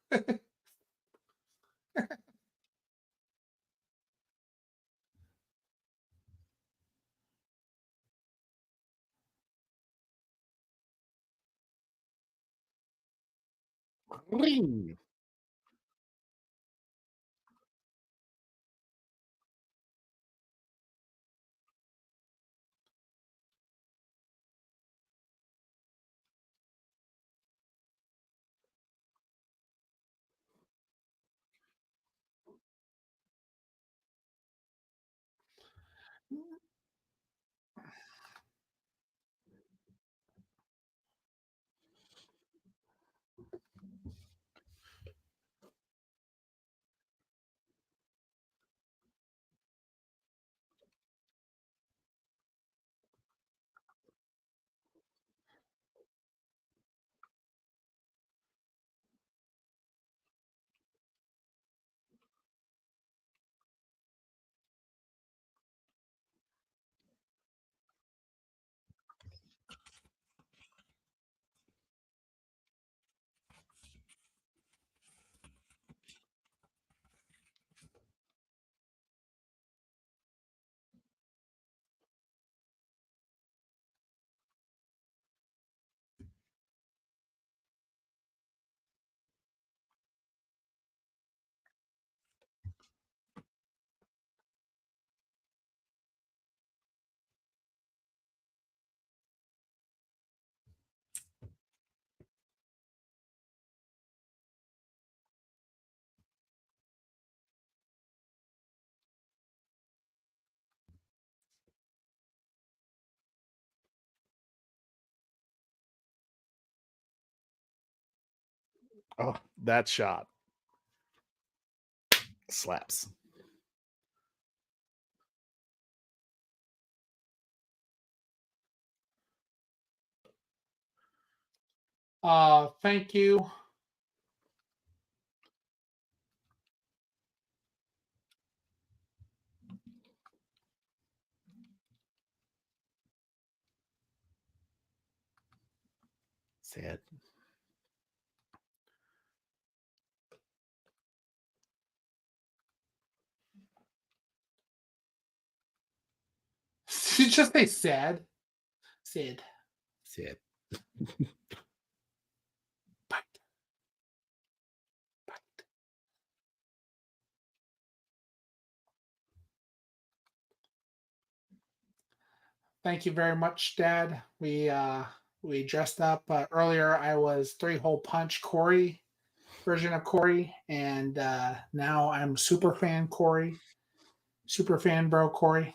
Speaker 3: Ring. Oh, that shot slaps.
Speaker 4: Thank you.
Speaker 3: Sad.
Speaker 4: Did you just say sad? Sad.
Speaker 3: Sad.
Speaker 4: Thank you very much, Dad. We dressed up earlier. I was 3-hole punch Corey version of Corey, and now I'm super fan Corey, super fan bro Corey.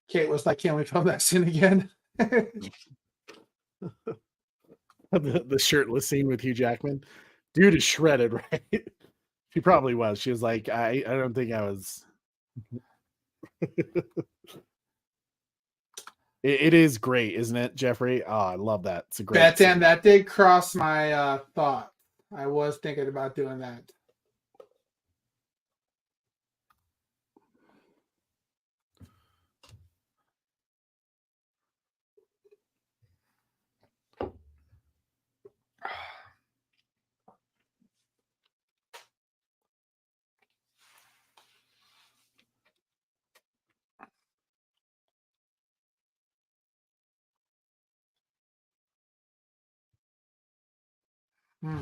Speaker 4: Kate was like, "Can we film that scene again?"
Speaker 3: the shirtless scene with Hugh Jackman. Dude is shredded, right? She probably was. She was like, I don't think I was. It is great, isn't it, Jeffrey? Oh, I love that. It's a great
Speaker 4: Batman, that did cross my thought. I was thinking about doing that. Hmm.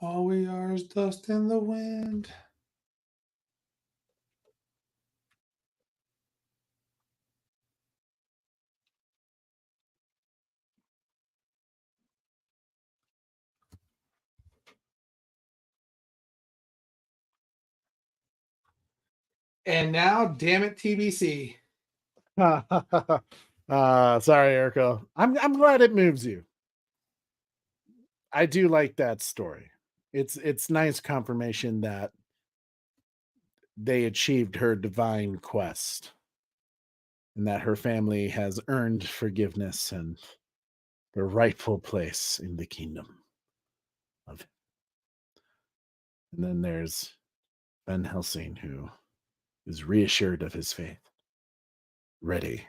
Speaker 4: All we are is dust in the wind. And now, damn it, TBC.
Speaker 3: Sorry, Erica. I'm glad it moves you. I do like that story. It's nice confirmation that they achieved her divine quest and that her family has earned forgiveness and their rightful place in the kingdom of. And then there's Van Helsing, who is reassured of his faith, ready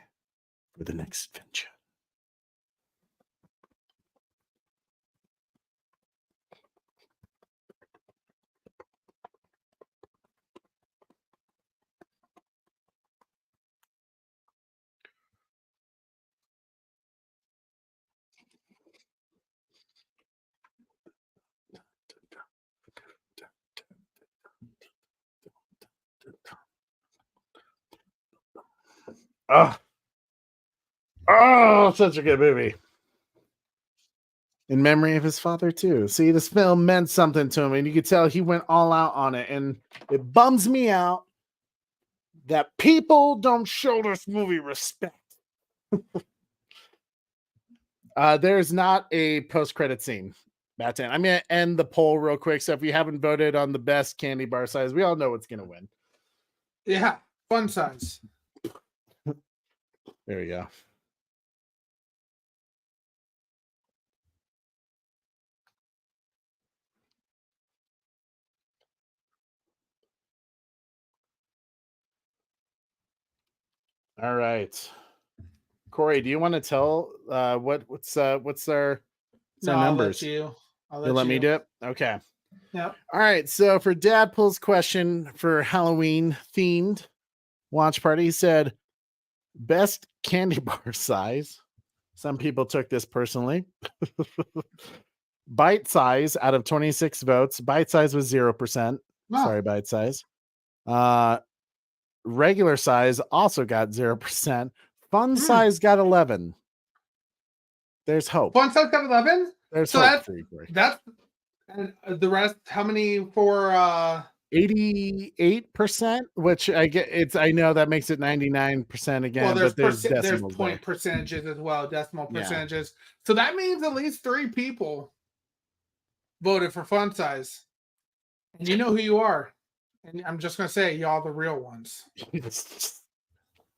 Speaker 3: for the next adventure. Oh, such a good movie. In memory of his father, too. See, this film meant something to him, and you could tell he went all out on it. And it bums me out that people don't show this movie respect. There's not a post-credit scene. Batman. I'm going to end the poll real quick. So if you haven't voted on the best candy bar size, we all know what's going to win.
Speaker 4: Yeah, fun size.
Speaker 3: There you go. All right, Corey, do you want to tell what's our numbers?
Speaker 4: You'll
Speaker 3: let me do it. Okay.
Speaker 4: Yeah.
Speaker 3: All right. So for Dadpool's question for Halloween themed watch party, he said best candy bar size. Some people took this personally. Bite Size out of 26 votes. Bite Size was 0%.
Speaker 4: Oh.
Speaker 3: Sorry, Bite Size. Regular Size also got 0%. Fun Size got 11. There's hope.
Speaker 4: Fun Size got 11?
Speaker 3: There's
Speaker 4: so
Speaker 3: hope for you, Corey.
Speaker 4: That's and the rest, how many for
Speaker 3: 88%, which I know that makes it 99% again.
Speaker 4: Well,
Speaker 3: but there's
Speaker 4: point percentages as well, decimal percentages. So that means at least 3 people voted for Fun Size. And you know who you are. And I'm just gonna say, y'all the real ones.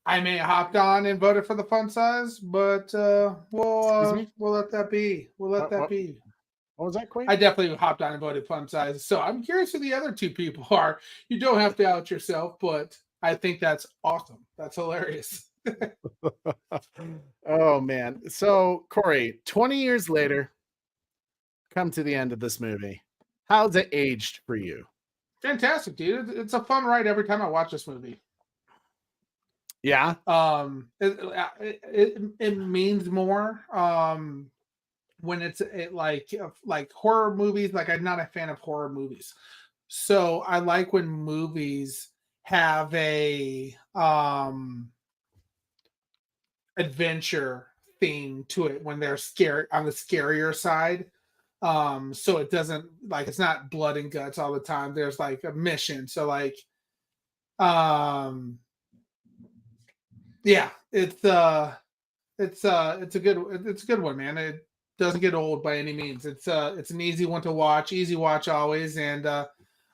Speaker 4: I may have hopped on and voted for the Fun Size, but we'll let that be. We'll let that be.
Speaker 3: What was that, Queen?
Speaker 4: I definitely hopped on and voted Fun Size. So I'm curious who the other 2 people are. You don't have to out yourself, but I think that's awesome. That's hilarious.
Speaker 3: Oh, man. So, Corey, 20 years later, come to the end of this movie. How's it aged for you?
Speaker 4: Fantastic, dude. It's a fun ride every time I watch this movie.
Speaker 3: Yeah.
Speaker 4: It means more. When it's like horror movies, like I'm not a fan of horror movies. So I like when movies have a adventure theme to it when they're scared on the scarier side. So it doesn't it's not blood and guts all the time. There's like a mission. So yeah, it's a good one, man. It doesn't get old by any means. It's an easy one to watch, easy watch always, and I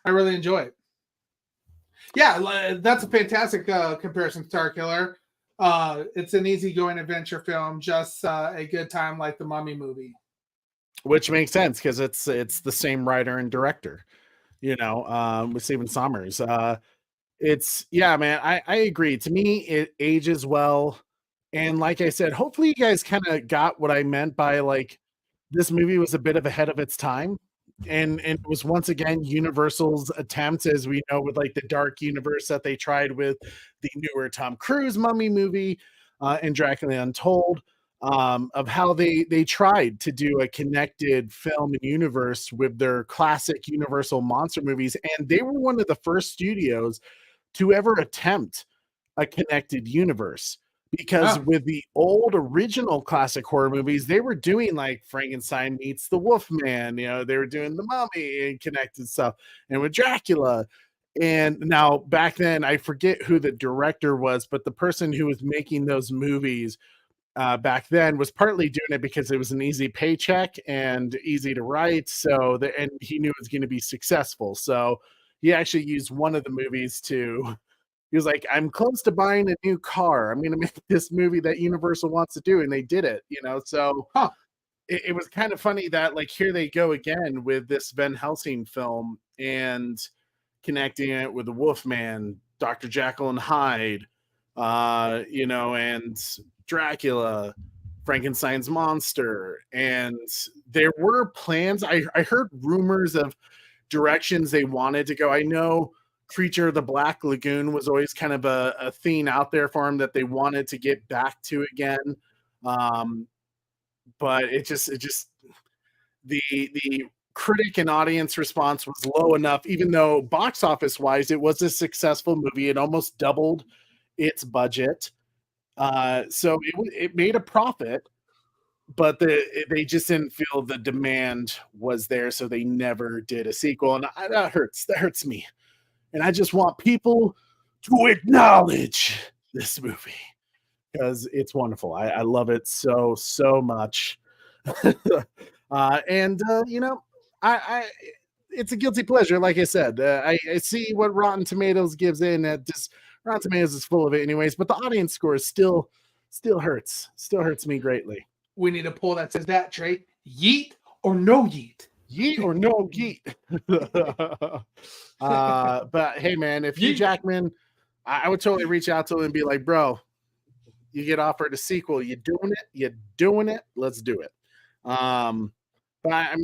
Speaker 4: really enjoy it. Yeah, that's a fantastic comparison, Star Killer. It's an easygoing adventure film, just a good time like the Mummy movie.
Speaker 3: Which makes sense because it's the same writer and director, with Stephen Sommers. Man, I agree. To me, it ages well. And like I said, hopefully you guys kind of got what I meant by this movie was a bit of ahead of its time. And it was once again Universal's attempt, as we know, with the dark universe that they tried with the newer Tom Cruise Mummy movie and Dracula Untold, of how they tried to do a connected film and universe with their classic Universal monster movies. And they were one of the first studios to ever attempt a connected universe. Because with the old original classic horror movies, they were doing Frankenstein meets the Wolfman, they were doing the Mummy and connected stuff, and with Dracula. And now back then, I forget who the director was, but the person who was making those movies back then was partly doing it because it was an easy paycheck and easy to write. And he knew it was going to be successful. So he actually used one of the movies he was like, I'm close to buying a new car. I'm going to make this movie that Universal wants to do. And they did it, So it was kind of funny that here they go again with this Van Helsing film and connecting it with the Wolfman, Dr. Jekyll and Hyde, and Dracula, Frankenstein's monster. And there were plans. I heard rumors of directions they wanted to go. I know Creature of the Black Lagoon was always kind of a theme out there for him that they wanted to get back to again. But it just the critic and audience response was low enough, even though box office wise, it was a successful movie. It almost doubled its budget. So it made a profit, but they just didn't feel the demand was there. So they never did a sequel. And that hurts me. And I just want people to acknowledge this movie because it's wonderful. I love it so much. It's a guilty pleasure. Like I said, I see what Rotten Tomatoes gives in. Rotten Tomatoes is full of it anyways, but the audience score still hurts. Still hurts me greatly.
Speaker 4: We need a poll that says that, Trey. Yeet or no yeet?
Speaker 3: Yeet or no yeet. But hey, man, if Hugh Jackman, I would totally reach out to him and be like, bro, you get offered a sequel. You doing it? Let's do it. But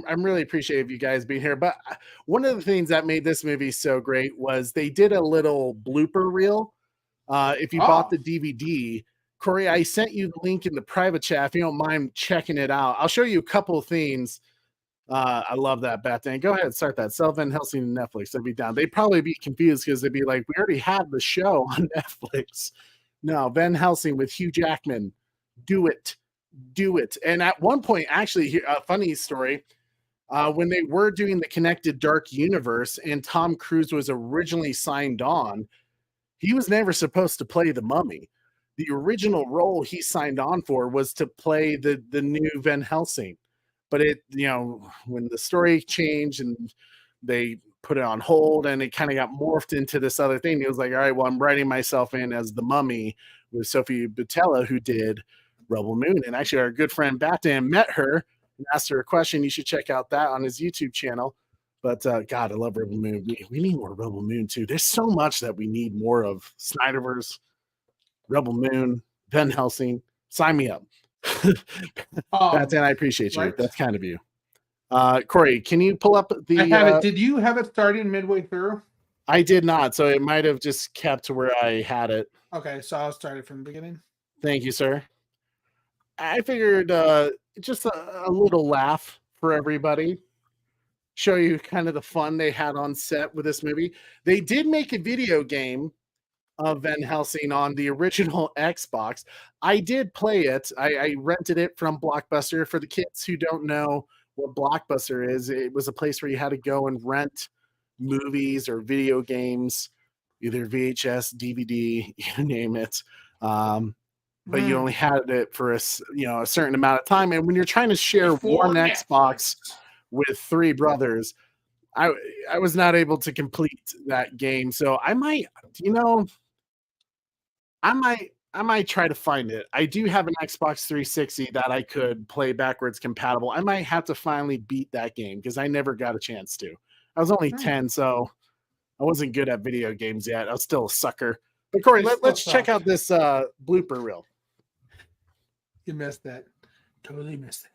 Speaker 3: I'm really appreciative you guys being here. But one of the things that made this movie so great was they did a little blooper reel. If you bought the DVD, Corey, I sent you the link in the private chat. If you don't mind checking it out, I'll show you a couple of things I love that, Batman. Go ahead, start that. Sell Van Helsing to Netflix. I'd be down. They'd probably be confused because they'd be like, we already had the show on Netflix. No, Van Helsing with Hugh Jackman. Do it. Do it. And at one point, actually, a funny story, when they were doing the Connected Dark Universe and Tom Cruise was originally signed on, he was never supposed to play the Mummy. The original role he signed on for was to play the new Van Helsing. But it, when the story changed and they put it on hold and it kind of got morphed into this other thing, he was like, all right, well, I'm writing myself in as the Mummy with Sophie Boutella, who did Rebel Moon. And actually, our good friend Batman met her and asked her a question. You should check out that on his YouTube channel. But God, I love Rebel Moon. We need more Rebel Moon too. There's so much that we need more of. Snyderverse, Rebel Moon, Van Helsing. Sign me up. Batman, I appreciate you. Right. That's kind of you. Corey, can you pull up the?
Speaker 4: I have it. Did you have it starting midway through?
Speaker 3: I did not, so it might have just kept to where I had it.
Speaker 4: Okay, so I'll start it from the beginning.
Speaker 3: Thank you, sir. I figured just a little laugh for everybody. Show you kind of the fun they had on set with this movie. They did make a video game of Van Helsing on the original Xbox. I did play it. I rented it from Blockbuster. For the kids who don't know what Blockbuster is, it was a place where you had to go and rent movies or video games, either VHS, DVD, you name it. But you only had it for a certain amount of time. And when you're trying to share one Xbox with three brothers, I was not able to complete that game. So I might try to find it. I do have an Xbox 360 that I could play backwards compatible. I might have to finally beat that game because I never got a chance to. I was only 10, so I wasn't good at video games yet. I was still a sucker. But Corey, let's check out this blooper reel.
Speaker 4: You missed that. Totally missed it.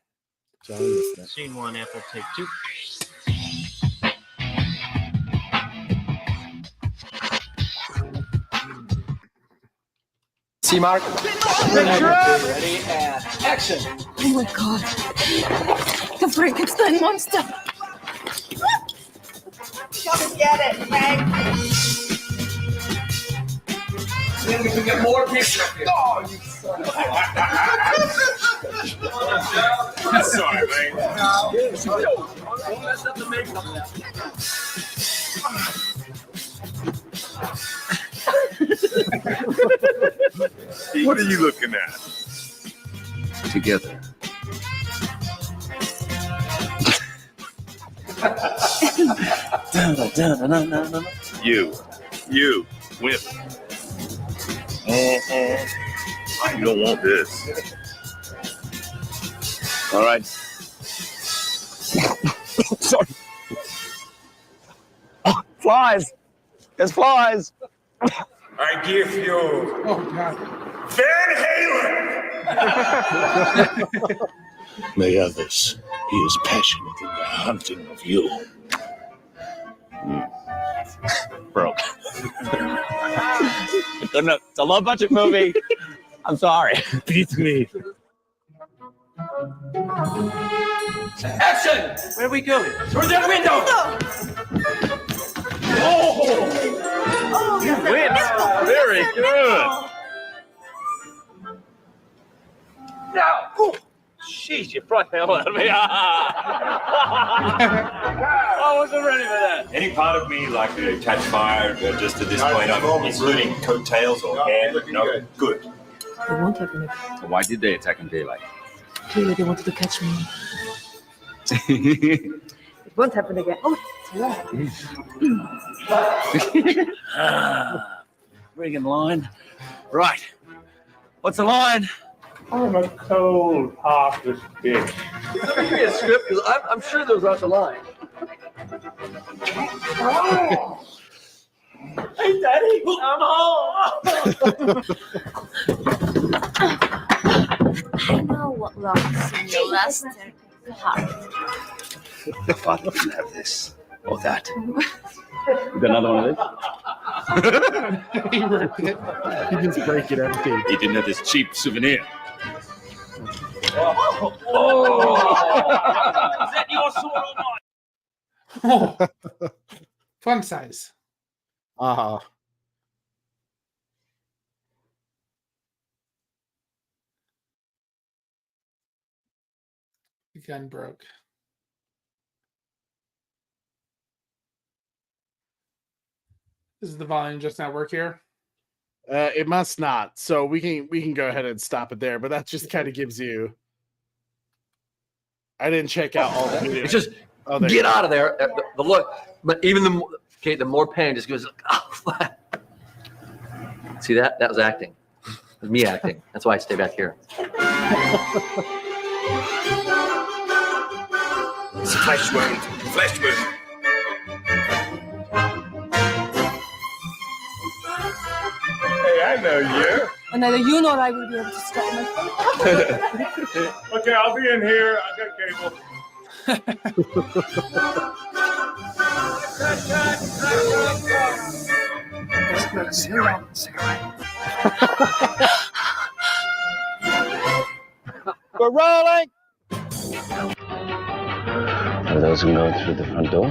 Speaker 13: Scene 1, Apple, take 2.
Speaker 14: See, Mark?
Speaker 12: Ready and action.
Speaker 7: Oh my god. The Frankenstein monster.
Speaker 15: Come and get it, Frank.
Speaker 12: Then we can get more pictures. Oh, you son of a...
Speaker 16: Sorry, man.
Speaker 12: Don't mess up the makeup now.
Speaker 16: What are you looking at?
Speaker 17: Together.
Speaker 16: You win. You don't want this.
Speaker 17: All right. Sorry. Oh, flies. There's flies.
Speaker 16: I give you Van Halen.
Speaker 6: May others be as passionate in the hunting of you.
Speaker 13: Broke. It's a low budget movie. I'm sorry.
Speaker 6: Beat me.
Speaker 12: Action! Where are we going? Through that window!
Speaker 16: Oh, you win. Very good.
Speaker 12: Now!
Speaker 13: Jeez, you brought the hell out of me. I wasn't ready for that.
Speaker 18: Any part of me like to catch fire just at this point, including coattails or hair? No, good.
Speaker 7: They won't happen again.
Speaker 17: Why did they attack in daylight?
Speaker 7: Clearly they wanted to catch me. It won't happen again. Oh,
Speaker 13: Bring in line. Right. What's the line?
Speaker 16: I'm a cold-hearted bitch.
Speaker 12: Let me give me a script, because I'm sure those aren't the line. Hey, Daddy, I'm home.
Speaker 7: I know what locks in your last heart.
Speaker 17: My father didn't have this or that.
Speaker 13: You got another one of these?
Speaker 3: He ripped it. He just break it everything.
Speaker 17: He didn't have this cheap souvenir.
Speaker 12: Is that your sword or mine.
Speaker 4: Oh, fun size.
Speaker 3: Uh-huh.
Speaker 4: The gun broke. Does the volume just not work here?
Speaker 3: It must not. So we can go ahead and stop it there. But that just kind of gives you. I didn't check out all the videos.
Speaker 13: It's just get out of there. The look, but even the more pain just goes. Oh, see that? That was acting. It was me acting. That's why I stay back here.
Speaker 18: It's a flesh wound. Flesh wound.
Speaker 16: Hey, I know you.
Speaker 15: And neither you nor I will be able to stop my
Speaker 16: Okay, I'll be in here. I got cable.
Speaker 12: We're rolling.
Speaker 17: For those who know through the front door,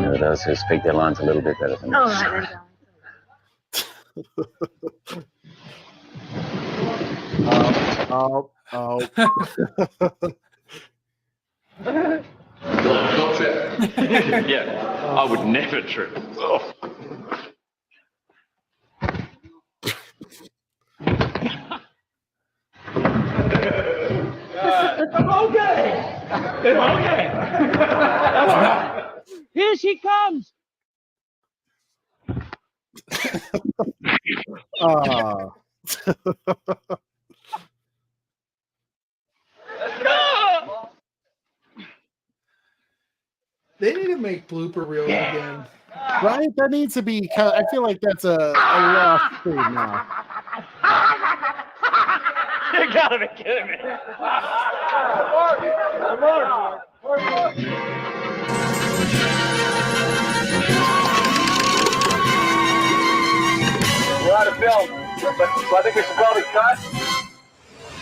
Speaker 17: there are those who speak their lines a little bit better than us.
Speaker 5: Yeah, I would never trip. Oh.
Speaker 12: It's okay. Here she comes.
Speaker 4: They need to make blooper reels again.
Speaker 3: Right? That needs to be. I feel like that's a lost thing now.
Speaker 12: You gotta be kidding me.
Speaker 18: We're out of film, so I think we should probably cut.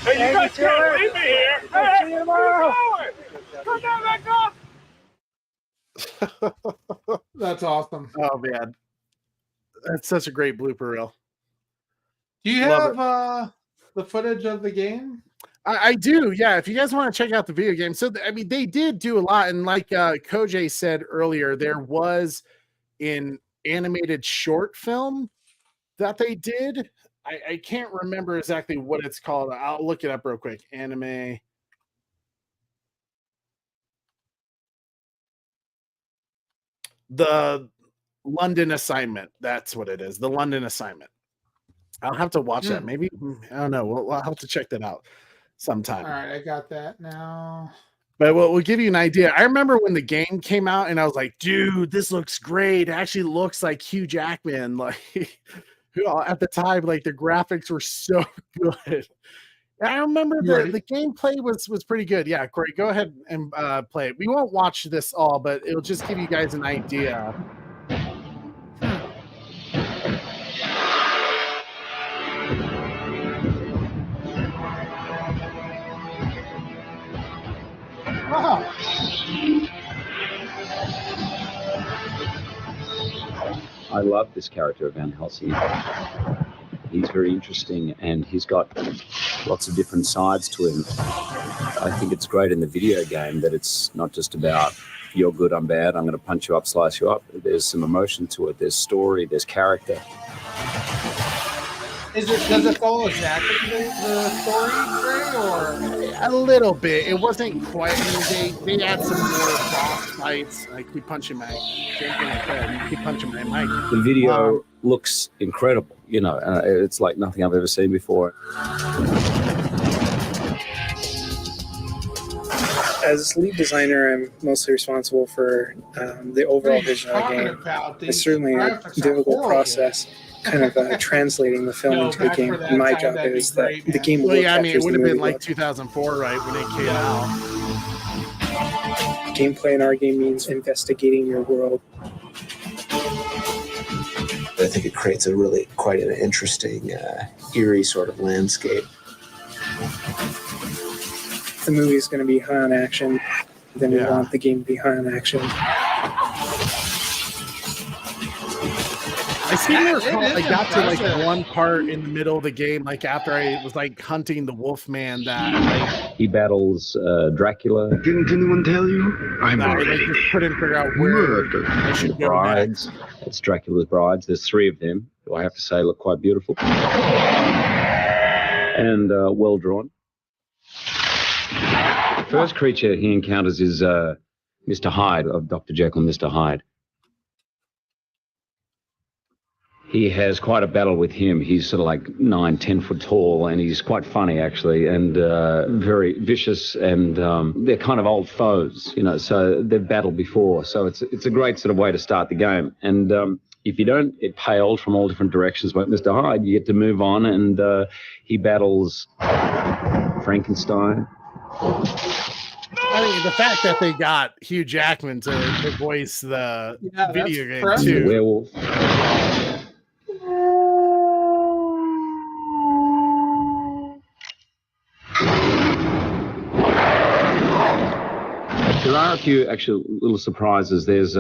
Speaker 16: Hey, you guys can't leave me here. Hey, where are you going? Come down back up.
Speaker 4: That's awesome.
Speaker 3: Oh man, that's such a great blooper reel.
Speaker 4: Do you have the footage of the game?
Speaker 3: I do, yeah. If you guys want to check out the video game, so I mean, they did do a lot, and like Kojay said earlier, there was an animated short film that they did. I can't remember exactly what it's called. I'll look it up real quick. Anime. The London Assignment. That's what it is. The London Assignment. I'll have to watch that. Maybe, I don't know. We'll have to check that out sometime.
Speaker 4: All right, I got that now.
Speaker 3: But we'll give you an idea. I remember when the game came out and I was like, dude, this looks great. It actually looks like Hugh Jackman. Like at the time, like the graphics were so good. I remember the gameplay was pretty good. Yeah, Corey, go ahead and play it. We won't watch this all, but it'll just give you guys an idea.
Speaker 4: Wow.
Speaker 17: I love this character of Van Helsing. He's very interesting, and he's got lots of different sides to him. I think it's great in the video game that it's not just about you're good, I'm bad, I'm going to punch you up, slice you up. There's some emotion to it. There's story, there's character.
Speaker 4: Does it follow exactly the story, Ray, or
Speaker 3: a little bit? It wasn't quite. I mean, they had some more boss fights. Like keep punching my, keep punching my mic.
Speaker 17: The video looks incredible. You know, it's like nothing I've ever seen before.
Speaker 14: As lead designer, I'm mostly responsible for the overall vision of the game. It's certainly a difficult process, kind of translating the film into a game. And my job is that the game will
Speaker 3: I mean, it would have been like 2004, right, when it came out.
Speaker 14: Gameplay in our game means investigating your world.
Speaker 19: I think it creates a really quite an interesting, eerie sort of landscape.
Speaker 14: The movie is going to be high on action. Then we want the game to be high on action.
Speaker 3: I seem to recall I got to like one part in the middle of the game, like after I was like hunting the Wolfman that like
Speaker 17: He battles Dracula.
Speaker 19: Didn't anyone tell you? I'm
Speaker 3: I
Speaker 19: already
Speaker 3: like, just couldn't figure out where I should go
Speaker 17: brides.
Speaker 3: next.
Speaker 17: It's Dracula's brides. There's 3 of them, who I have to say look quite beautiful. And well drawn. The first creature he encounters is Mr. Hyde, of Dr. Jekyll and Mr. Hyde. He has quite a battle with him. He's sort of like 9-10 foot tall, and he's quite funny actually, and very vicious. And they're kind of old foes, you know. So they've battled before. So it's a great sort of way to start the game. And if you don't get paled from all different directions like Mr. Hyde, you get to move on, and he battles Frankenstein.
Speaker 3: I mean, the fact that they got Hugh Jackman to voice the video game too.
Speaker 17: The werewolf. There are a few actual little surprises. There's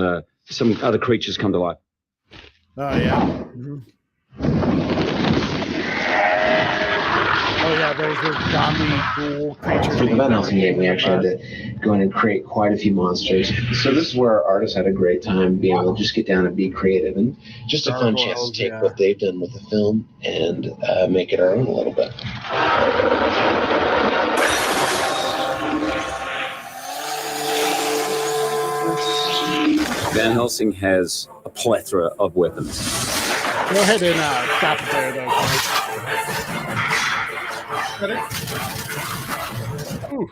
Speaker 17: some other creatures come to life.
Speaker 3: Oh yeah. Mm-hmm. Oh yeah, those were zombie ghoul creatures.
Speaker 19: For the Van Helsing game, we actually had to go in and create quite a few monsters. So this is where our artists had a great time being able to just get down and be creative, and just a fun chance to take what they've done with the film and make it our own a little bit.
Speaker 17: Van Helsing has a plethora of weapons.
Speaker 3: Go ahead and stop it there, though.
Speaker 4: Ooh.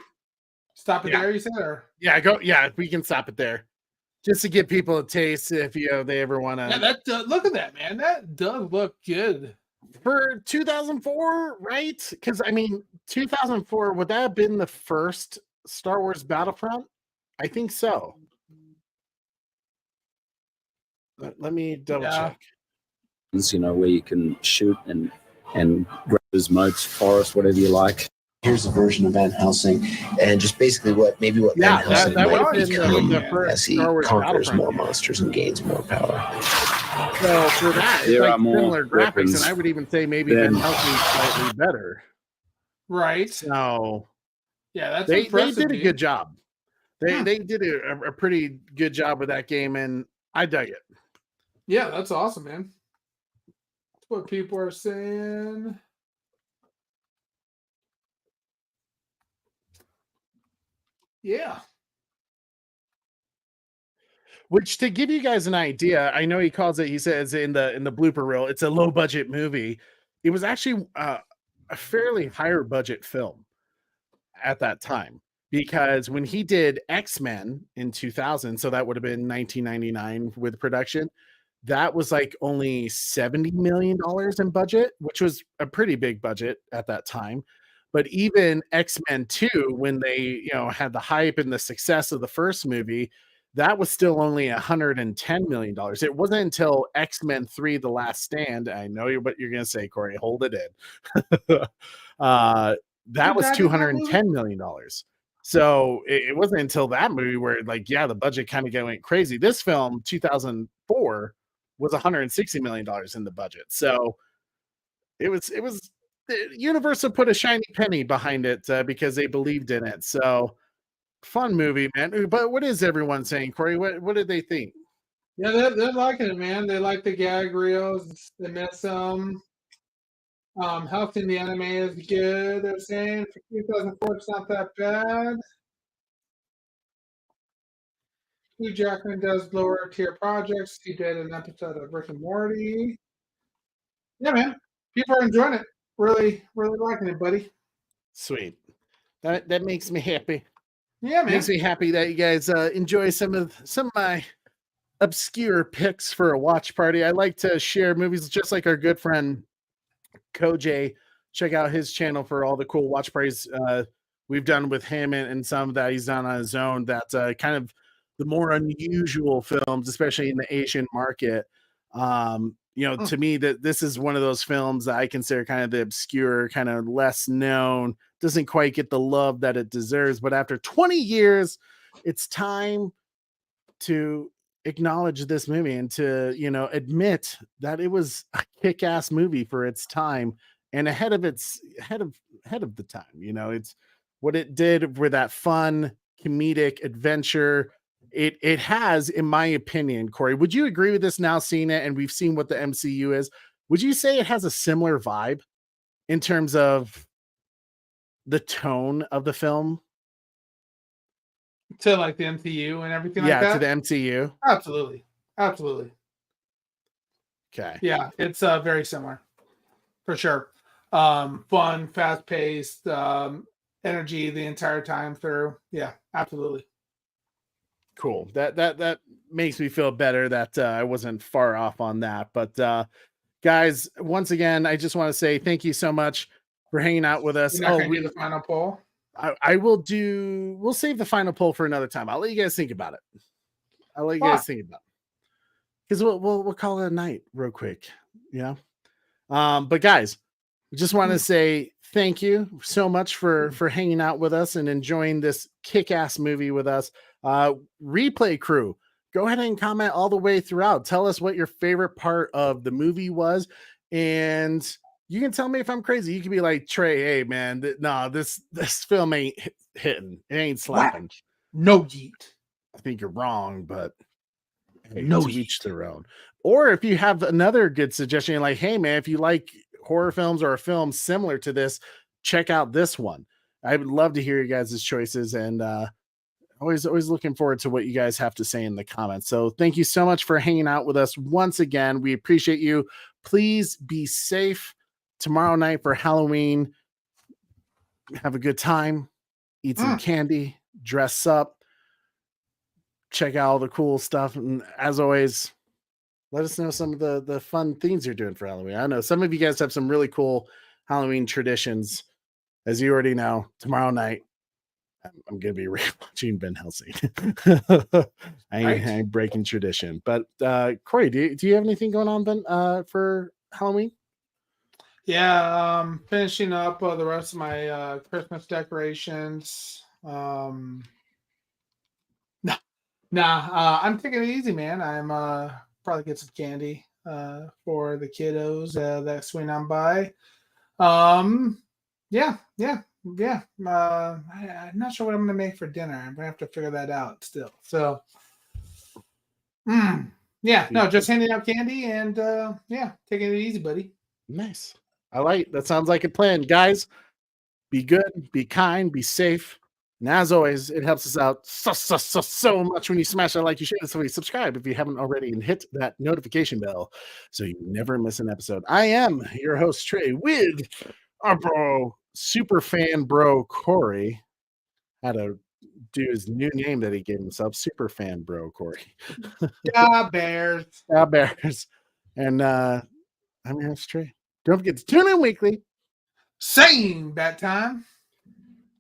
Speaker 4: Stop it there, you said? Or?
Speaker 3: Yeah, go. Yeah, we can stop it there, just to give people a taste if they ever want to.
Speaker 4: Yeah, that look at that, man. That does look good
Speaker 3: for 2004, right? Because I mean, 2004 would that have been the first Star Wars Battlefront? I think so. Let me double check.
Speaker 17: You know, where you can shoot and grab those moats, forest, whatever you like.
Speaker 19: Here's a version of Van Helsing, and just basically what Van Helsing might become as he conquers more monsters and gains more power.
Speaker 3: So for that, it's
Speaker 17: there
Speaker 3: like
Speaker 17: are more
Speaker 3: similar graphics, and I would even say maybe Van Helsing slightly better.
Speaker 4: Right.
Speaker 3: So
Speaker 4: yeah, that's
Speaker 3: they
Speaker 4: impressive,
Speaker 3: did a good job. They did a pretty good job with that game, and I dug it.
Speaker 4: Yeah, that's awesome, man. That's what people are saying. Yeah.
Speaker 3: Which, to give you guys an idea, I know he says in the blooper reel, it's a low budget movie. It was actually a fairly higher budget film at that time, because when he did X-Men in 2000, so that would have been 1999 with production, that was like only $70 million in budget, which was a pretty big budget at that time. But even X-Men 2, when they had the hype and the success of the first movie, that was still only $110 million. It wasn't until X-Men 3: The Last Stand. I know what you're going to say, Corey. Hold it in. That was $210 million. So it wasn't until that movie where, the budget kind of went crazy. This film, 2004, was $160 million in the budget. So it was Universal put a shiny penny behind it because they believed in it. So fun movie, man. But what is everyone saying, Corey? What did they think?
Speaker 4: Yeah, they're liking it, man. They like the gag reels. They miss them. Helsing the anime is good. They're saying for 2004, it's not that bad. Hugh Jackman does lower tier projects. He did an episode of Rick and Morty. Yeah, man. People are enjoying it. Really, really liking it, buddy.
Speaker 3: Sweet. That makes me happy.
Speaker 4: Yeah, man.
Speaker 3: Makes me happy that you guys enjoy some of my obscure picks for a watch party. I like to share movies just like our good friend Koj. Check out his channel for all the cool watch parties we've done with him and some that he's done on his own. That's kind of the more unusual films, especially in the Asian market. To me, that this is one of those films that I consider kind of the obscure, kind of less known, doesn't quite get the love that it deserves. But after 20 years, it's time to acknowledge this movie and to, you know, admit that it was a kick-ass movie for its time and ahead of the time. You know, it's what it did with that fun comedic adventure. It has, in my opinion, Corey, would you agree with this now seeing it and we've seen what the MCU is? Would you say it has a similar vibe in terms of the tone of the film?
Speaker 4: To like the MCU and everything like that?
Speaker 3: Yeah, to the MCU.
Speaker 4: Absolutely. Absolutely.
Speaker 3: Okay.
Speaker 4: Yeah, it's very similar. For sure. Fun, fast-paced, energy the entire time through. Yeah, absolutely.
Speaker 3: Cool. That makes me feel better that I wasn't far off on that. But guys, once again, I just want to say thank you so much for hanging out with us.
Speaker 4: You're not gonna do the final poll?
Speaker 3: We'll save the final poll for another time. I'll let you guys think about it. Because we'll call it a night real quick. Yeah. But guys, I just want to say thank you so much for hanging out with us and enjoying this kick-ass movie with us. Replay crew, go ahead and comment all the way throughout. Tell us what your favorite part of the movie was, and you can tell me if I'm crazy. You can be like, Trey, hey man, this film ain't hitting. It ain't slapping.
Speaker 4: No yeet.
Speaker 3: I think you're wrong, but hey,
Speaker 4: No
Speaker 3: to each their own. Or if you have another good suggestion, like, hey man, if you like horror films or a film similar to this, check out this one. I would love to hear you guys' choices, and always looking forward to what you guys have to say in the comments. So thank you so much for hanging out with us once again. We appreciate you. Please be safe tomorrow night for Halloween. Have a good time, eat some candy, dress up, check out all the cool stuff. And as always, let us know some of the fun things you're doing for Halloween. I know some of you guys have some really cool Halloween traditions. As you already know, tomorrow night, I'm going to be rewatching Van Helsing. I ain't breaking tradition. But Corey, do you have anything going on, Ben, for Halloween?
Speaker 4: Yeah, finishing up the rest of my Christmas decorations. I'm taking it easy, man. I'm probably get some candy for the kiddos that swing on by. Yeah. I'm not sure what I'm gonna make for dinner. I'm gonna have to figure that out still. So, just handing out candy and taking it easy, buddy.
Speaker 3: Nice. I like that. Sounds like a plan, guys. Be good, be kind, be safe. And as always, it helps us out so much when you smash that like, you share, so subscribe if you haven't already, and hit that notification bell so you never miss an episode. I am your host, Trey, with our bro, super fan bro, Corey. Had to do his new name that he gave himself, super fan bro, Corey.
Speaker 4: Bears.
Speaker 3: Bears. And I'm your host, Trey. Don't forget to tune in weekly.
Speaker 4: Same bat time.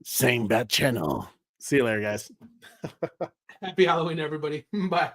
Speaker 3: Same bat channel. See you later, guys.
Speaker 4: Happy Halloween, everybody. Bye.